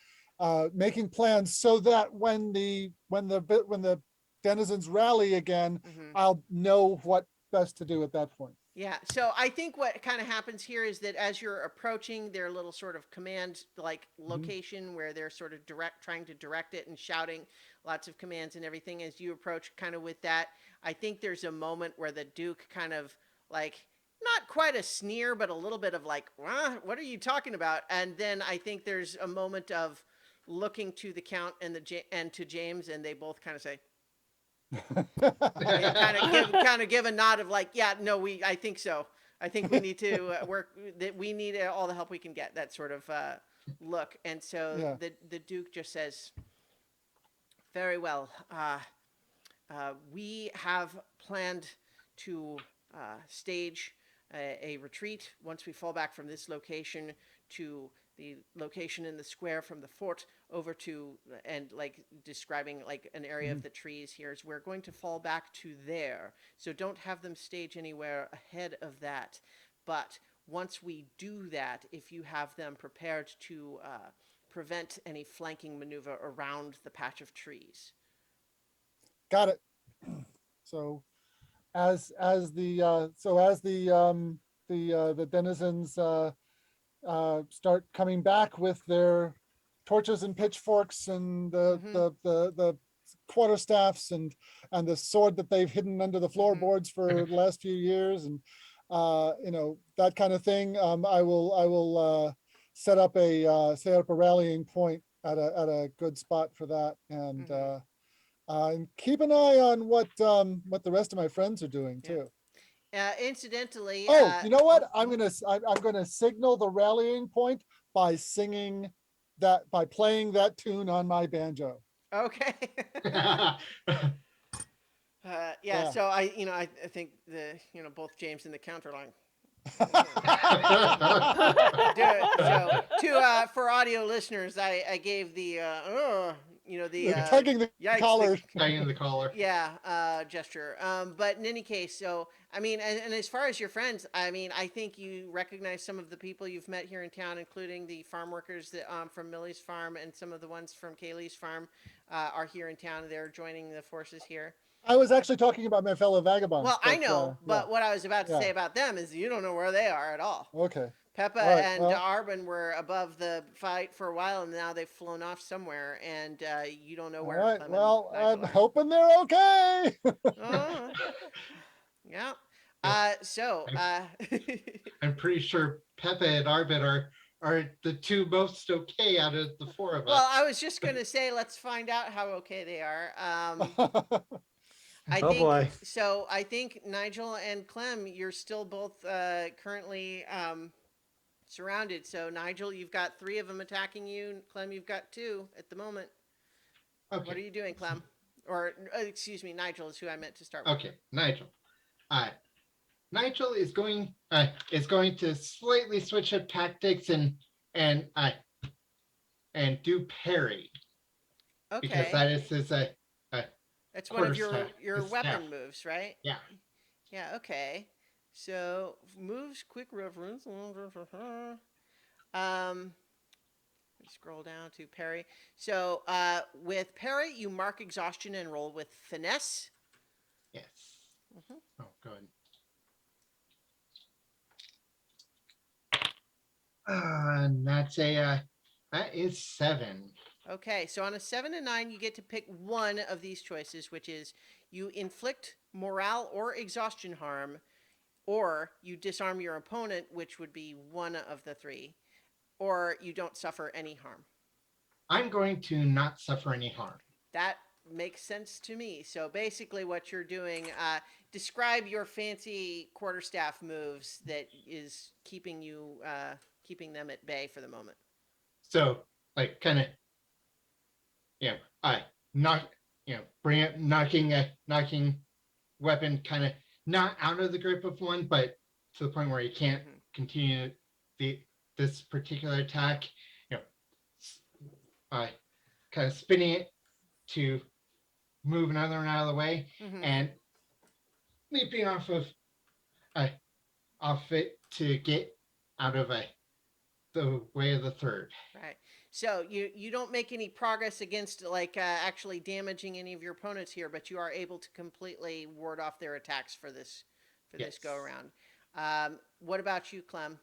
making plans so that when the denizens rally again, Mm-hmm. I'll know what best to do at that point. Yeah, so I think what kind of happens here is that as you're approaching their little sort of command like location where they're sort of trying to direct it and shouting lots of commands and everything, as you approach kind of with that, I think there's a moment where the Duke kind of like, not quite a sneer, but a little bit of like, what are you talking about? And then I think there's a moment of looking to the Count and and to James, and they both kind of say, kind of give a nod of like, yeah, no, I think so. I think we need to work. That we need all the help we can get. That sort of look. And so Yeah. the Duke just says, "Very well. We have planned to stage a retreat once we fall back from this location to the location in the square from the fort over to, and like describing like an area of the trees here, is we're going to fall back to there. So don't have them stage anywhere ahead of that. But once we do that, if you have them prepared to prevent any flanking maneuver around the patch of trees." Got it. So as the denizens start coming back with their torches and pitchforks and the quarterstaffs and the sword that they've hidden under the floorboards for the last few years, and that kind of thing, I will set up a rallying point at a good spot for that, and keep an eye on what the rest of my friends are doing Yeah. too. Incidentally, Oh, you know what? I'm gonna signal the rallying point by playing that tune on my banjo. okay. Yeah. So I think both James and the Count are like, so for audio listeners, I gave the Tugging the yikes, collar. Hanging the collar. gesture. But in any case, so I mean, and as far as your friends, I mean, I think you recognize some of the people you've met here in town, including the farm workers that from Millie's farm, and some of the ones from Kaylee's farm are here in town. They're joining the forces here. I was actually talking about my fellow vagabonds. Well, I know, but yeah. what I was about to Yeah. say about them is you don't know where they are at all. Okay. Peppa All right, and well- Arbin were above the fight for a while, and now they've flown off somewhere, and you don't know All where. right. Clem and Well, Nigel I'm are. hoping they're okay. Oh. Yeah. So. I'm pretty sure Pepe and Arbit are the two most okay out of the four of us. Well, I was just gonna say, let's find out how okay they are. I Oh, think boy. so. I think Nigel and Clem, you're still both currently surrounded. So Nigel, you've got 3 of them attacking you. Clem, you've got 2 at the moment. Okay. What are you doing, Clem? Or excuse me, Nigel is who I meant to start with. Okay, Nigel. Nigel is going to slightly switch up tactics and do parry, because Okay. that is his That's one of quarterstaff, your his weapon staff. moves, right? Yeah. Yeah, okay. So moves, quick reference. Scroll down to parry. So with parry, you mark exhaustion and roll with finesse. Yes. Mhm. Oh, good. And that's that is 7. Okay, so on a 7 and 9, you get to pick one of these choices, which is you inflict morale or exhaustion harm, or you disarm your opponent, which would be one of the three, or you don't suffer any harm. I'm going to not suffer any harm. That makes sense to me. So basically, what you're doing, describe your fancy quarterstaff moves that is keeping you, keeping them at bay for the moment. So, like, kind of, I knock, bring up knocking weapon kind of not out of the grip of one, but to the point where he can't continue this particular attack. I kind of spinning it to move another one out of the way and leaping off it to get out of the way of the third. Right. So you don't make any progress against like actually damaging any of your opponents here, but you are able to completely ward off their attacks for this go around. What about you, Clem?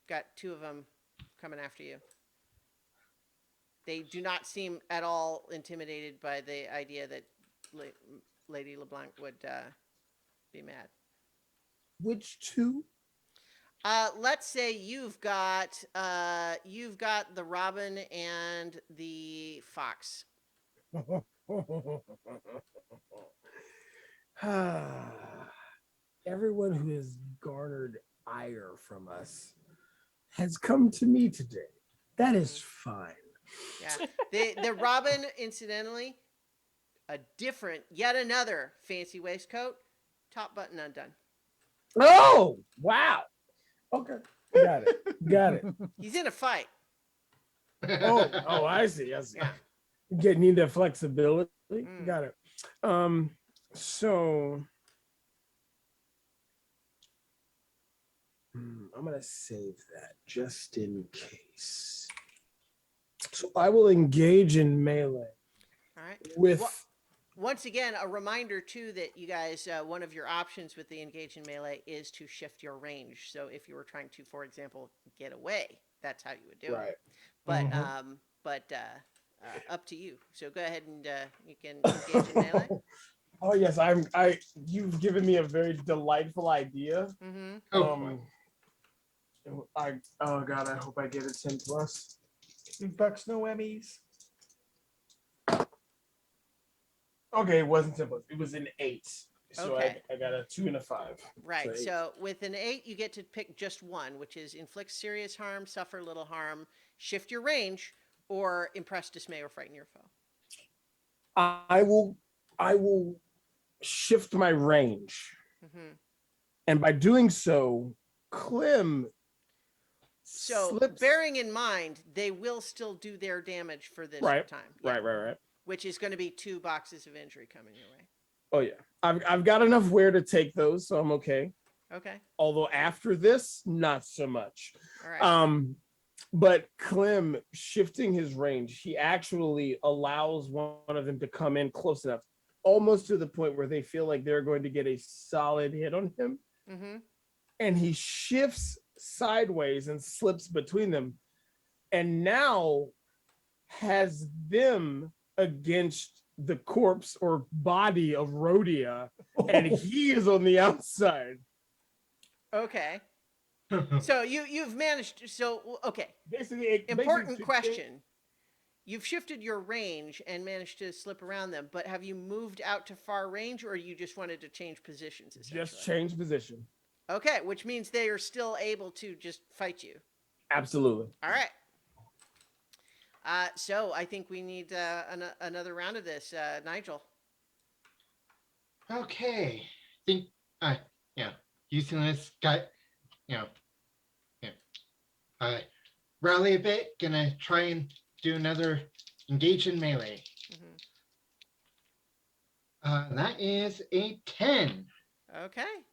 Got 2 of them coming after you. They do not seem at all intimidated by the idea that Lady LeBlanc would be mad. Which 2? Let's say you've got the robin and the fox. Everyone who has garnered ire from us has come to me today. That is fine. Yeah. The robin, incidentally, yet another fancy waistcoat, top button undone. Oh, wow. Okay. Got it. He's in a fight. Oh, I see. Yeah. Need that flexibility. Mm. Got it. So I'm gonna save that just in case. So I will engage in melee All right. with. Once again, a reminder too that you guys, one of your options with the engage in melee is to shift your range. So if you were trying to, for example, get away, that's how you would do it. But up to you. So go ahead and you can engage in melee. Oh yes, you've given me a very delightful idea. Oh god, I hope I get a 10 plus. Big bucks, no Emmys. Okay, it wasn't 10 plus. It was an 8. So Okay. I got a 2 and a 5. Right. So So with an 8, you get to pick just one, which is inflict serious harm, suffer little harm, shift your range, or impress, dismay, or frighten your foe. I will shift my range. And by doing so, Clem slips. Bearing in mind, they will still do their damage for this time. Yeah. Right. Which is going to be 2 boxes of injury coming your way. Oh yeah, I've got enough wear to take those, so I'm okay. Okay. Although after this, not so much. All right. But Clem shifting his range, he actually allows one of them to come in close enough, almost to the point where they feel like they're going to get a solid hit on him. And he shifts sideways and slips between them, and now has them against the corpse or body of Rhodia, and he is on the outside. Okay. So you've managed. So okay. Basically, important question. You've shifted your range and managed to slip around them, but have you moved out to far range, or you just wanted to change positions? Just change position. Okay, which means they are still able to just fight you. Absolutely. All right. So I think we need another round of this, Nigel. Okay. Think using this guy, rally a bit, gonna try and do another engage in melee. That is a 10. Okay.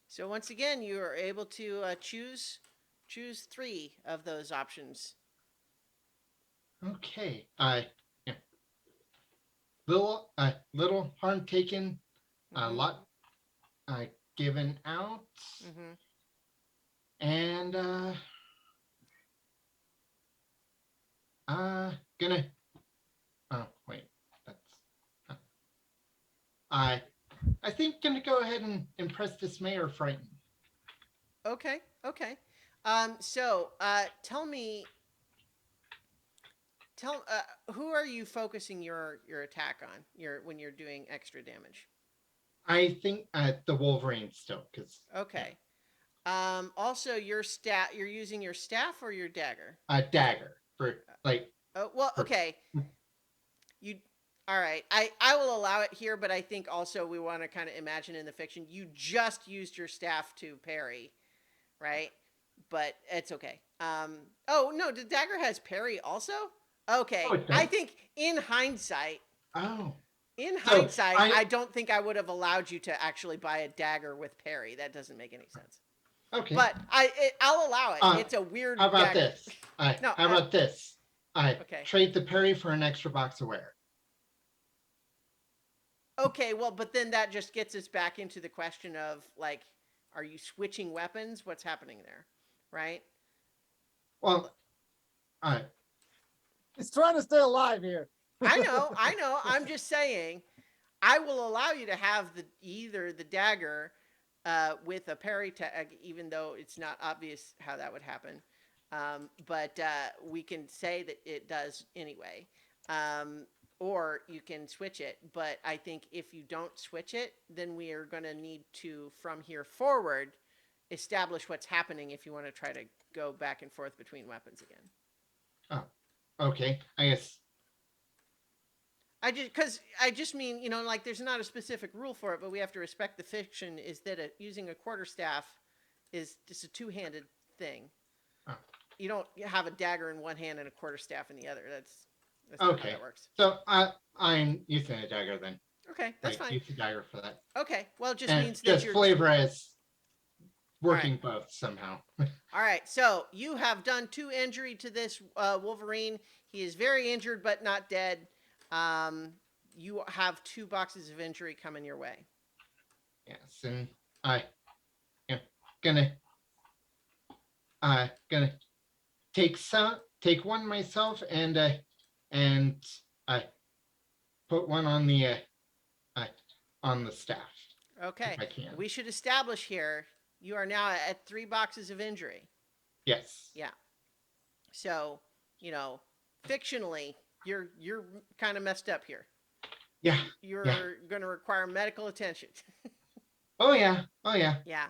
So once again, you are able to choose 3 of those options. Okay. Little harm taken, a lot given out, and gonna. Oh wait, that's. uh, I think gonna go ahead and impress, dismay, or frighten. Okay. Okay. So, tell me, who are you focusing your attack on? When you're doing extra damage. I think the Wolverine still, because Okay. Also, your you're using your staff or your dagger? dagger for like Oh, well, for okay. You, all right. I will allow it here, but I think also we want to kind of imagine in the fiction you just used your staff to parry, right? But it's okay. Oh no, the dagger has parry also. Okay, Oh, it I does? think in hindsight, Oh, in So, hindsight, I- I don't think I would have allowed you to actually buy a dagger with parry. That doesn't make any sense. okay. But I'll allow it. Uh, It's a weird. How about dagger. this? No, How about this? Okay. Trade the parry for an extra box of wear. Okay, well, but then that just gets us back into the question of like, are you switching weapons? What's happening there, right? Well, He's trying to stay alive here. I know. I'm just saying, I will allow you to have either the dagger with a parry tag, even though it's not obvious how that would happen. But we can say that it does anyway. Or you can switch it. But I think if you don't switch it, then we are going to need to, from here forward, establish what's happening if you want to try to go back and forth between weapons again. okay. I guess. I just mean, like there's not a specific rule for it, but we have to respect the fiction is that using a quarterstaff is just a two-handed thing. Oh. You don't have a dagger in one hand and a quarterstaff in the other. That's not Okay. how that works. So I'm using a dagger then. Okay, that's fine. Use the dagger for that. Okay, well, it just And means that just you're flavor as working both somehow. all right. So you have done 2 injury to this Wolverine. He is very injured, but not dead. You have 2 boxes of injury coming your way. Yes, and I am gonna take one myself and I put one on the staff. Okay. If I can. We should establish here you are now at 3 boxes of injury. Yes. Yeah. So, fictionally, you're kind of messed up here. Yeah. You're Yeah. going to require medical attention. Oh yeah. Oh yeah. Yeah.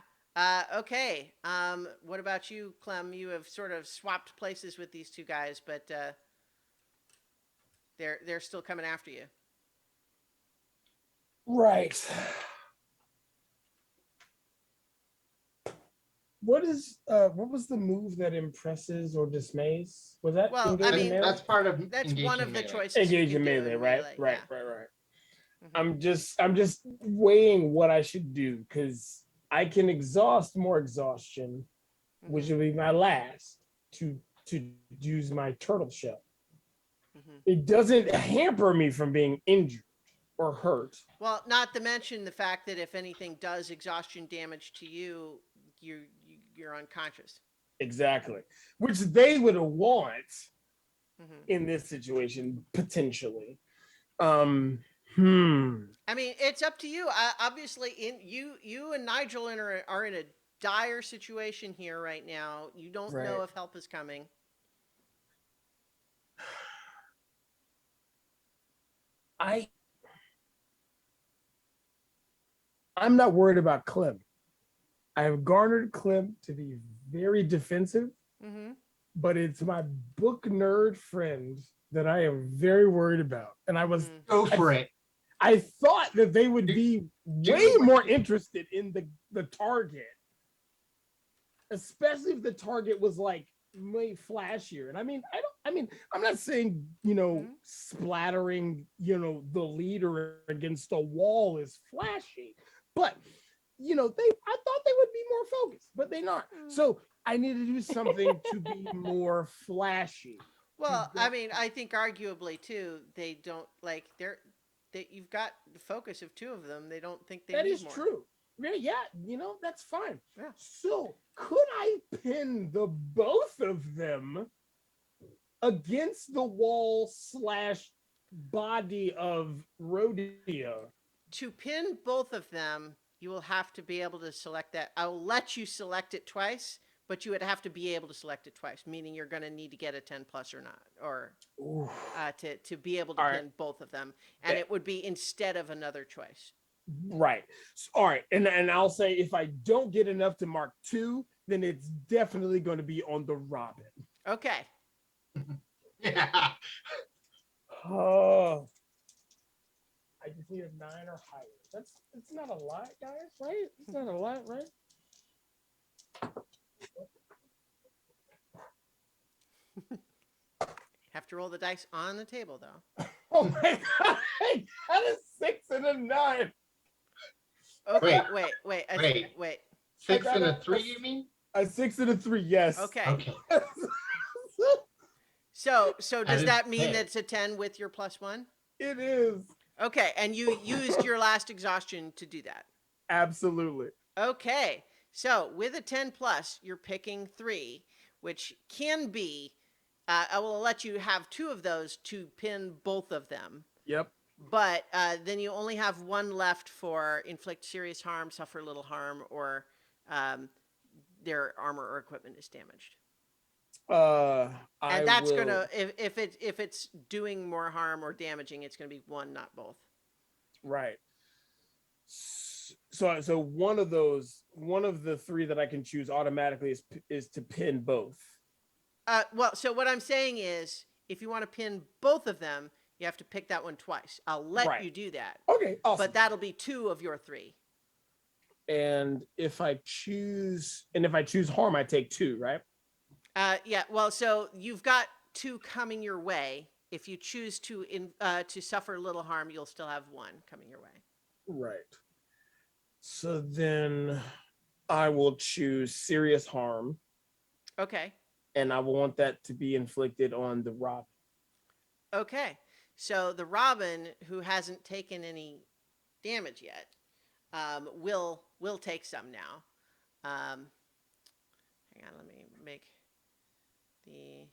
Okay. What about you, Clem? You have sort of swapped places with these 2 guys, but they're still coming after you. Right. What was the move that impresses or dismays? Was that Well, engage I in mean, melee? That's part of That's engage one in of the melee. choices. you Engage can in do melee, right? yeah. Right. Mhm. I'm just weighing what I should do because I can exhaust more exhaustion, which Mhm. will be my last to use my turtle shell. Mhm. It doesn't hamper me from being injured or hurt. Well, not to mention the fact that if anything does exhaustion damage to you, you're unconscious. Exactly. Which they would want Mhm. in this situation, potentially. I mean, it's up to you. Obviously, you and Nigel are in a dire situation here right now. You don't know Right. if help is coming. I'm not worried about Clem. I have garnered Clem to be very defensive, Mm-hmm. but it's my book nerd friend that I am very worried about. And Mhm. Go for it. I thought that they would be way what more interested in the target, especially if the target was like way flashier. And I'm not saying, Mhm. splattering, the leader against a wall is flashy, but I thought they would be more focused, but they're not. So I need to do something to be more flashy. Well, I mean, I think arguably too, they don't like you've got the focus of 2 of them. They don't think they That need is more. true. Yeah, that's fine. Yeah. So could I pin the both of them against the wall slash body of Rodeo. To pin both of them, you will have to be able to select that. I'll let you select it twice, but you would have to be able to select it twice, meaning you're going to need to get a 10 plus or not, or Ooh. to be able to All pin right. both of them. And Okay. it would be instead of another choice. Right. All right. And I'll say if I don't get enough to mark 2, then it's definitely going to be on the Robin. Okay. Yeah. Oh. I just need a 9 or higher. It's not a lot, guys, right? It's not a lot, right? Have to roll the dice on the table, though. Oh my god! I got a 6 and a 9. Okay, Wait, wait. wait. 6 I and got a 3, you mean? A 6 and a 3, yes. Okay. Okay. So does is that mean 10. that's a 10 with your +1? It is. Okay, and you used your last exhaustion to do that. Absolutely. Okay, so with a 10 plus, you're picking 3, which can be, I will let you have 2 of those to pin both of them. Yep. But then you only have 1 left for inflict serious harm, suffer little harm, or their armor or equipment is damaged. And that's gonna, if it's doing more harm or damaging, it's gonna be 1, not both. Right. So one of the 3 that I can choose automatically is to pin both. Well, so what I'm saying is, if you want to pin both of them, you have to pick that one twice. I'll let you do that. Okay, awesome. But that'll be 2 of your 3. And if I choose harm, I take 2, right? Yeah. Well, so you've got 2 coming your way. If you choose to suffer little harm, you'll still have 1 coming your way. Right. So then I will choose serious harm, Okay. and I want that to be inflicted on the Robin. Okay. So the Robin, who hasn't taken any damage yet, will take some now. Hang on, let me make the.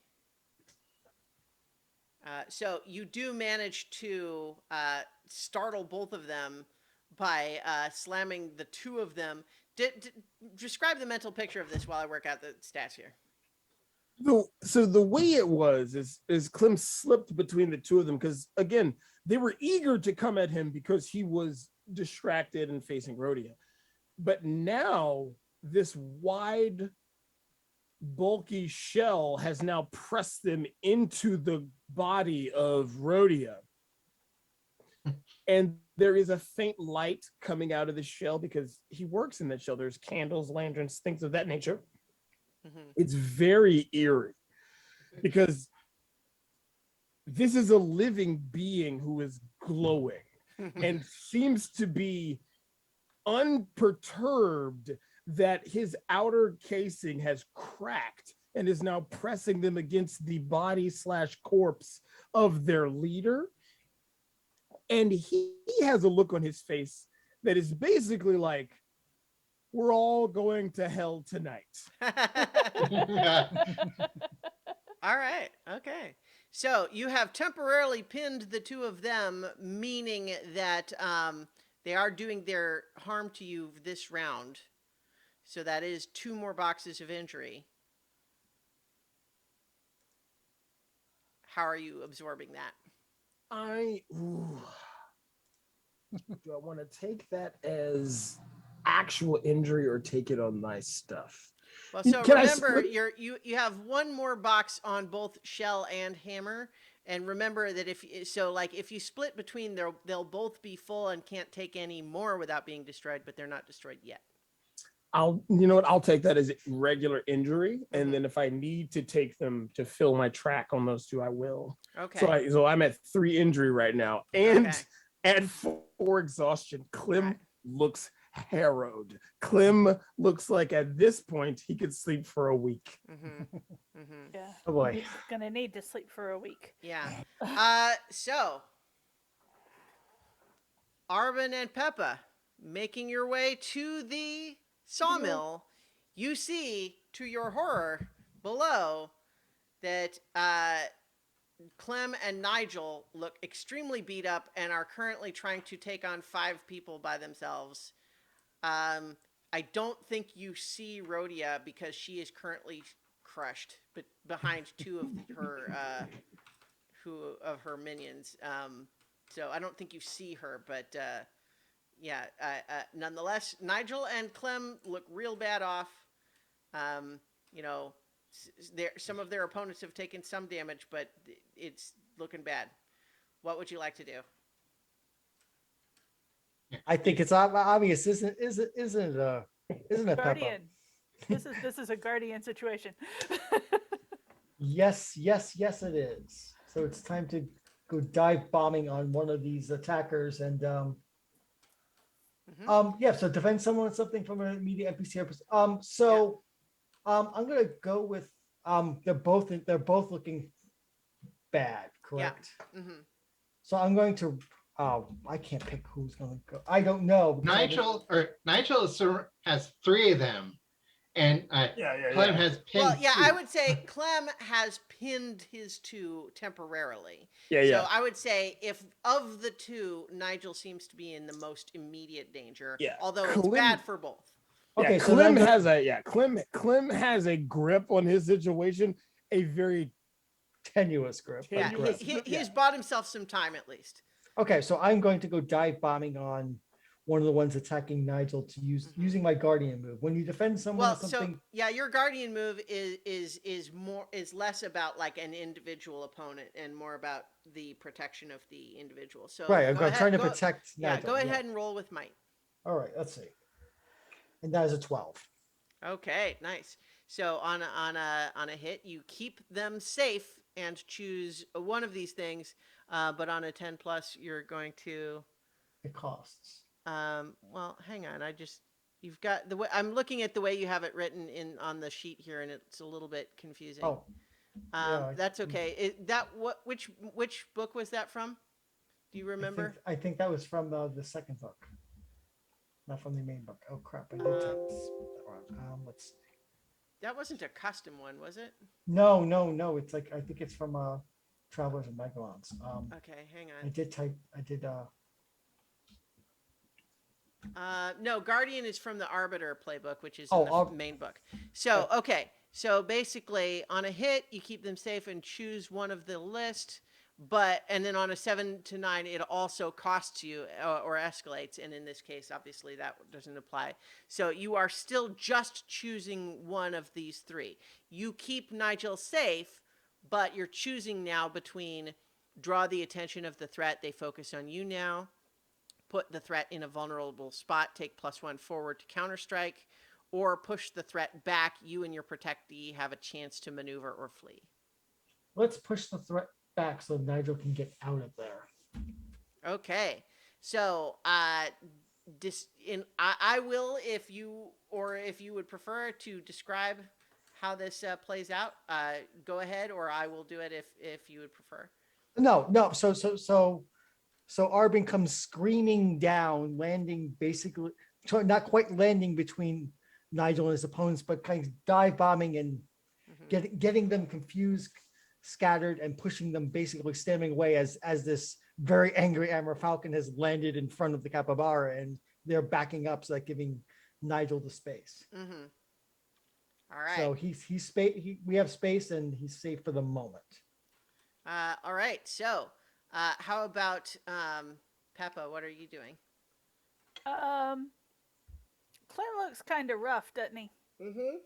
So you do manage to startle both of them by slamming the 2 of them. Describe the mental picture of this while I work out the stats here. So the way it was is Clem slipped between the 2 of them because again they were eager to come at him because he was distracted and facing Rhodia, but now this wide, bulky shell has now pressed them into the body of Rhodia, and there is a faint light coming out of the shell because he works in that shell. There's candles, lanterns, things of that nature. Mm-hmm. It's very eerie because this is a living being who is glowing and seems to be unperturbed that his outer casing has cracked and is now pressing them against the body / corpse of their leader. And he has a look on his face that is basically like, we're all going to hell tonight. All right. Okay. So you have temporarily pinned the 2 of them, meaning that they are doing their harm to you this round. So that is 2 more boxes of injury. How are you absorbing that? Do I want to take that as actual injury or take it on my stuff? Well, so Can I remember, split- you have 1 more box on both shell and hammer, and remember that if you split between, they'll both be full and can't take any more without being destroyed, but they're not destroyed yet. I'll take that as regular injury, and Mhm. then if I need to take them to fill my track on those 2, I will. Okay. So I'm at 3 injury right now, and Okay. at 4 exhaustion. Clem Right. looks harrowed. Clem looks like at this point he could sleep for a week. Mm-hmm. Mm-hmm. Yeah. Oh boy. He's gonna need to sleep for a week. Yeah. So Arbin and Peppa making your way to the sawmill, you see to your horror below that Clem and Nigel look extremely beat up and are currently trying to take on 5 people by themselves. I don't think you see Rhodia because she is currently crushed, but behind 2 of her minions. So I don't think you see her, but yeah. Nonetheless, Nigel and Clem look real bad off. You know, some of their opponents have taken some damage, but it's looking bad. What would you like to do? I think it's obvious, isn't it a Peppa? Guardian. This is a guardian situation. Yes, it is. So it's time to go dive bombing on one of these attackers and yeah, so defend someone with something from an immediate NPC. I'm gonna go with they're both looking bad, correct? Yeah. Mm-hmm. So I'm going to I can't pick who's gonna go. I don't know. Nigel has 3 of them, and Clem has pinned. Well, yeah, 2. I would say Clem has pinned his 2 temporarily. Yeah, yeah. So I would say if of the 2, Nigel seems to be in the most immediate danger. Yeah. Although it's Clem- bad for both. Okay, Yeah, so Clem then- has a grip on his situation, a very tenuous grip. but Yeah, Tenuous. grip. he's bought himself some time at least. Okay, so I'm going to go dive bombing on one of the ones attacking Nigel to using my guardian move. When you defend someone Well, with something, so yeah, your guardian move is less about like an individual opponent and more about the protection of the individual. So right, I'm go ahead, trying to go- protect Yeah, Nigel. go ahead and roll with might. All right, let's see. And that is a 12. Okay, nice. So on a hit, you keep them safe and choose one of these things. But on a 10 plus, you're going to. It costs. Well, hang on. You've got the way I'm looking at the way you have it written on the sheet here, and it's a little bit confusing. Oh, yeah, That's okay. Which book was that from? Do you remember? I think that was from the second book, not from the main book. Oh crap! I did type this wrong. Let's see. That wasn't a custom one, was it? No. It's like I think it's from Travelers and Megalons. Okay, hang I on. did type. I did. No, Guardian is from the Arbiter playbook, which is Oh, in the main book. So, okay. So basically, on a hit, you keep them safe and choose one of the list. And then on a 7 to 9, it also costs you or escalates. And in this case, obviously, that doesn't apply. So you are still just choosing one of these 3. You keep Nigel safe, but you're choosing now between draw the attention of the threat. They focus on you now. Put the threat in a vulnerable spot, take +1 forward to counterstrike, or push the threat back. You and your protectee have a chance to maneuver or flee. Let's push the threat back so Nigel can get out of there. Okay. So, I will, if you would prefer to describe how this plays out, go ahead, or I will do it if you would prefer. No. So Arbin comes screaming down, landing basically, not quite landing between Nigel and his opponents, but kind of dive bombing and getting them confused, scattered, and pushing them basically standing away as this very angry Amber Falcon has landed in front of the Capybara, and they're backing up, so that giving Nigel the space. Mm-hmm. All right. So we have space, and he's safe for the moment. All right. So, how about Peppa? What are you doing? Clem looks kind of rough, doesn't he? Mm-hmm.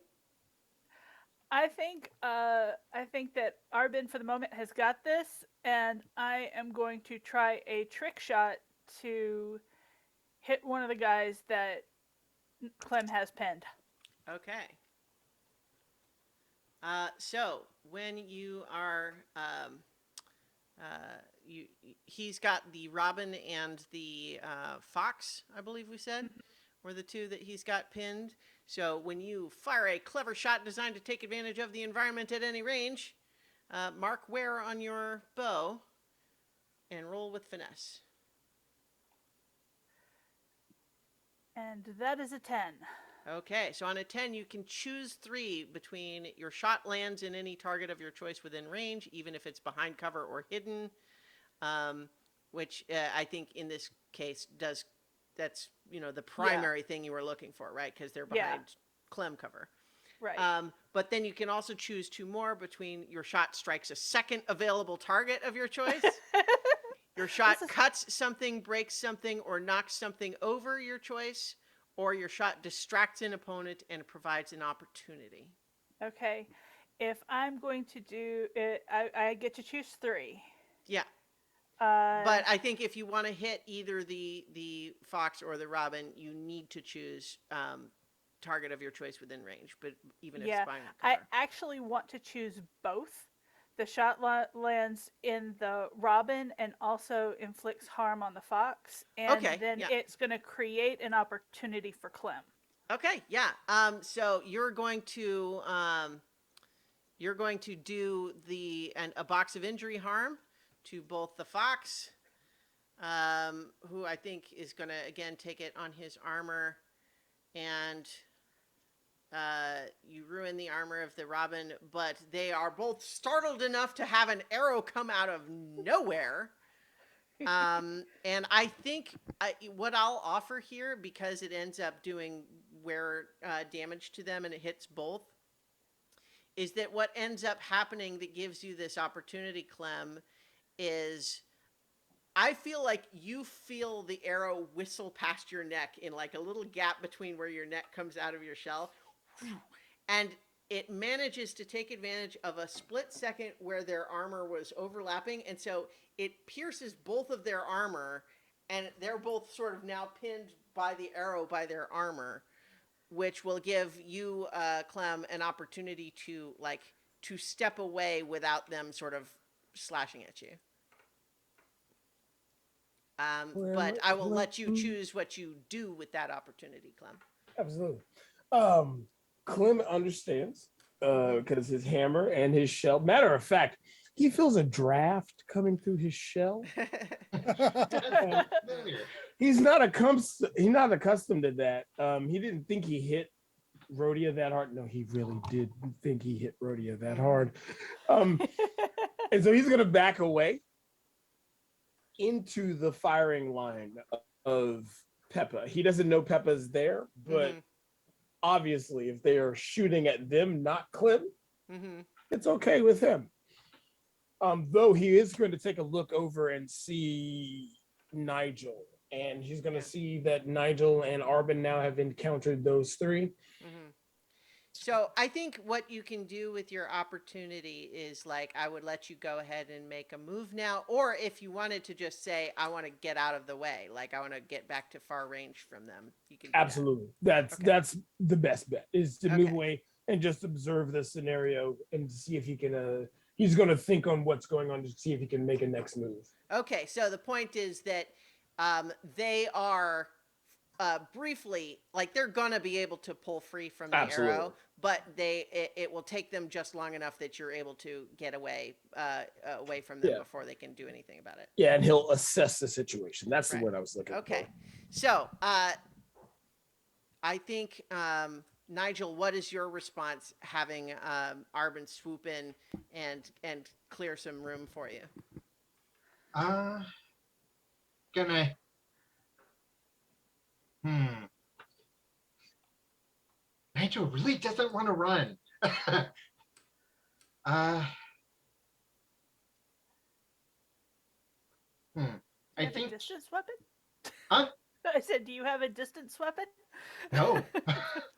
I think that Arbin for the moment has got this, and I am going to try a trick shot to hit one of the guys that Clem has pinned. Okay. So when you are, he's got the Robin and the Fox, I believe we said, were the 2 that he's got pinned. So when you fire a clever shot designed to take advantage of the environment at any range, mark where on your bow and roll with finesse. And that is a 10. Okay, so on a 10, you can choose 3 between your shot lands in any target of your choice within range, even if it's behind cover or hidden, which I think in this case that's, the primary thing you were looking for, right? Because they're Yeah. behind Clem cover. Right. But then you can also choose 2 more between your shot strikes a second available target of your choice. Your shot This is- cuts something, breaks something, or knocks something over your choice, or your shot distracts an opponent and provides an opportunity. Okay. If I'm going to do it, I get to choose 3. Yeah, Uh, but I think if you want to hit either the fox or the robin, you need to choose target of your choice within range. But even if yeah, it's behind I cover, actually want to choose both. The shot lands in the robin and also inflicts harm on the fox, and Okay, then yeah. it's going to create an opportunity for Clem. okay, yeah. So you're going to do a box of injury harm to both the fox, who I think is going to again take it on his armor, and you ruin the armor of the robin, but they are both startled enough to have an arrow come out of nowhere. And I think what I'll offer here, because it ends up doing wear damage to them and it hits both, is that what ends up happening that gives you this opportunity, Clem, is I feel like you feel the arrow whistle past your neck in like a little gap between where your neck comes out of your shell. And it manages to take advantage of a split second where their armor was overlapping. And so it pierces both of their armor, and they're both sort of now pinned by the arrow by their armor, which will give you, Clem, an opportunity to step away without them sort of slashing at you. But I will let you choose what you do with that opportunity, Clem. Absolutely. Clem understands because his hammer and his shell. Matter of fact, he feels a draft coming through his shell. He's not accustomed to that. He didn't think he hit Rhodia that hard. No, he really did think he hit Rhodia that hard. And so he's gonna back away into the firing line of Peppa. He doesn't know Peppa's there, but obviously if they are shooting at them, not Clem, it's okay with him. Though he is going to take a look over and see Nigel, and he's going to see that Nigel and Arbin now have encountered those 3. So I think what you can do with your opportunity is I would let you go ahead and make a move now, or if you wanted to just say, I want to get out of the way, I want to get back to far range from them, you can do Absolutely. That's the best bet, is to move away and just observe the scenario and see if he can he's going to think on what's going on to see if he can make a next move. Okay, so the point is that they are briefly, they're gonna be able to pull free from the arrow, but it will take them just long enough that you're able to get away from them before they can do anything about it. Yeah, and he'll assess the situation. That's the word I was looking for. Okay, so I think Nigel, what is your response having Arbin swoop in and clear some room for you? Gonna. Nigel really doesn't want to run. I think. A distance weapon? Huh? I said, do you have a distance weapon? No,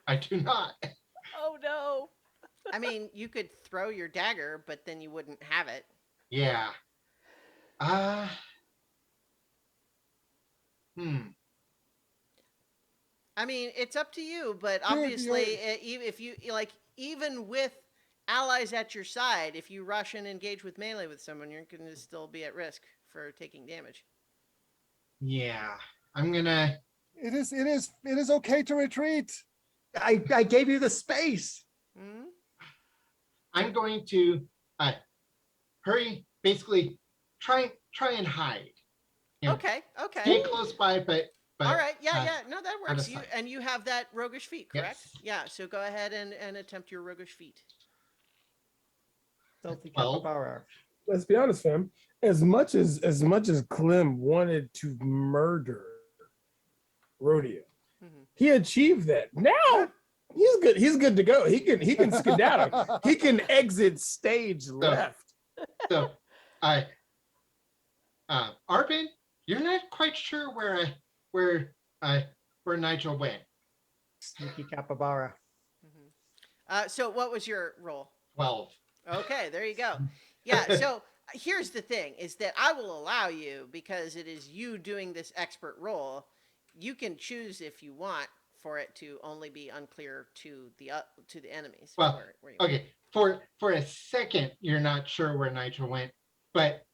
I do not. Oh no. I mean, you could throw your dagger, but then you wouldn't have it. Yeah. I mean, it's up to you, but obviously, if you even with allies at your side, if you rush and engage with melee with someone, you're going to still be at risk for taking damage. Yeah, I'm gonna. It is okay to retreat. I gave you the space. I'm going to hurry. Basically, try and hide. Okay. Stay close by, but but All right. Yeah, yeah. No, that out of works. You sight. and you have that roguish feat, correct? Yes. Yeah. So go ahead and attempt your roguish feat. Stealthy Well- capybara. Let's be honest, fam. As much as Clem wanted to murder Rodeo, Mhm. he achieved that. Now he's good. He's good to go. He can skedaddle. He can exit stage left. So I Arvin, you're not quite sure where Nigel went. Sneaky capybara. So what was your roll? 12. Okay, there you go. Yeah, so here's the thing is that I will allow you because it is you doing this expert roll. You can choose if you want for it to only be unclear to the enemies. Well, where you went. Okay, for a second you're not sure where Nigel went, but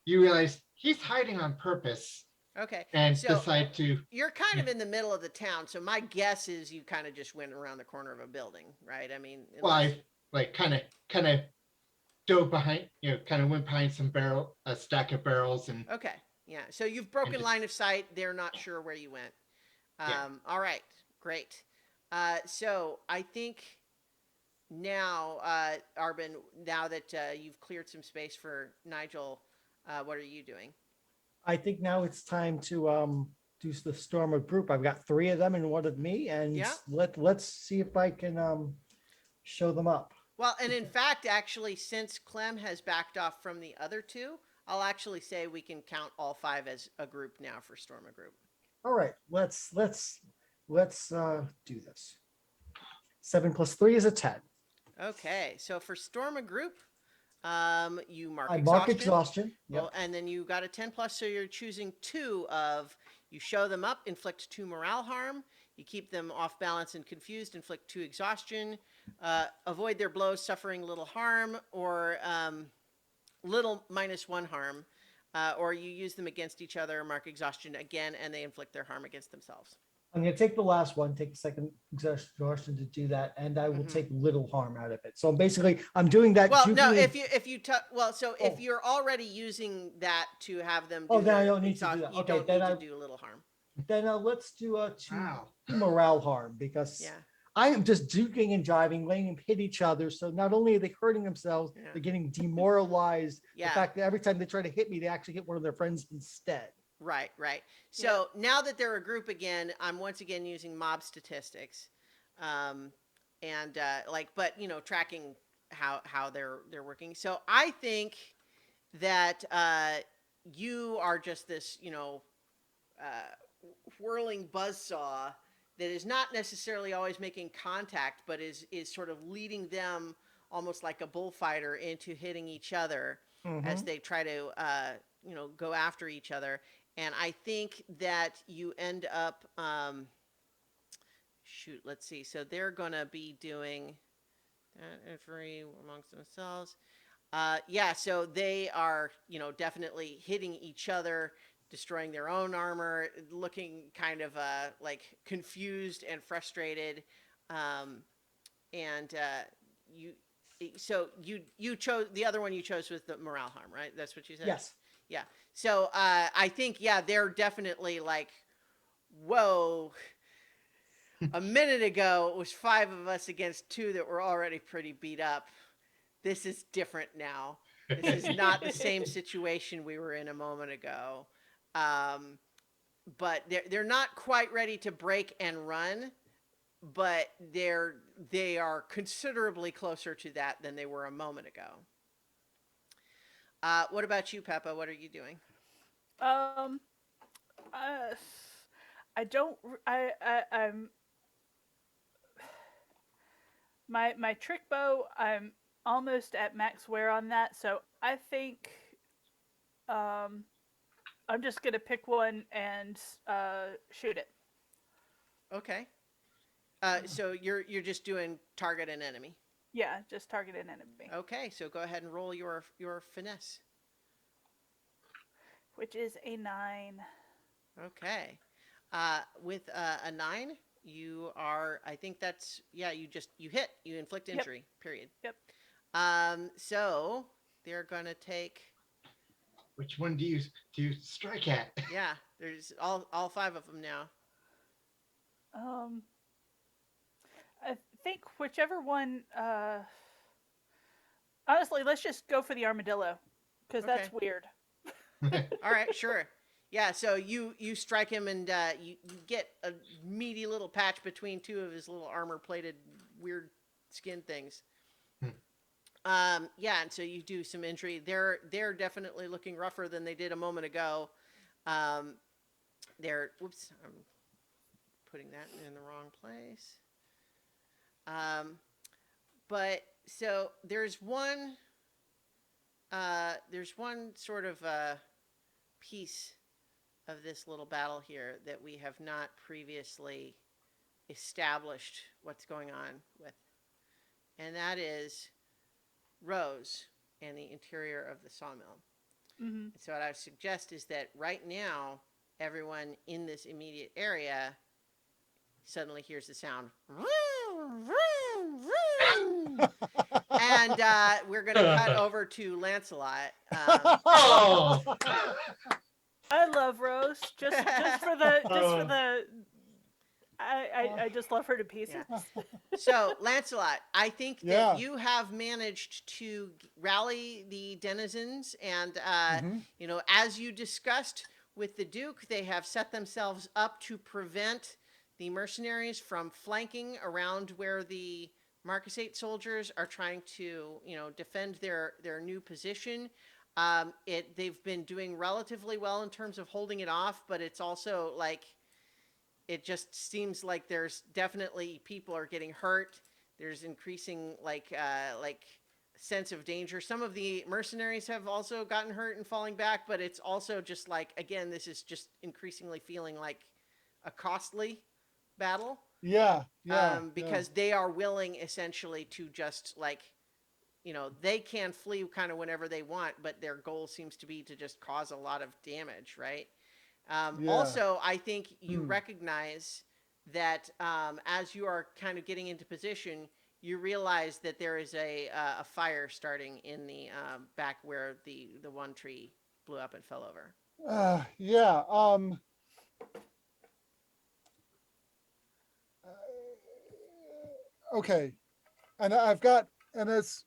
you realize he's hiding on purpose Okay. and So decide to. you're kind of in the middle of the town, so my guess is you kind of just went around the corner of a building, right? I mean, Well, unless- I like kind of dove behind, kind of went behind a stack of barrels, and Okay. Yeah. So you've broken just- line of sight. They're not sure where you went. Yeah. All right. Great. So I think now, Arbin, now that you've cleared some space for Nigel, what are you doing? I think now it's time to do the storm of group. I've got 3 of them and 1 of me, and Yeah. let's see if I can show them up. Well, and in fact, actually, since Clem has backed off from the other 2, I'll actually say we can count all 5 as a group now for storm of group. All right, let's do this. 7 plus 3 is a 10. Okay. So for storm of group, you mark I exhaustion. mark exhaustion. Yep. Well, and then you got a 10 plus, so you're choosing 2 of, you show them up, inflict 2 morale harm, you keep them off balance and confused, inflict 2 exhaustion, avoid their blows, suffering little harm, or little -1 harm, or you use them against each other, mark exhaustion again, and they inflict their harm against themselves. I'm going to take the last one, take the second exhaustion to do that, and I will Mhm. take little harm out of it. So basically, I'm doing that. Well, no, juking if you well, so if Oh. you're already using that to have them do Oh, then I their don't need to do exhaust- that. you Okay, don't then need I- to do little harm. then let's do 2 wow. morale harm because Yeah. I am just duking and driving, letting them hit each other. So not only are they hurting themselves, Yeah. they're getting demoralized. Yeah. The fact that every time they try to hit me, they actually hit one of their friends instead. Right, right. So now that they're a group again, I'm once again using mob statistics, and but tracking how they're working. So I think that you are just this whirling buzzsaw that is not necessarily always making contact, but is sort of leading them almost like a bullfighter into hitting each other as they try to go after each other. And I think that you end up let's see. So they're gonna be doing every amongst themselves. Yeah, so they are, definitely hitting each other, destroying their own armor, looking kind of like confused and frustrated. And you chose the other one you chose was the morale harm, right? That's what you said? Yes. Yeah. So I think, yeah, they're definitely like, whoa. A minute ago, it was 5 of us against 2 that were already pretty beat up. This is different now. This is not the same situation we were in a moment ago. But they're not quite ready to break and run, but they are considerably closer to that than they were a moment ago. What about you, Peppa? What are you doing? I don't. I'm my trick bow. I'm almost at max wear on that, so I think I'm just gonna pick one and shoot it. Okay. So you're just doing target an enemy. Yeah, just target an enemy, Okay, so go ahead and roll your finesse. which is a 9. Okay. With a 9, you are. I think that's you hit. You inflict Yep. injury. Period. Yep. So they're gonna take which one do you strike at? Yeah, there's all 5 of them now. I think whichever one. Honestly, let's just go for the armadillo, because that's Okay. weird. All right, sure. Yeah, so you strike him and you get a meaty little patch between 2 of his little armor plated weird skin things. Yeah, and so you do some injury. They're definitely looking rougher than they did a moment ago. Whoops, I'm putting that in the wrong place. But so there's one sort of piece of this little battle here that we have not previously established what's going on with, and that is Rose and the interior of the sawmill. Mm-hmm. So what I would suggest is that right now, everyone in this immediate area suddenly hears the sound. And we're going to cut over to Lancelot. Oh, I love Rose just for the. I just love her to pieces. Yeah. So, Lancelot, I think that Yeah. you have managed to rally the denizens, and Mhm. you know, as you discussed with the Duke, they have set themselves up to prevent the mercenaries from flanking around where the Marcus 8 soldiers are trying to, you know, defend their new position. They've been doing relatively well in terms of holding it off, but it's also like it just seems like there's definitely people are getting hurt. There's increasing like sense of danger. Some of the mercenaries have also gotten hurt and falling back, but it's also just like, again, this is just increasingly feeling like a costly battle. Yeah, yeah. Because they are willing essentially to just like, you know, they can flee kind of whenever they want, but their goal seems to be to just cause a lot of damage, right? Yeah. Also, I think you Hmm. recognize that as you are kind of getting into position, you realize that there is a fire starting in the back where the one tree blew up and fell over. Yeah. Okay. And I've got, and it's,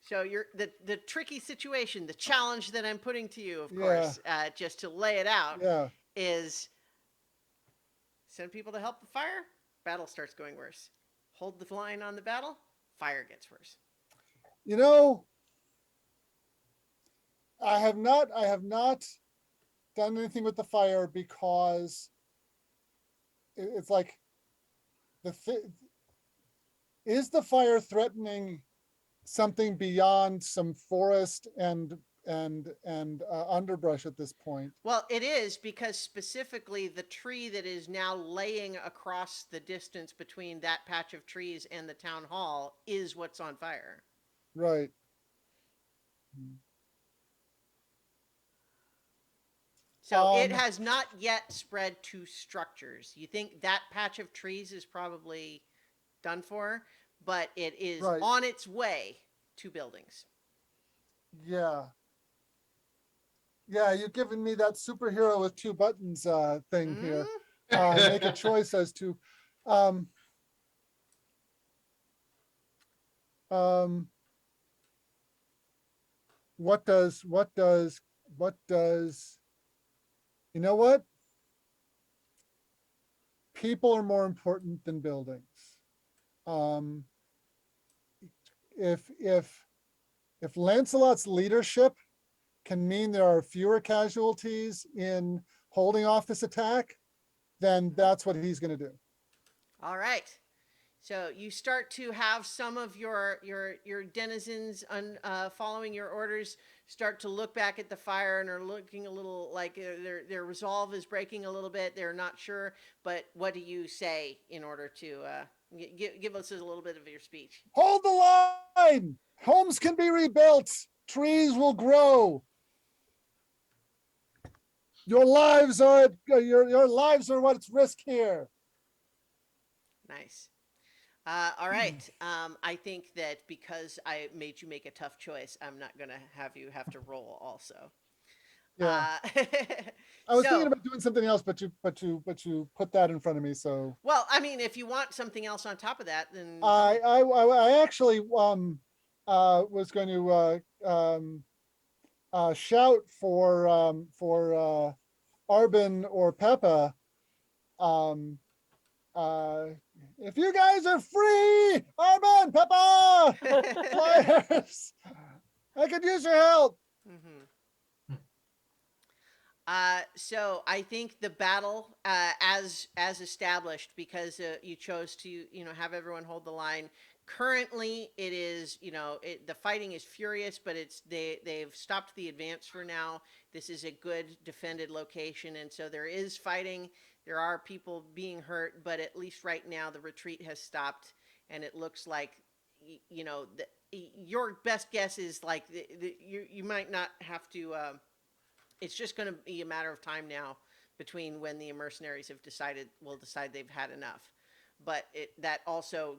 So you're the tricky situation, the challenge that I'm putting to you, of Yeah. course, just to lay it out, yeah. is send people to help the fire, battle starts going worse. Hold the line on the battle, fire gets worse. You know, I have not done anything with the fire because it's like is the fire threatening something beyond some forest and underbrush at this point? Well, it is, because specifically the tree that is now laying across the distance between that patch of trees and the town hall is what's on fire. Right. So it has not yet spread to structures. You think that patch of trees is probably done for, but it is Right. on its way to buildings. Yeah. Yeah, you've given me that superhero with 2 buttons thing here. Make a choice as to what does you know what? People are more important than buildings. If Lancelot's leadership can mean there are fewer casualties in holding off this attack, then that's what he's going to do. All right. So you start to have some of your denizens following your orders start to look back at the fire and are looking a little like their resolve is breaking a little bit. They're not sure, but what do you say in order to give us a little bit of your speech? Hold the line. Homes can be rebuilt. Trees will grow. Your lives are your lives are what's risk here. Nice. All right. I think that because I made you make a tough choice, I'm not gonna have you have to roll also. Yeah. Uh, I was thinking so, about doing something else, but you put that in front of me. So well, I mean, if you want something else on top of that, then I actually was going to shout for Arbin or Peppa. Um, uh, if you guys are free, Arbin, Peppa, flyers, I could use your help. Mhm. So I think the battle, as established, because you chose to, have everyone hold the line. Currently, it is, the fighting is furious, but they've stopped the advance for now. This is a good defended location, and so there is fighting. There are people being hurt, but at least right now the retreat has stopped, and it looks like, your best guess is like you might not have to. It's just going to be a matter of time now between when the mercenaries will decide they've had enough. But that also,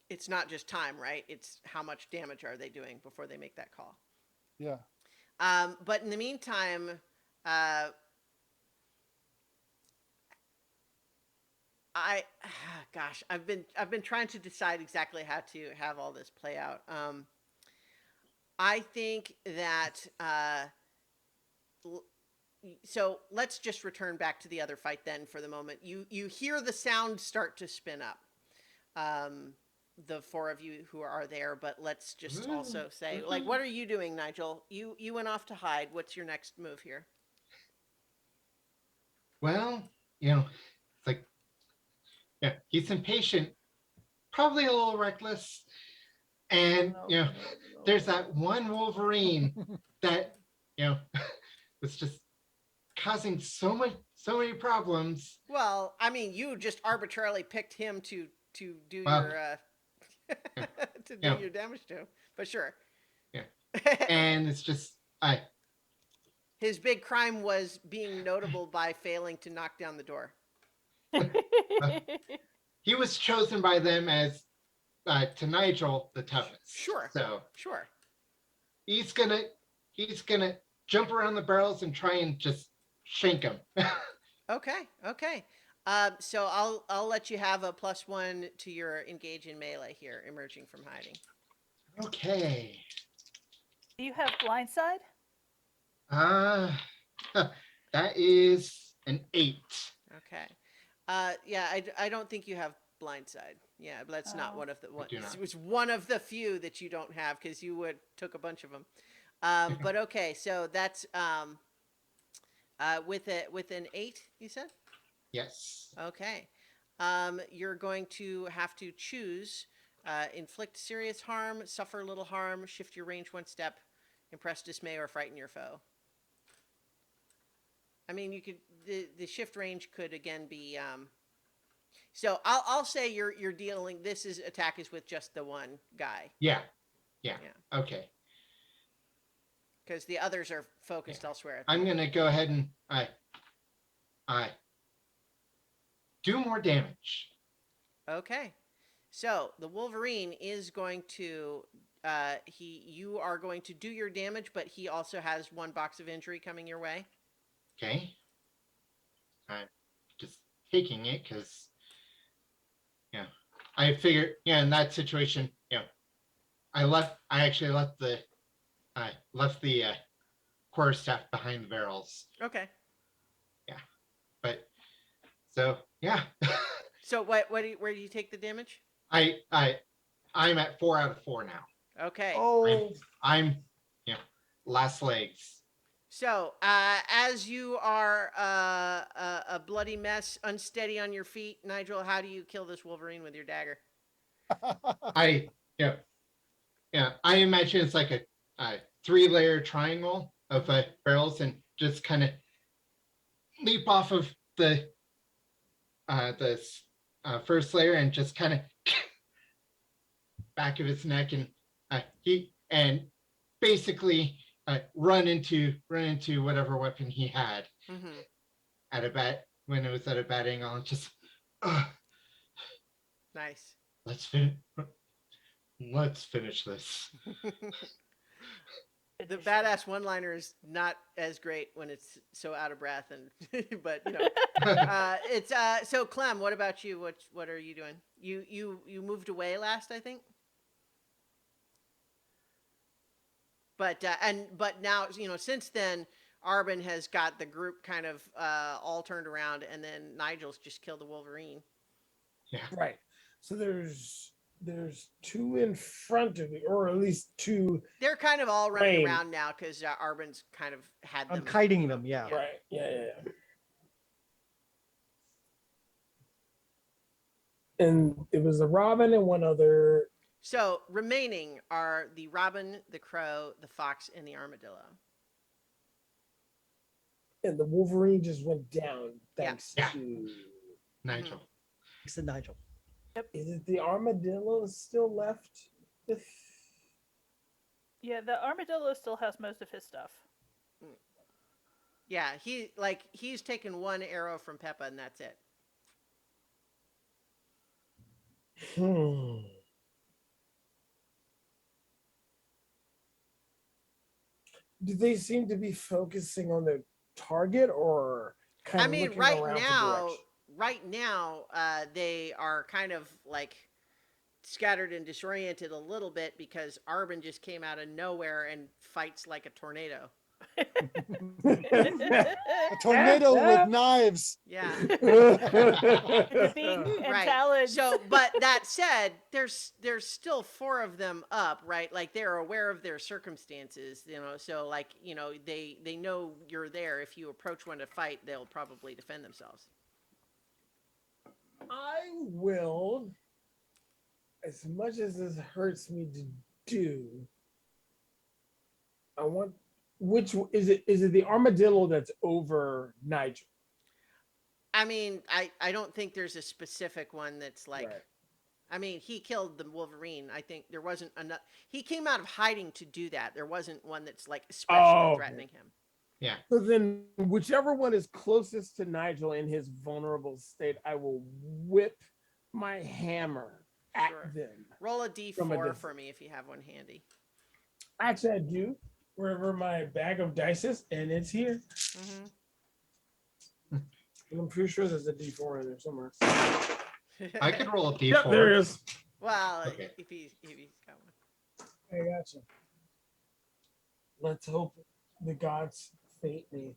it's not just time, right? It's how much damage are they doing before they make that call. Yeah. But in the meantime, uh, gosh, I've been trying to decide exactly how to have all this play out. I think that so let's just return back to the other fight then for the moment. You hear the sound start to spin up. The four of you who are there, but let's just also say, like, what are you doing, Nigel? You went off to hide. What's your next move here? Well, it's like, yeah, he's impatient, probably a little reckless. And, there's that one Wolverine that, was just causing so many problems. Well, I mean, you just arbitrarily picked him to do Well, your yeah, to do yeah. your damage to, but sure. Yeah. And it's just His big crime was being notable by failing to knock down the door. he was chosen by them as to Nigel the toughest. Sure. So Sure. he's gonna jump around the barrels and try and just shank him. Okay. Okay. So I'll let you have a +1 to your engage in melee here, emerging from hiding. Okay. Do you have blindside? That is an 8. Okay. Yeah, I don't think you have blindside. Yeah, but that's not one of the one. do not. It was one of the few that you don't have because you took a bunch of them. But okay, so that's with an 8, you said. Yes. Okay. You're going to have to choose inflict serious harm, suffer little harm, shift your range 1 step, impress, dismay, or frighten your foe. I mean, you could the shift range could again be. So I'll say you're dealing. Attack is with just the one guy. Yeah. Okay. Because the others are focused elsewhere. I'm gonna go ahead and I do more damage. Okay. So the Wolverine is going to you are going to do your damage, but he also has 1 box of injury coming your way. Okay. I'm just taking it because I figured in that situation, I actually left the quarterstaff behind the barrels. Okay. Yeah. But so yeah. So where do you take the damage? I'm at 4 out of 4 now. Okay. Oh, I'm last legs. So, as you are a bloody mess, unsteady on your feet, Nigel, how do you kill this Wolverine with your dagger? I imagine it's like a 3-layer triangle of barrels and just kind of leap off of the first layer and just kind of back of his neck and basically run into whatever weapon he had Mm-hmm. when it was at a bad angle, and just Nice. Let's finish this. The badass one-liner is not as great when it's so out of breath, and but it's so Clem. What about you? What are you doing? You moved away last, I think. But but now since then, Arbin has got the group kind of all turned around, and then Nigel's just killed the Wolverine. Yeah. Right. So there's two in front of me, or at least two. They're kind of all running Lame. around now because Arbin's kind of had them. I'm kiting them, yeah. Right. Yeah. And it was the Robin and one other. So remaining are the Robin, the Crow, the Fox, and the Armadillo. And the Wolverine just went down thanks Yeah. to. Nigel. Thanks to Nigel. Is it the Armadillo still left? With... Yeah, the armadillo still has most of his stuff. Yeah, he's taken one arrow from Peppa, and that's it. Do they seem to be focusing on the target, or kind I of mean, looking around for direction? right now, they are kind of like scattered and disoriented a little bit because Arbin just came out of nowhere and fights like a tornado. A tornado with knives. Yeah. The beak and Right. talons. So, but that said, there's still four of them up, right? Like they're aware of their circumstances, So like, they know you're there. If you approach one to fight, they'll probably defend themselves. I will, as much as this hurts me to do, I want. Which is it? Is it the armadillo that's over Nigel? I mean, I don't think there's a specific one that's like. Right. I mean, he killed the Wolverine. I think there wasn't enough. He came out of hiding to do that. There wasn't one that's like especially threatening him. Yeah. So then, whichever one is closest to Nigel in his vulnerable state, I will whip my hammer at Sure. them. Roll a From a d4 distance. for me if you have one handy. Actually, I do. Wherever my bag of dice is, and it's here. Mm-hmm. And I'm pretty sure there's a D4 in there somewhere. I could roll a d4. Yep, there it is. Well, Okay. if he's got one. I gotcha. Let's hope the gods fate me.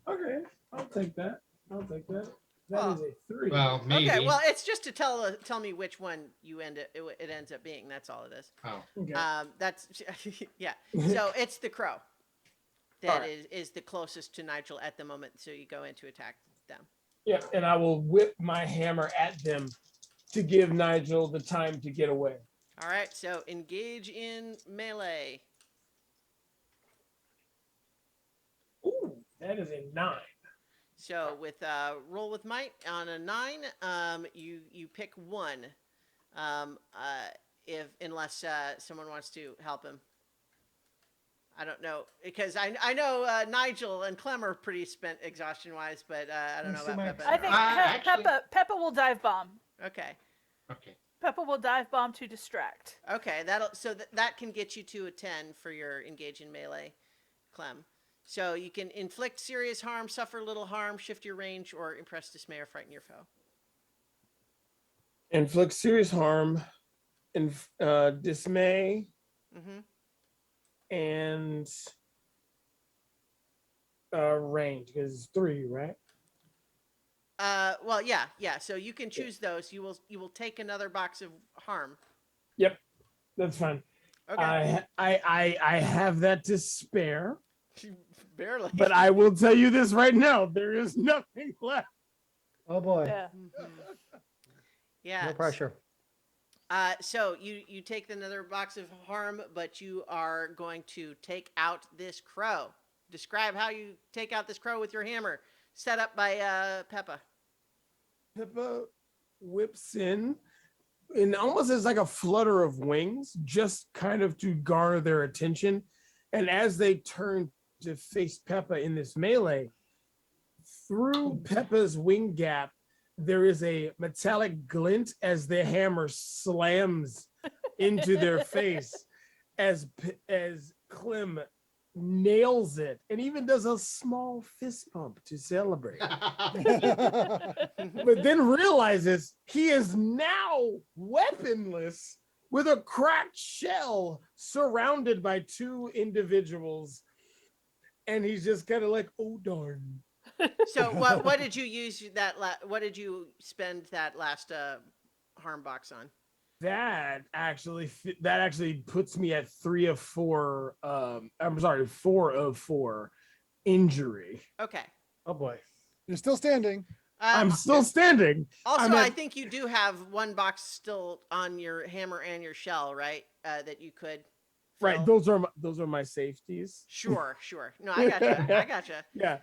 Okay, I'll take that. That is Well, a 3. Well, maybe. Okay, well, it's just to tell me which one it ends up being. That's all it is. Oh. Okay. That's yeah. So it's the Crow that Alright. is the closest to Nigel at the moment. So you go in to attack them. Yeah, and I will whip my hammer at them to give Nigel the time to get away. All right. So engage in melee. Ooh, that is a 9. So with roll with might on a 9, you pick one, if unless someone wants to help him. I don't know because I know Nigel and Clem are pretty spent exhaustion wise, but I don't know Let's see about my- Peppa. I think actually- Peppa will dive bomb. Okay. Okay. Peppa will dive bomb to distract. Okay, that can get you to a 10 for your engage in melee, Clem. So you can inflict serious harm, suffer little harm, shift your range, or impress, dismay, or frighten your foe. Inflict serious harm, dismay, Mm-hmm. and range, because it's 3, right? Well, yeah. So you can choose those. You will take another box of harm. Yep, that's fine. Okay. I have that to spare, Barely. but I will tell you this right now: there is nothing left. Oh boy. Yeah. Yeah. No pressure. So you take another box of harm, but you are going to take out this crow. Describe how you take out this crow with your hammer. Set up by Peppa. Pippa whips in almost as like a flutter of wings, just kind of to garner their attention. And as they turn to face Peppa in this melee, through Peppa's wing gap, there is a metallic glint as the hammer slams into their face as Clem nails it and even does a small fist pump to celebrate. But then realizes he is now weaponless with a cracked shell surrounded by two individuals. And he's just kind of like, oh, darn. So what did you use what did you spend that last harm box on? That actually puts me at 3 of 4. I'm sorry, 4 of 4 injury. Okay. Oh boy. You're still standing. I'm still standing. Also, I'm I at- think you do have one box still on your hammer and your shell, right? That you could. Right, fill. those are my safeties. Sure. No, I gotcha. Yeah,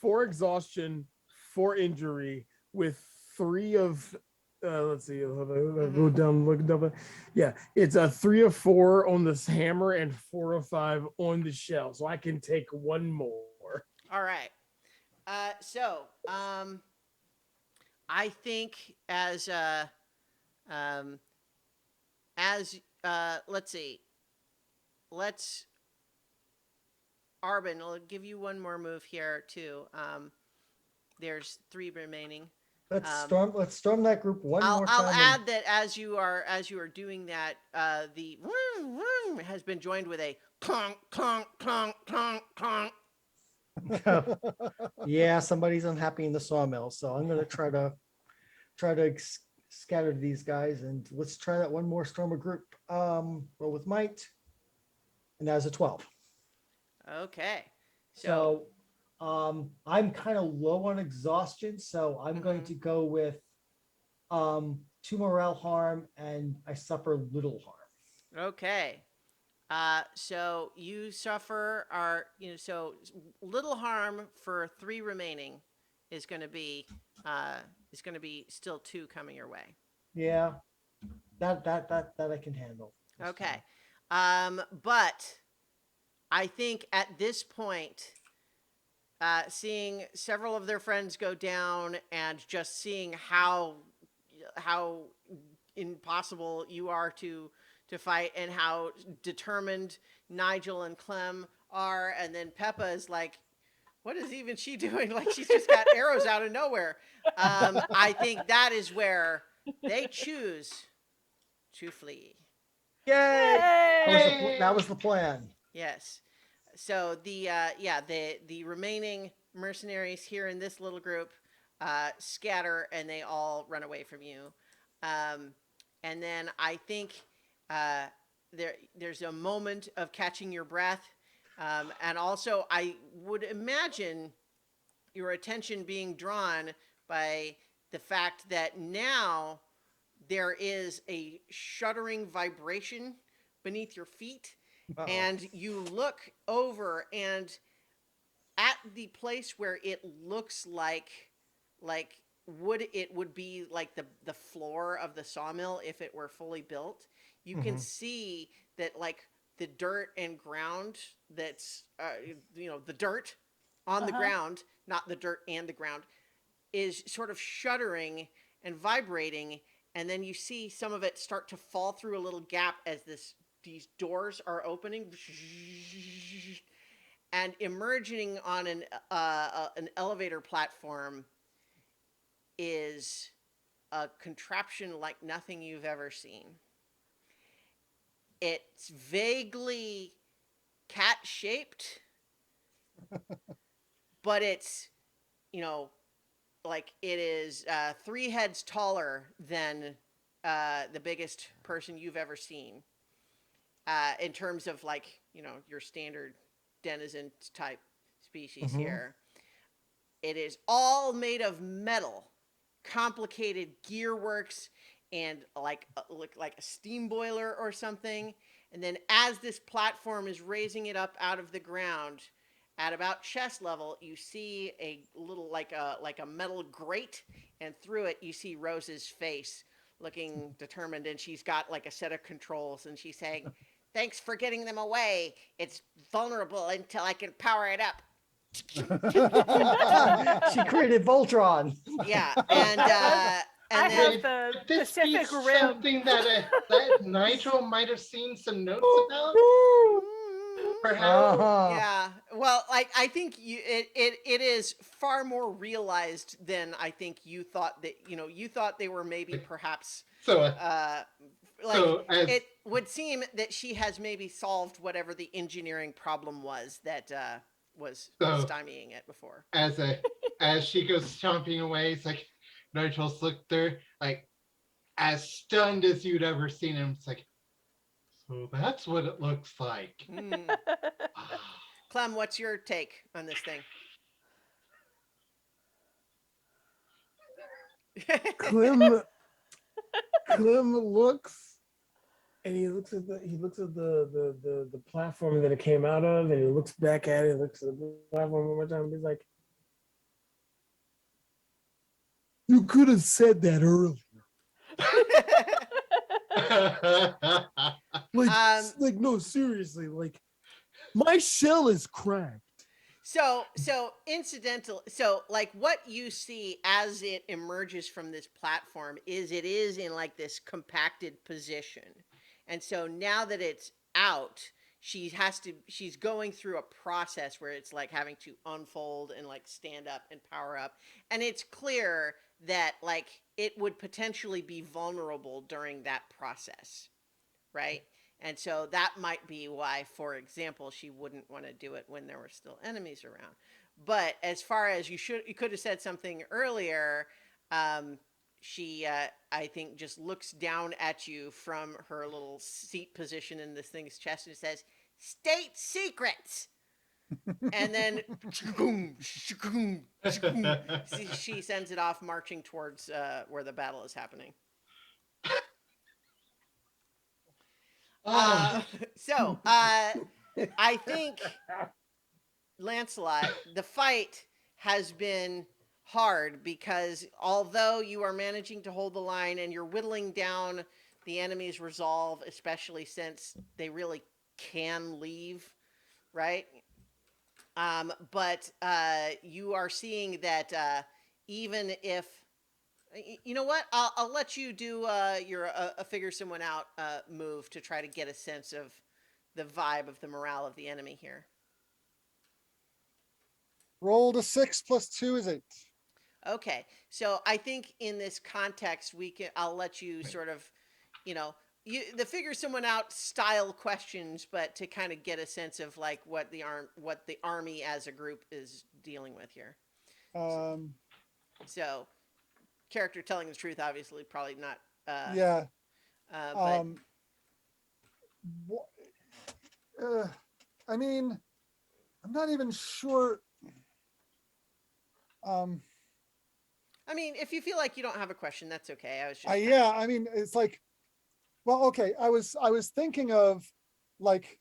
4 exhaustion, 4 injury with 3 of let's see, go down, look down. Yeah, it's a 3 of 4 on this hammer and 4 of 5 on the shell, so I can take one more. All right. I think as let's see. Arbin, I'll give you one more move here too. There's 3 remaining. Let's storm that group one more time. I'll add that as you are doing that, the vroom, vroom has been joined with a clonk clonk clonk clonk clonk. Yeah, somebody's unhappy in the sawmill, so I'm gonna try to scatter these guys, and let's try that one more storm a group. Roll with might, and that was a 12. Okay. So I'm kind of low on exhaustion, so I'm going to go with 2 morale harm, and I suffer little harm. Okay. So you suffer so little harm for 3 remaining is going to be still 2 coming your way. Yeah, that I can handle. Okay. But I think at this point, seeing several of their friends go down and just seeing how impossible you are to fight, and how determined Nigel and Clem are, and then Peppa is like, what is even she doing? Like, she's just got arrows out of nowhere. I think that is where they choose to flee. Yay! That was the plan. Yes. So the remaining mercenaries here in this little group scatter, and they all run away from you. And then I think there's a moment of catching your breath, and also I would imagine your attention being drawn by the fact that now there is a shuddering vibration beneath your feet. Uh-oh. And you look over, and at the place where it looks like it would be like the floor of the sawmill if it were fully built, you can see that, like, the dirt and ground that's the dirt on the ground, not the dirt and the ground, is sort of shuddering and vibrating, and then you see some of it start to fall through a little gap as these doors are opening, and emerging on an elevator platform is a contraption like nothing you've ever seen. It's vaguely cat-shaped, but it's, like it is 3 heads taller than the biggest person you've ever seen. In terms of, like, your standard denizen type species here. It is all made of metal, complicated gearworks, and like a steam boiler or something. And then as this platform is raising it up out of the ground, at about chest level, you see a little like a metal grate, and through it you see Rose's face looking determined, and she's got like a set of controls, and she's saying, "Thanks for getting them away. It's vulnerable until I can power it up." She created Voltron. Yeah, I and then have the Could this be Pacific Rim. something that that Nigel might have seen some notes about? Perhaps. Uh-huh. yeah. Well, I think it is far more realized than I think you thought that you thought they were maybe perhaps So, like so as it would seem that she has maybe solved whatever the engineering problem was that was So- stymieing it before. as she goes stomping away, it's like Nigel's looked there, like as stunned as you'd ever seen him. It's like, so that's what it looks like. Hmm. Clem, what's your take on this thing? Clem looks, and he looks at the platform that it came out of, and he looks back at it, looks at the platform one more time, and he's like, "You could have said that earlier." Like no, seriously, like my shell is cracked. So incidental. So like what you see as it emerges from this platform is it is in like this compacted position, and so now that it's out, she's going through a process where it's like having to unfold and like stand up and power up, and it's clear that like it would potentially be vulnerable during that process, right? And so that might be why, for example, she wouldn't want to do it when there were still enemies around. But as far as you could have said something earlier. She, I think, just looks down at you from her little seat position in this thing's chest and says, "State secrets." And then she sends it off marching towards where the battle is happening. So I think, Lancelot, the fight has been hard because although you are managing to hold the line and you're whittling down the enemy's resolve, especially since they really can leave, right? But you are seeing that even if you know what, I'll let you do your figure someone out move to try to get a sense of the vibe of the morale of the enemy here. Rolled a 6 plus 2 is 8. Okay, so I think in this context, I'll let you sort of, the figure someone out style questions, but to kind of get a sense of like what the army as a group is dealing with here. So, character telling the truth, obviously, probably not. Yeah. But I mean, I'm not even sure. I mean, if you feel like you don't have a question, that's okay. I was just Yeah, I mean, it's like, well, okay. I was thinking of like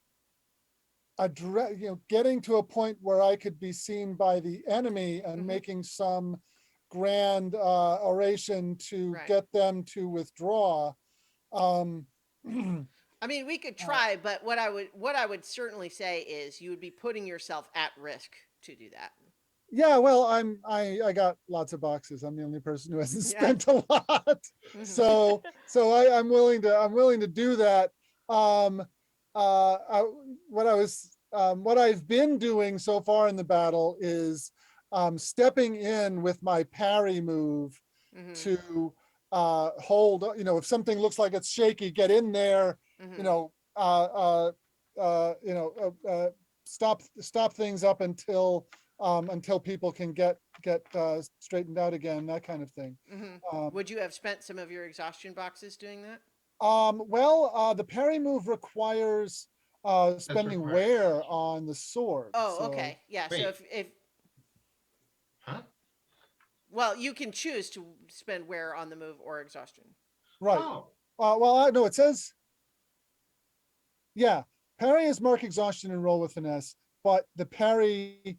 getting to a point where I could be seen by the enemy and Mhm. making some grand oration to Right. get them to withdraw. I mean, we could try, but what I would certainly say is you would be putting yourself at risk to do that. Yeah, well, I got lots of boxes. I'm the only person who hasn't Yeah. spent a lot. Mhm. So I'm willing to do that. What I've been doing so far in the battle is stepping in with my parry move Mhm. to hold, if something looks like it's shaky, get in there, Mhm. stop things up until people can get straightened out again, that kind of thing. Mhm. Would you have spent some of your exhaustion boxes doing that? The parry move requires spending required. wear on the sword. Oh, so- okay. Yeah. So Wait. if Huh? well, you can choose to spend wear on the move or exhaustion. Right. Oh, No, it says, yeah, parry is mark exhaustion and roll with finesse, but the parry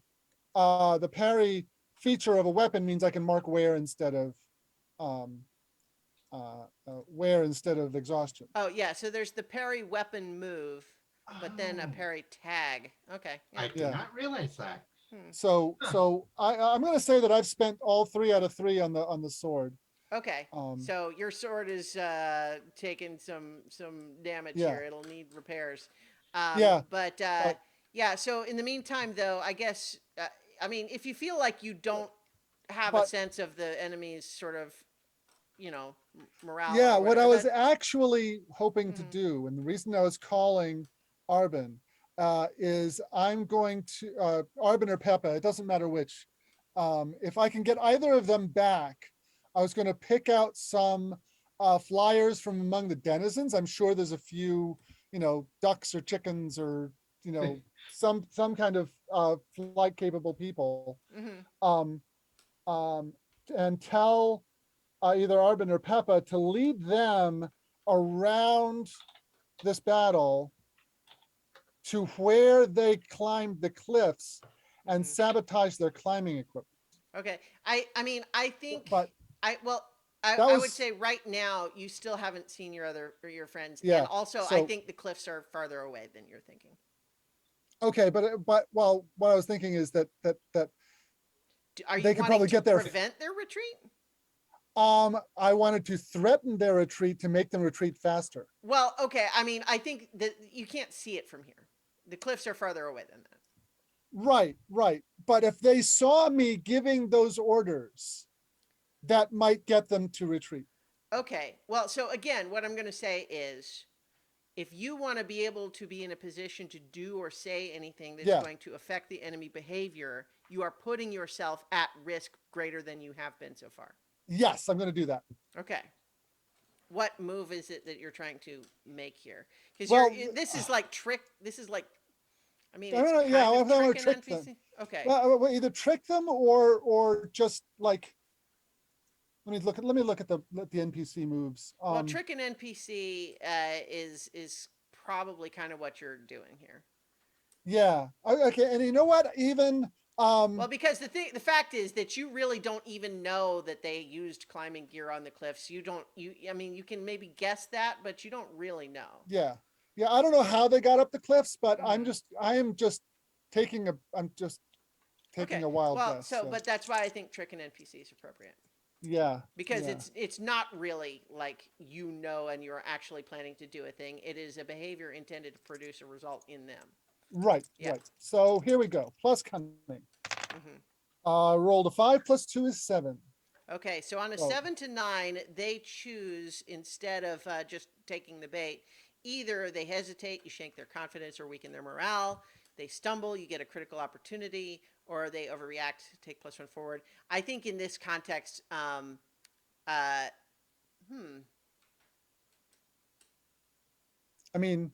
feature of a weapon means I can mark wear instead of exhaustion. Oh, yeah. So there's the parry weapon move, but then a Oh. parry tag. Okay. I Yeah. did Yeah. not realize that. So I'm going to say that I've spent all 3 out of 3 on the sword. Okay. Um, So your sword is taking some damage Yeah. here. It'll need repairs. Yeah, But but yeah. So in the meantime, though, I guess I mean, if you feel like you don't have a but sense of the enemy's sort of, morale yeah, or what I whatever, was that. actually hoping to Mhm. do, and the reason I was calling Arbin, is I'm going to Arbin or Peppa, it doesn't matter which. If I can get either of them back, I was going to pick out some flyers from among the denizens. I'm sure there's a few, ducks or chickens or some kind of flight capable people. Mhm. Um, um, and tell either Arbin or Peppa to lead them around this battle to where they climbed the cliffs and Mhm. sabotage their climbing equipment. Okay. I mean, I think But well, that I would was, say right now you still haven't seen your other or your friends, and yeah. also I So, think the cliffs are farther away than you're thinking. okay, but well, what I was thinking is that Are you they could wanting probably to get there. prevent their retreat? I wanted to threaten their retreat to make them retreat faster. Well, okay. I mean, I think that you can't see it from here. The cliffs are farther away than that. Right, right. But if they saw me giving those orders, that might get them to retreat. Okay. Well, so again, what I'm going to say is if you want to be able to be in a position to do or say anything that's Yeah. going to affect the enemy behavior, you are putting yourself at risk greater than you have been so far. Yes, I'm going to do that. Okay. What move is it that you're trying to make here? Because Well, this is like trick. This is like, I mean, I it's don't know. Yeah, kind I of want to trick an trick them. NPC. Okay. Well, either trick them or just like let me look at the NPC moves. Well, trick an NPC is probably kind of what you're doing here. Yeah. Okay. And you know what? Even Well, because the fact is that you really don't even know that they used climbing gear on the cliffs. I mean, you can maybe guess that, but you don't really know. yeah, yeah. I don't know how they got up the cliffs, but Mhm. I'm just taking Okay. a wild Well, guess. so but that's why I think trick an NPC is appropriate. Yeah, Because yeah. it's not really like and you're actually planning to do a thing. It is a behavior intended to produce a result in them. Right, Yeah. right. So here we go. Plus cunning. Hmm. Rolled a 5 plus 2 is 7. Okay, so on a Oh. 7 to 9, they choose instead of just taking the bait, either they hesitate, you shank their confidence or weaken their morale. They stumble, you get a critical opportunity, or they overreact, take +1 forward. I think in this context, uh, hmm. I mean,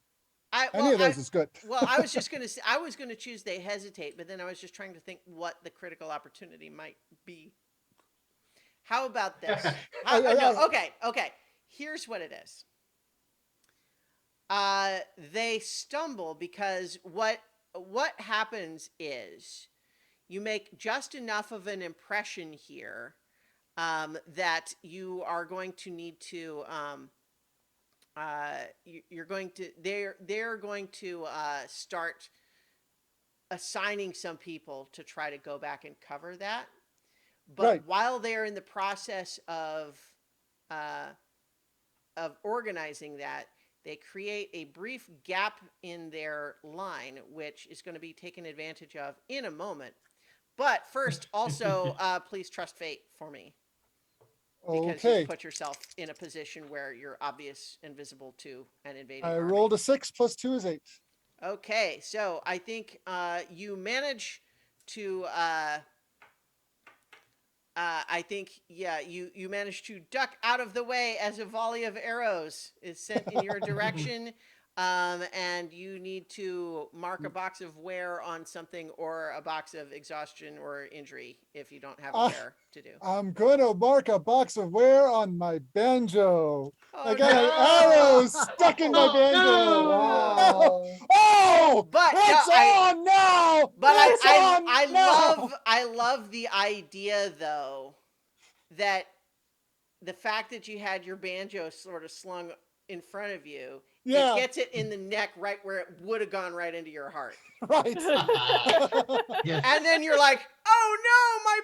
I any well, of those is good. I was just gonna say I was gonna choose they hesitate, but then I was just trying to think what the critical opportunity might be. How about this? No, okay. Here's what it is. They stumble because what happens is you make just enough of an impression here that you are going to need to you're going to they're going to start assigning some people to try to go back and cover that. But Right. while they're in the process uh, of organizing that, they create a brief gap in their line, which is going to be taken advantage of in a moment. But first, also, please trust fate for me. Because you've Okay. put yourself in a position where you're obvious and visible to an invading I army. rolled a 6 plus 2 is 8. Okay, so I think you manage to I think, yeah, you managed to duck out of the way as a volley of arrows is sent in your direction. And you need to mark a box of wear on something or a box of exhaustion or injury if you don't have a wear to do. I'm gonna mark a box of wear on my banjo. I Oh, got an arrow stuck in my Oh, banjo. no! Oh, oh, But no, it's on now. But It's on now. I love the idea though that the fact that you had your banjo sort of slung in front of you Yeah, It gets it in the neck right where it would have gone right into your heart. right. Yes. And then you're like, oh no, my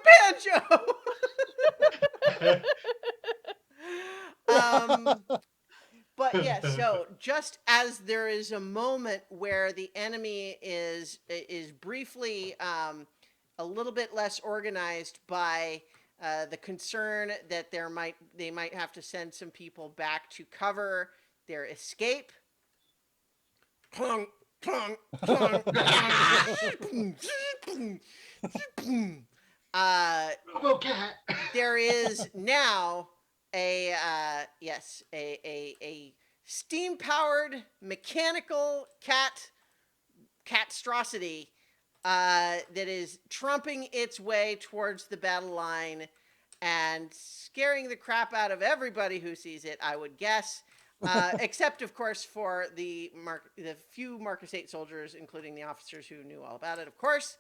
banjo. But yeah, so just as there is a moment where the enemy is briefly a little bit less organized by the concern that they might have to send some people back to cover their escape. Clunk, clunk, clunk, clunk. RoboCat. There is now a steam powered mechanical catstrosity that is trumping its way towards the battle line and scaring the crap out of everybody who sees it, I would guess. Except, of course, for the few Marcus 8 soldiers, including the officers who knew all about it, of course.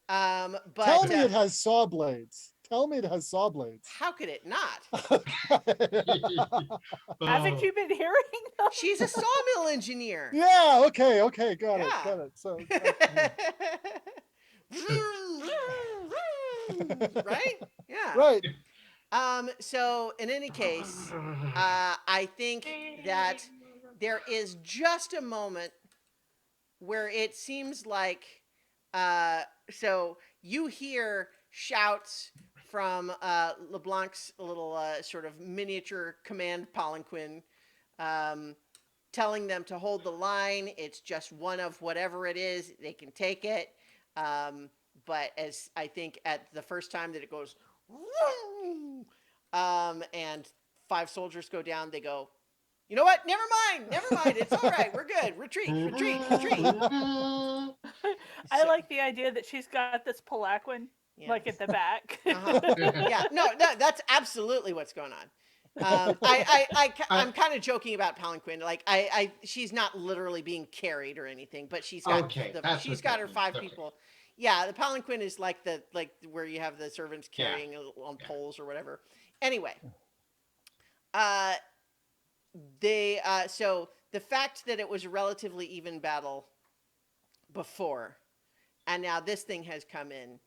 But Tell me it has saw blades. Tell me it has saw blades. how could it not? Haven't you been hearing them? She's a sawmill engineer. Yeah, okay, got Yeah. it. So Right? Yeah. right. So in any case, I think that there is just a moment where it seems like so you hear shouts from LeBlanc's little sort of miniature command palanquin, telling them to hold the line. It's just one of whatever it is. They can take it. But as I think at the first time that it goes, and 5 soldiers go down, they go, you know what? Never mind. It's all right. We're good. Retreat. I like the idea that she's got this Polaquin Yeah. like at the back. Yeah, no, that's absolutely what's going on. I'm kind of joking about Palanquin. Like, she's not literally being carried or anything, but she's got that's she's what got that her means. 5 Okay. people. Yeah, the Palanquin is like where you have the servants Yeah. carrying on Yeah. poles or whatever. Anyway, so the fact that it was a relatively even battle before, and now this thing has come in.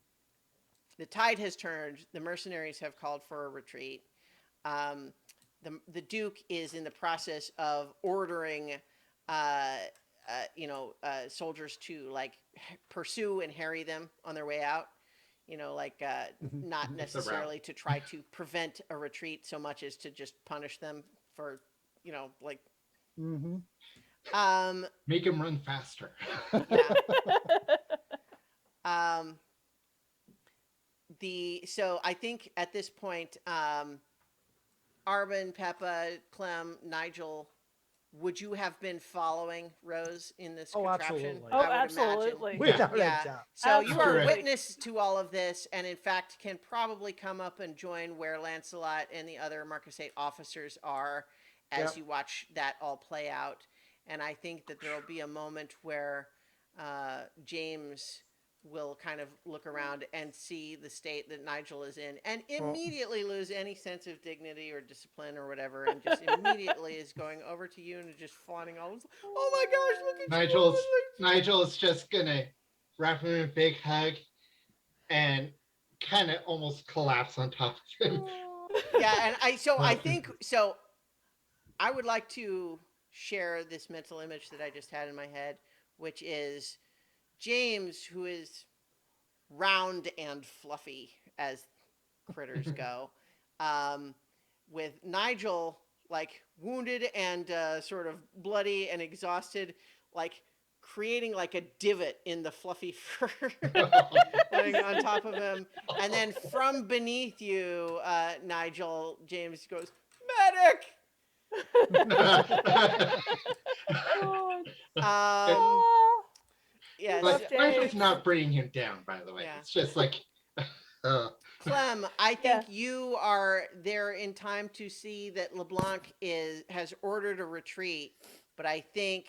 The tide has turned. The mercenaries have called for a retreat. The Duke is in the process of ordering, soldiers to like pursue and harry them on their way out. Not necessarily to try to prevent a retreat so much as to just punish them for, Mm-hmm. Make him run faster. yeah. So I think at this point, Arbin, Peppa, Clem, Nigel, would you have been following Rose in this contraption? absolutely. Oh, I would imagine. absolutely. Without Yeah. a doubt. So you are a Absolutely. witness to all of this, and in fact can probably come up and join where Lancelot and the other Marcus 8 officers are as Yep. you watch that all play out. And I think that there will be a moment where James will kind of look around and see the state that Nigel is in and immediately lose any sense of dignity or discipline or whatever, and just immediately is going over to you and just fawning all, oh my gosh, look at you. Nigel's just gonna wrap him in a big hug and kind of almost collapse on top of him. Yeah, and I think I would like to share this mental image that I just had in my head, which is James, who is round and fluffy as critters go, with Nigel like wounded and sort of bloody and exhausted, like creating like a divot in the fluffy fur laying on top of him, and then from beneath you, Nigel, James goes, medic. Aw. Yeah, But Love Nigel's James. not bringing him down, by the way. Yeah. It's just like, Clem, I think you are there in time to see that LeBlanc has ordered a retreat, but I think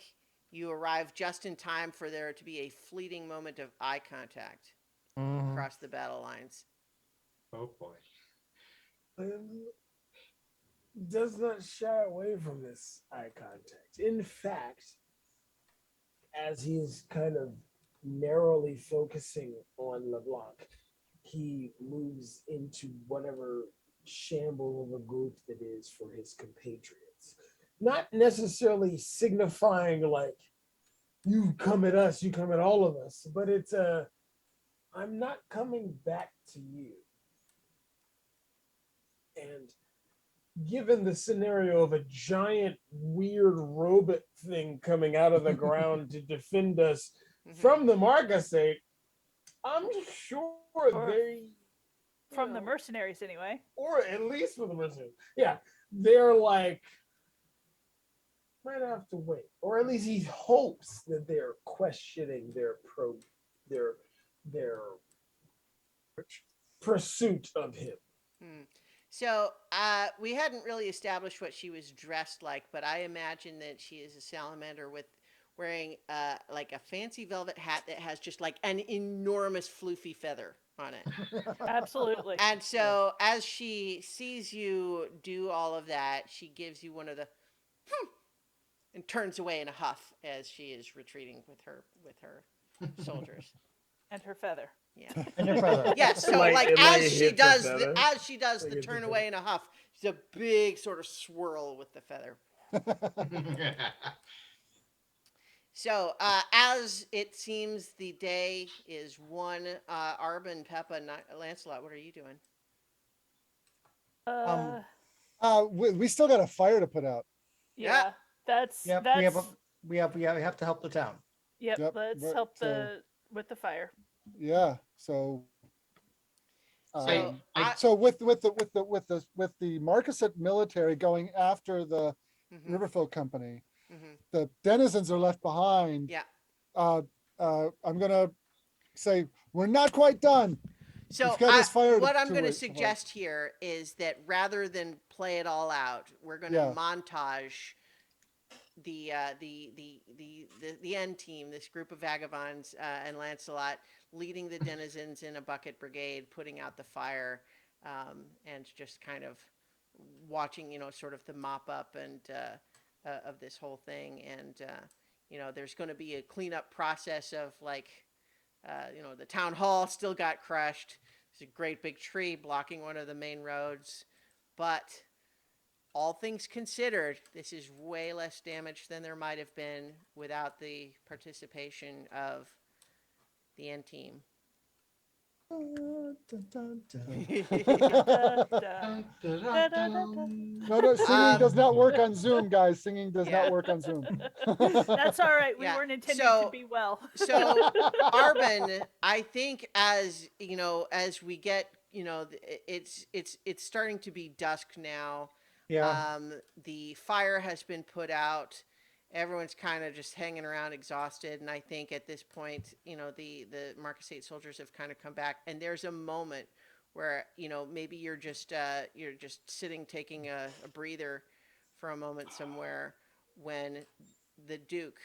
you arrive just in time for there to be a fleeting moment of eye contact across the battle lines. oh boy. does not shy away from this eye contact. In fact, as he is kind of narrowly focusing on LeBlanc, he moves into whatever shamble of a group that is for his compatriots. Not necessarily signifying like, you come at us, you come at all of us, but it's a, I'm not coming back to you. And given the scenario of a giant weird robot thing coming out of the ground to defend us Mhm. from the Marcasate, I'm sure Or they From the know, mercenaries, anyway. or at least for the mercenaries. Yeah, they're like might have to wait, or at least he hopes that they're questioning their their pursuit of him. Hmm. So we hadn't really established what she was dressed like, but I imagine that she is a salamander with wearing like a fancy velvet hat that has just like an enormous floofy feather on it. Absolutely. And so as she sees you do all of that, she gives you one of the and turns away in a huff as she is retreating with her soldiers. And her feather. Yeah. And your feather. Yes, so Like- like it like as she hit the does feather. as she does Like the hit the turn feather. away in a huff, it's a big sort of swirl with the feather. So as it seems the day is one, Arbin, Peppa, Lancelot, what are you doing? We still got a fire to put out. Yeah. That's Yep, that's we have to help the town. yep, Yep, let's but, help so- with the fire. Yeah. So. So Um, so with the Marcasset military going after the Mhm, Riverfolk Company, mhm. the denizens are left behind. Yeah. I'm gonna say we're not quite done. So We've got this fire what I'm to going to wait for. suggest here is that rather than play it all out, we're going to Yeah. montage the end team, this group of vagabonds, and Lancelot leading the denizens in a bucket brigade, putting out the fire, and just kind of watching, sort of the mop up and of this whole thing. And there's going to be a cleanup process of like, the town hall still got crushed. There's a great big tree blocking one of the main roads, but all things considered, this is way less damage than there might have been without the participation of the end team. Dun, dun, dun, dun. Da, da. Dun, dun, Da, da, dun, da, da. dun. No, singing does Um, not work on Zoom, guys. Singing does Yeah. not work on Zoom. That's all right. We Yeah, weren't intending so- to be well. So, Arbin, I think as we get, it's starting to be dusk now. Yeah. The fire has been put out. Everyone's kind of just hanging around exhausted. And I think at this point, the Marcasate soldiers have kind of come back. And there's a moment where, maybe you're just sitting, taking a breather for a moment somewhere when the Duke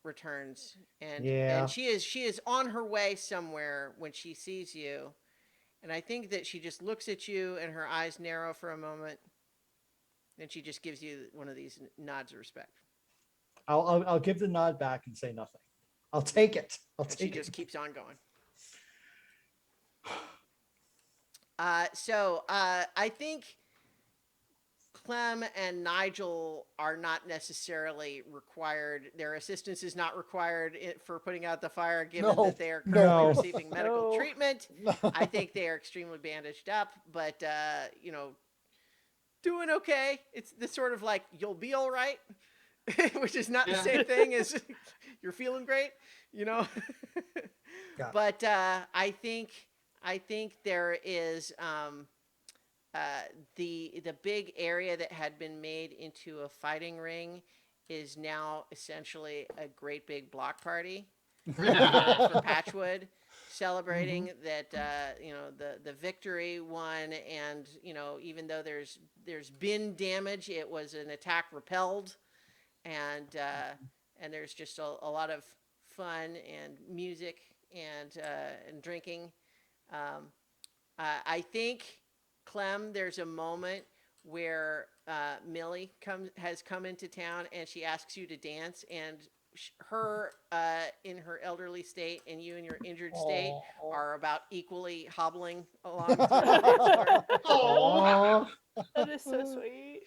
returns. And, Yeah. and she is on her way somewhere when she sees you. And I think that she just looks at you and her eyes narrow for a moment. And she just gives you one of these nods of respect. I'll give the nod back and say nothing. I'll take it. I'll And she take it. just keeps on going. So I think Clem and Nigel are not necessarily required. Their assistance is not required for putting out the fire, given No, that they are no. currently receiving medical No. treatment. I think they are extremely bandaged up, but doing okay. It's the sort of like you'll be all right, which is not the Yeah. same thing as you're feeling great, Yeah. But I think there is the big area that had been made into a fighting ring is now essentially a great big block party for Patchwood, celebrating that the victory won, and even though there's been damage, it was an attack repelled, and there's just a lot of fun and music and drinking. I think, Clem, there's a moment where Millie has come into town and she asks you to dance, and her in her elderly state and you in your injured state Aw. are about equally hobbling along through the dance floor. Oh, Aw. That is so sweet.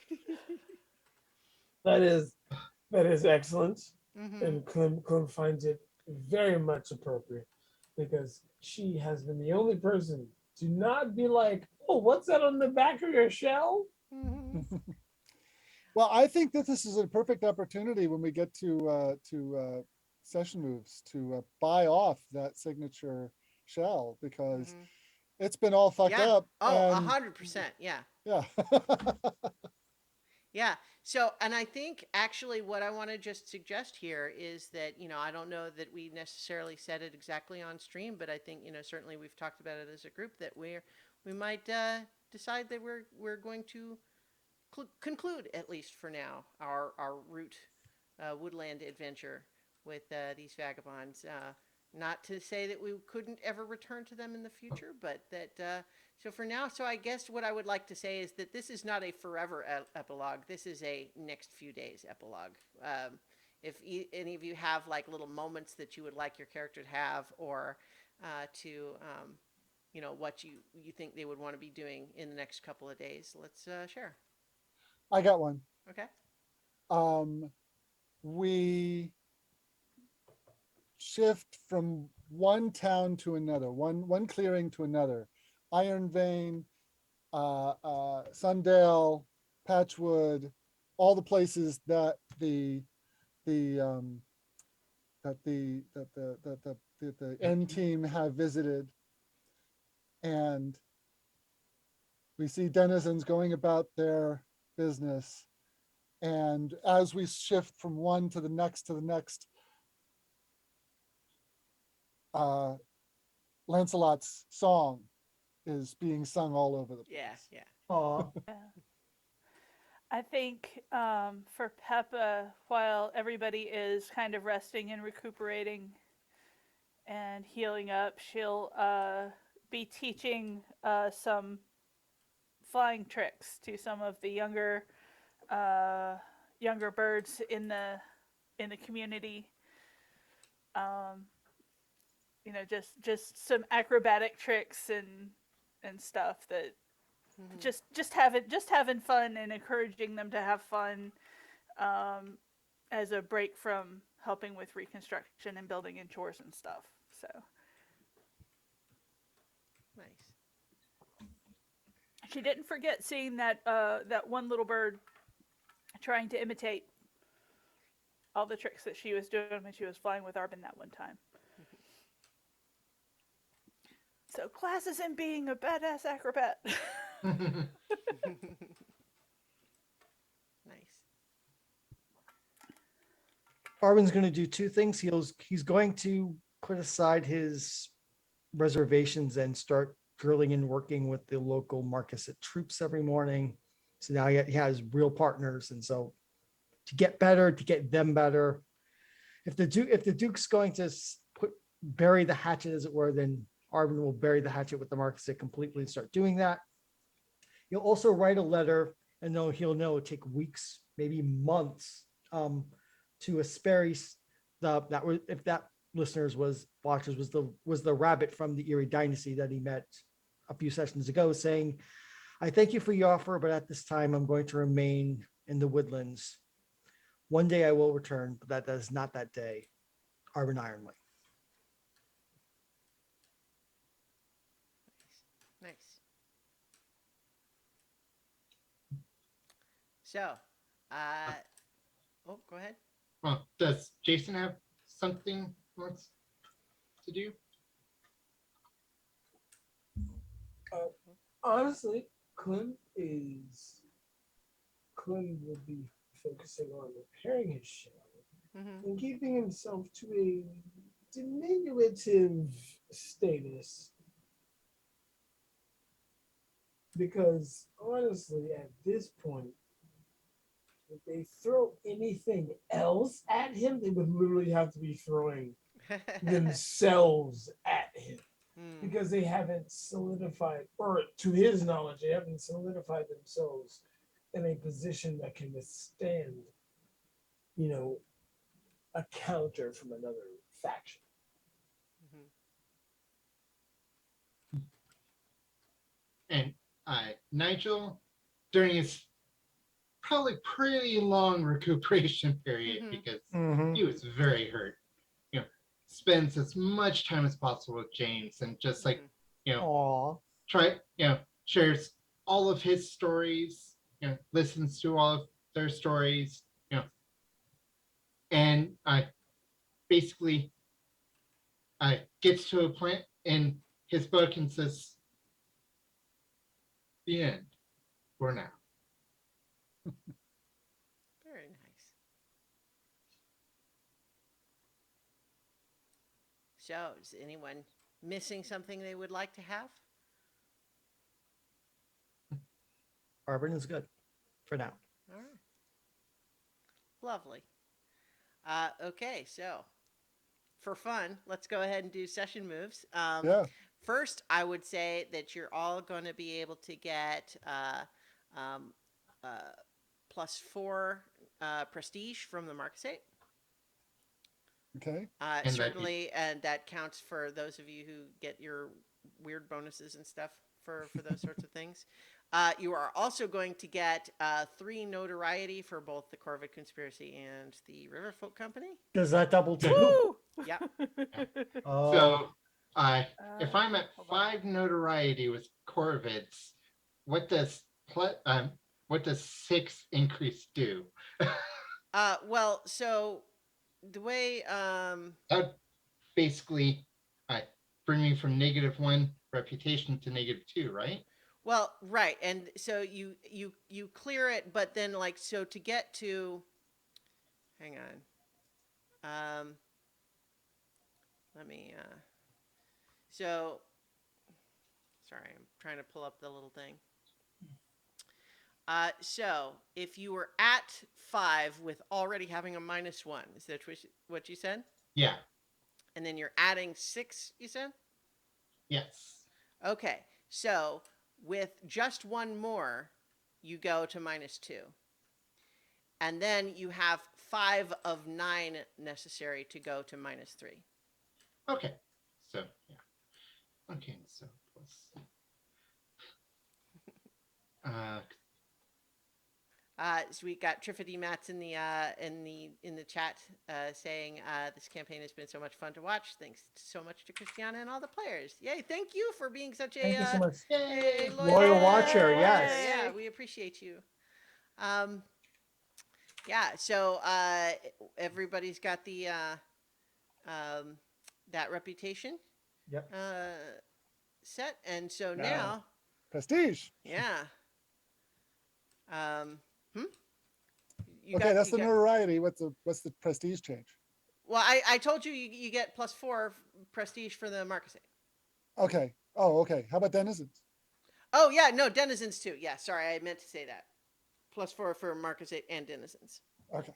That is excellent. Hmm. And Clem finds it very much appropriate because she has been the only person to not be like, oh, what's that on the back of your shell? Hmm. Well, I think that this is a perfect opportunity when we get to session moves to buy off that signature shell because Hmm. it's been all fucked Yeah. up. Oh, And 100%. Yeah. yeah. Yeah. So, and I think actually what I want to just suggest here is that, I don't know that we necessarily said it exactly on stream, but I think, certainly we've talked about it as a group that we might decide that we're going to conclude, at least for now, our route woodland adventure with these vagabonds. Not to say that we couldn't ever return to them in the future, but that so for now. So I guess what I would like to say is that this is not a forever epilogue. This is a next few days epilogue. If any of you have like little moments that you would like your character to have, or to what you think they would want to be doing in the next couple of days, let's share. I got one. Okay. We shift from one town to another, one clearing to another. Iron Vein, Sundale, Patchwood, all the places that the N team have visited, and we see denizens going about their business. And as we shift from one to the next, Lancelot's song is being sung all over the place. Yeah. Yeah. Aw. Yeah. I think for Peppa, while everybody is kind of resting and recuperating and healing up, she'll be teaching some flying tricks to some of the younger birds in the community. Um, just some acrobatic tricks and stuff that Mhm. just having fun and encouraging them to have fun, as a break from helping with reconstruction and building and chores and stuff. So Nice. she didn't forget seeing that one little bird trying to imitate all the tricks that she was doing when she was flying with Arbin that one time. So classes in being a badass acrobat. Nice. Arwen's going to do two things. He's going to put aside his reservations and start drilling and working with the local Marquisate troops every morning. So now he has real partners, and so to get better, to get them better. If the Duke's going to bury the hatchet, as it were, then Arwen will bury the hatchet with the Marquisate completely and start doing that. He'll also write a letter, and he'll know it'll take weeks, maybe months, to Asperis. If that listeners watchers was the rabbit from the Erie Dynasty that he met a few sessions ago, saying, "I thank you for your offer, but at this time I'm going to remain in the woodlands. One day I will return, but that is not that day. Arwen Ironley." Nice. So, oh, go ahead. Well, does Jason have something he wants to do? Honestly, Clem will be focusing on repairing his shell Mm-hmm. and keeping himself to a diminutive status. Because honestly, at this point, if they throw anything else at him, they would literally have to be throwing themselves at him. Mm. Because they haven't solidified, or to his knowledge, they haven't solidified themselves in a position that can withstand, a counter from another faction. And Nigel, during his probably pretty long recuperation period, Mhm. because Mhm. he was very hurt, spends as much time as possible with James and just like, Mhm. Aw. shares all of his stories, listens to all of their stories, and basically gets to a point in his book and says, the end for now. Very nice. So, is anyone missing something they would like to have? Arbin is good for now. All right. Lovely. Okay, so for fun, let's go ahead and do session moves. Yeah. First, I would say that you're all going to be able to get um, +4 prestige from the Marquisate. Okay. And Certainly, and that counts for those of you who get your weird bonuses and stuff for those sorts of things. You are also going to get 3 notoriety for both the Corvid Conspiracy and the Riverfolk Company. Does that double too? Woo! Yep. Oh, So, if I'm at Hold on. 5 notoriety with Corvids, what does what does 6 increase do? Well, so the way That would basically bring me from -1 reputation to -2, right? well, right, and so you clear it, but then like so to get to, hang on, let me so sorry, I'm trying to pull up the little thing. So if you were at 5 with already having a -1, is that what you said? Yeah. And then you're adding 6, you said? Yes. Okay, so with just 1 more, you go to -2. And then you have 5 of 9 necessary to go to -3. Okay. So yeah. Okay. So plus. So we got Triffity Mats in the chat saying this campaign has been so much fun to watch. Thanks so much to Christiana and all the players. Yay! Thank you for being such a thank you so much. a Loyal watcher, yes. Yeah, we appreciate you. Yeah. So everybody's got the that reputation. Yep. Set, and so Now. now, Prestige. yeah. You Okay, that's the got- notoriety. What's the prestige change? Well, I told you you get +4 prestige for the Marquisate. Okay. Oh, okay. How about denizens? Oh yeah, no, denizens too. Yeah, sorry, I meant to say that. +4 for Marquisate and denizens. Okay.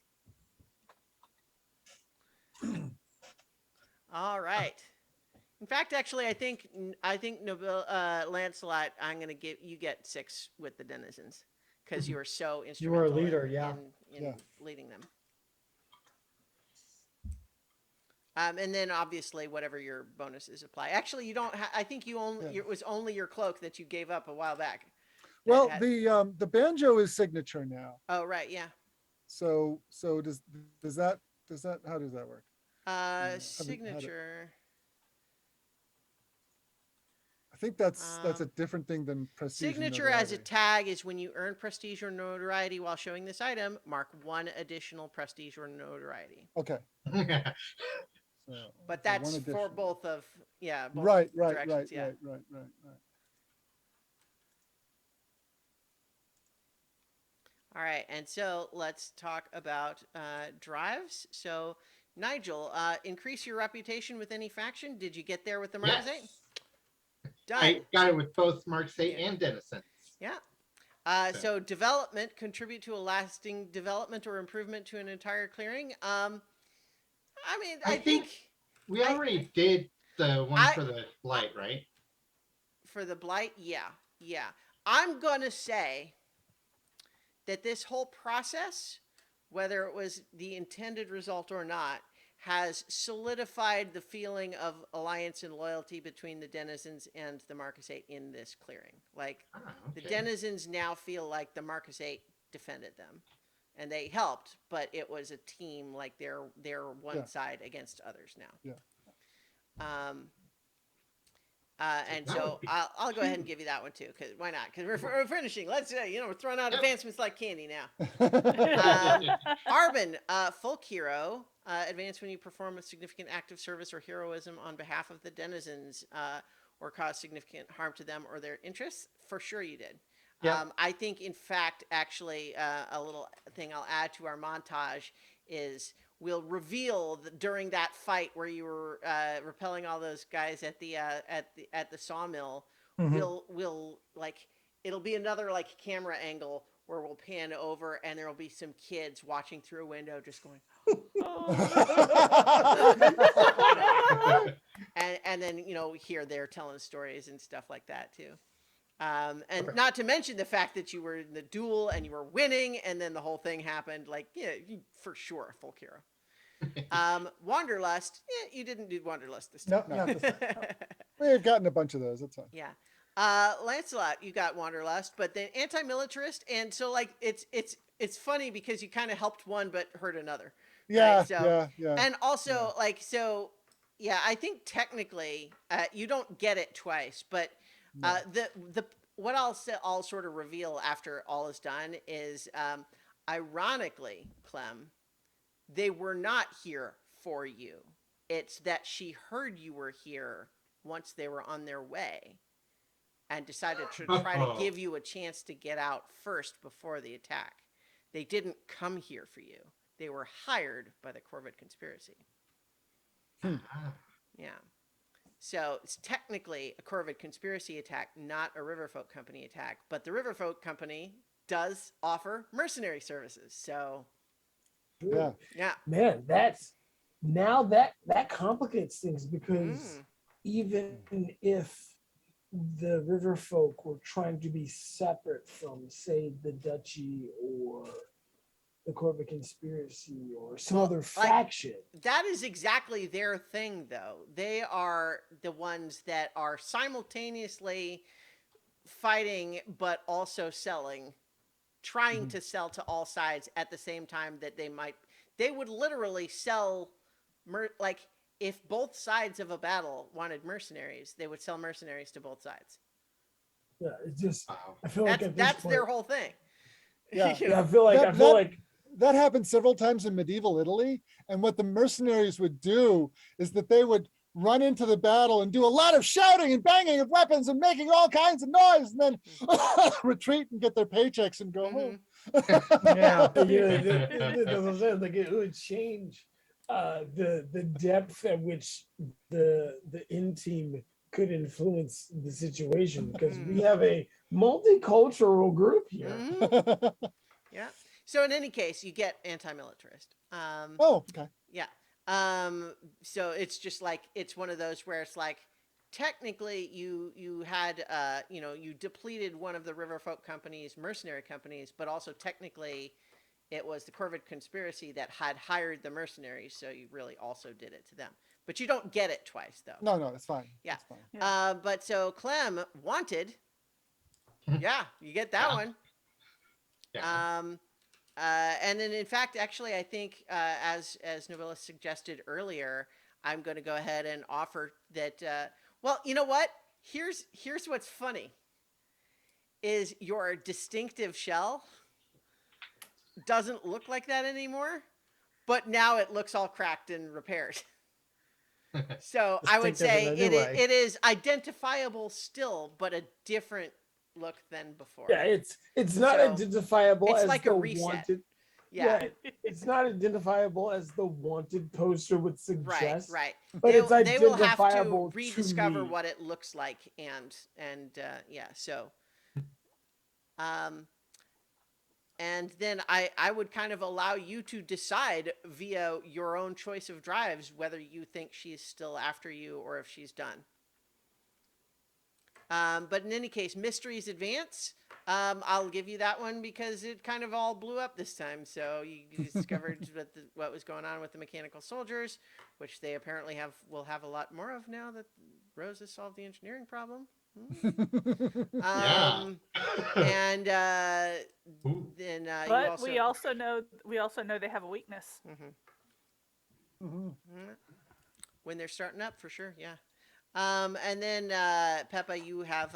All right. In fact, actually, I think Lancelot, I'm gonna give you get 6 with the denizens because you were so You were a instrumental leader, yeah. in Yeah. leading them. And then obviously whatever your bonuses apply. Actually, you don't. I think you only. Yeah. It was only your cloak that you gave up a while back. that Well, had- the banjo is signature now. Oh right, yeah. So does that how does that work? how do- Signature. I think that's a Um, different thing than prestige. and Signature as a notoriety. tag is when you earn prestige or notoriety while showing this item. Mark 1 additional prestige or notoriety. Okay. Yeah. So, But so that's one for addition. both of both Right. directions. Yeah. Right. All right, and so let's talk about drives. So, Nigel, increase your reputation with any faction. Did you get there with the Marquisate? Yes. Done. I got it with both Marquisate Yeah. and denizens. Yeah. So development, contribute to a lasting development or improvement to an entire clearing. I mean, I think We already did the one I- for the light, right? for the blight, yeah. I'm gonna say that this whole process, whether it was the intended result or not, has solidified the feeling of alliance and loyalty between the denizens and the Marcus 8 in this clearing. Like, Ah, the okay. denizens now feel like the Marcus 8 defended them. And they helped, but it was a team, like they're one Yeah. side against others now. Yeah. And That so would be I'll go ahead and huge. give you that one too, because why not? Because we're finishing. Let's we're throwing out Yep. advancements like candy now. Yeah. Arbin, folk hero, advance when you perform a significant act of service or heroism on behalf of the denizens, or cause significant harm to them or their interests. For sure, you did. Yeah. I think, in fact, actually, a little thing I'll add to our montage is we'll reveal that during that fight where you were repelling all those guys at the sawmill, Mhm. we'll like it'll be another like camera angle where we'll pan over and there will be some kids watching through a window just going, and then here they're telling stories and stuff like that too. And Okay. not to mention the fact that you were in the duel and you were winning, and then the whole thing happened. Like, yeah, for sure, a folk hero. Wanderlust, you didn't do Wanderlust this time. No, not this time. We've gotten a bunch of those. That's fine. Yeah. Lancelot, you got Wanderlust, but then anti-militarist, and so like it's funny because you kind of helped one but hurt another. Yeah, so- yeah. And also yeah, I think technically you don't get it twice, but the what I'll sort of reveal after all is done is ironically, Clem, they were not here for you. It's that she heard you were here once they were on their way and decided to try to give you a chance to get out first before the attack. They didn't come here for you. They were hired by the Corvid conspiracy. Ah, Yeah. So it's technically a Corvid conspiracy attack, not a Riverfolk Company attack. But the Riverfolk Company does offer mercenary services. So, Yeah. yeah. Man, now that complicates things, because even if the river folk were trying to be separate from, say, the duchy or the Corvid conspiracy or some Well, other like- faction. That is exactly their thing, though. They are the ones that are simultaneously fighting but also selling, trying to sell to all sides at the same time that they would literally sell, like, if both sides of a battle wanted mercenaries, they would sell mercenaries to both sides. Yeah, it's just, wow. I feel like That's their whole thing. Yeah. You know? Yeah, I feel like That- That happened several times in medieval Italy. And what the mercenaries would do is that they would run into the battle and do a lot of shouting and banging of weapons and making all kinds of noise, and then retreat and get their paychecks and go home. Yeah. That's what I'm saying. Like, it would change the depth at which the in team could influence the situation, because we have a multicultural group here. Mhm. Yeah. So in any case, you get anti-militarist. Oh, okay. Yeah. So it's just like, it's one of those where it's like, technically you had, you depleted one of the Riverfolk Company's mercenary companies, but also technically it was the Corvid conspiracy that had hired the mercenaries. So you really also did it to them, but you don't get it twice though. No, it's fine. Yeah. It's fine. But so Clem, wanted. Yeah, you get that Yeah. one. Yeah. And then, in fact, actually, I think as Novella suggested earlier, I'm going to go ahead and offer that. Well, you know what? Here's what's funny. Is your distinctive shell doesn't look like that anymore, but now it looks all cracked and repaired. So I would say Distinctive in a new way. it is identifiable still, but a different look than before. Yeah, it's not So, identifiable it's as like a the reset. wanted. Yeah. It's not identifiable as the wanted poster would Right, suggest. right. But it's they will have to identifiable to rediscover me. what it looks like, and yeah. So, and then I would kind of allow you to decide via your own choice of drives whether you think she's still after you or if she's done. But in any case, Mysteries Advance. I'll give you that one because it kind of all blew up this time. So you discovered what was going on with the mechanical soldiers, which they apparently will have a lot more of now that Rose has solved the engineering problem. Yeah. And Ooh. then you But also. we also know they have a weakness. Mhm. Mhm. When they're starting up, for sure, yeah. And then Peppa, you have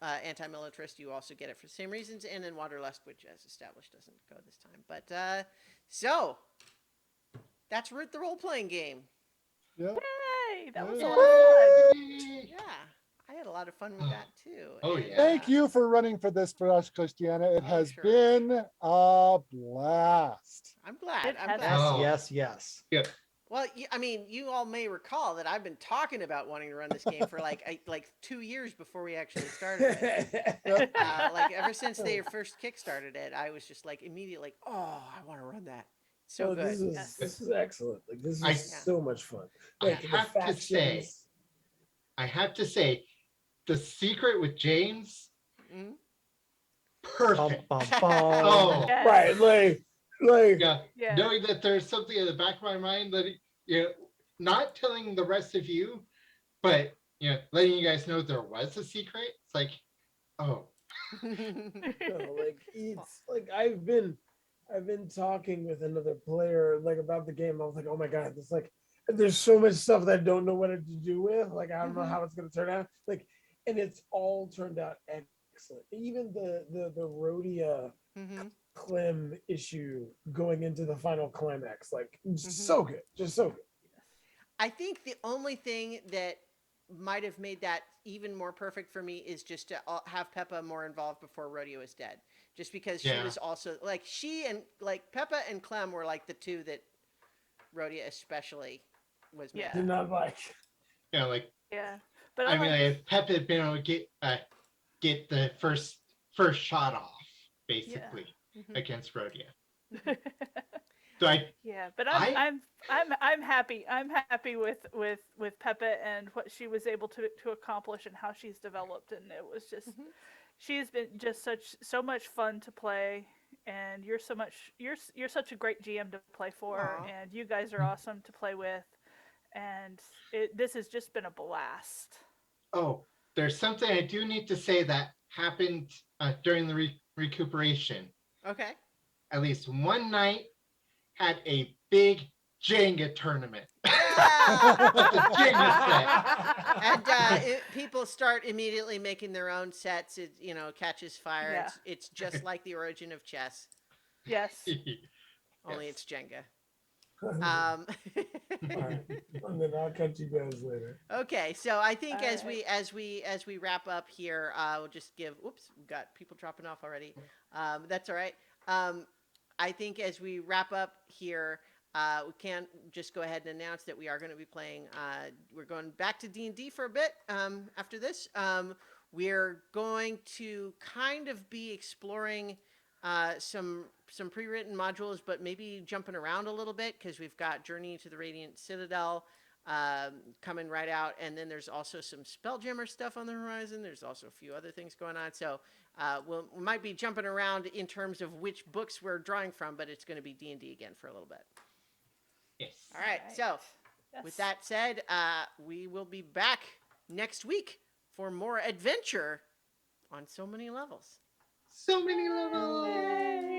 anti-militarist. You also get it for the same reasons, and then Waterlust, which, as established, doesn't go this time. But so that's Root the role-playing game. Yeah. Yay! That was a Yeah. lot of fun. Yeah, I had a lot of fun with that too. Oh, And, yeah. Thank you for running for this for us, Christiana. It Oh, has sure. been a blast. I'm glad. It I'm has glad. Yes, Oh. yes, yes. Yeah. Well, I mean, you all may recall that I've been talking about wanting to run this game for like 2 years before we actually started it. Like ever since they first kickstarted it, I was just like immediately like, oh, I want to run that. So Oh, good. this is excellent. Like this is I- so much fun. I Like the have to say, factions. I have to say, the secret with James, Mhm. perfect. Bum, bum. Oh, Yes. Right, like yeah. Yeah. Knowing that there's something in the back of my mind that, not telling the rest of you, but, letting you guys know there was a secret. It's like, oh, no, like it's like I've been talking with another player like about the game. I was like, oh my god, this like there's so much stuff that I don't know what to do with. Like I don't know how it's gonna turn out. Like, and it's all turned out excellent. Even the Rhodia Mhm. Clem issue going into the final climax, like so good, just so good. I think the only thing that might have made that even more perfect for me is just to have Peppa more involved before Rodeo is dead. Just because she Yeah. was also like she and like Peppa and Clem were like the two that Rhodia especially was mad Yeah. at. Did not like. like, Yeah. But I mean, like, if Pep had been able to get the first shot off, basically, Mhm. against Rhodia. So yeah, but I- I'm happy. I'm happy with Peppa and what she was able to accomplish and how she's developed, and it was just Mhm. she's been just so much fun to play, and you're such a great GM to play for, Aw. and you guys are awesome to play with, and this has just been a blast. Oh, there's something I do need to say that happened during the recuperation. Okay. At least one night had a big Jenga tournament. Yeah. And people start immediately making their own sets. It catches fire. Yeah. It's just like the origin of chess, Yes. only Yes. it's Jenga. All right, and then I'll catch you guys later. Okay, so I think All as right. we wrap up here, we'll just give. Whoops, we've got people dropping off already. That's all right. I think as we wrap up here, we can just go ahead and announce that we are going to be playing. We're going back to D&D for a bit after this. We're going to kind of be exploring some pre-written modules, but maybe jumping around a little bit because we've got Journey to the Radiant Citadel coming right out, and then there's also some Spelljammer stuff on the horizon. There's also a few other things going on, so we might be jumping around in terms of which books we're drawing from, but it's going to be D&D again for a little bit. Yes. All right, so with that said, we will be back next week for more adventure on so many levels. So many levels. Yay.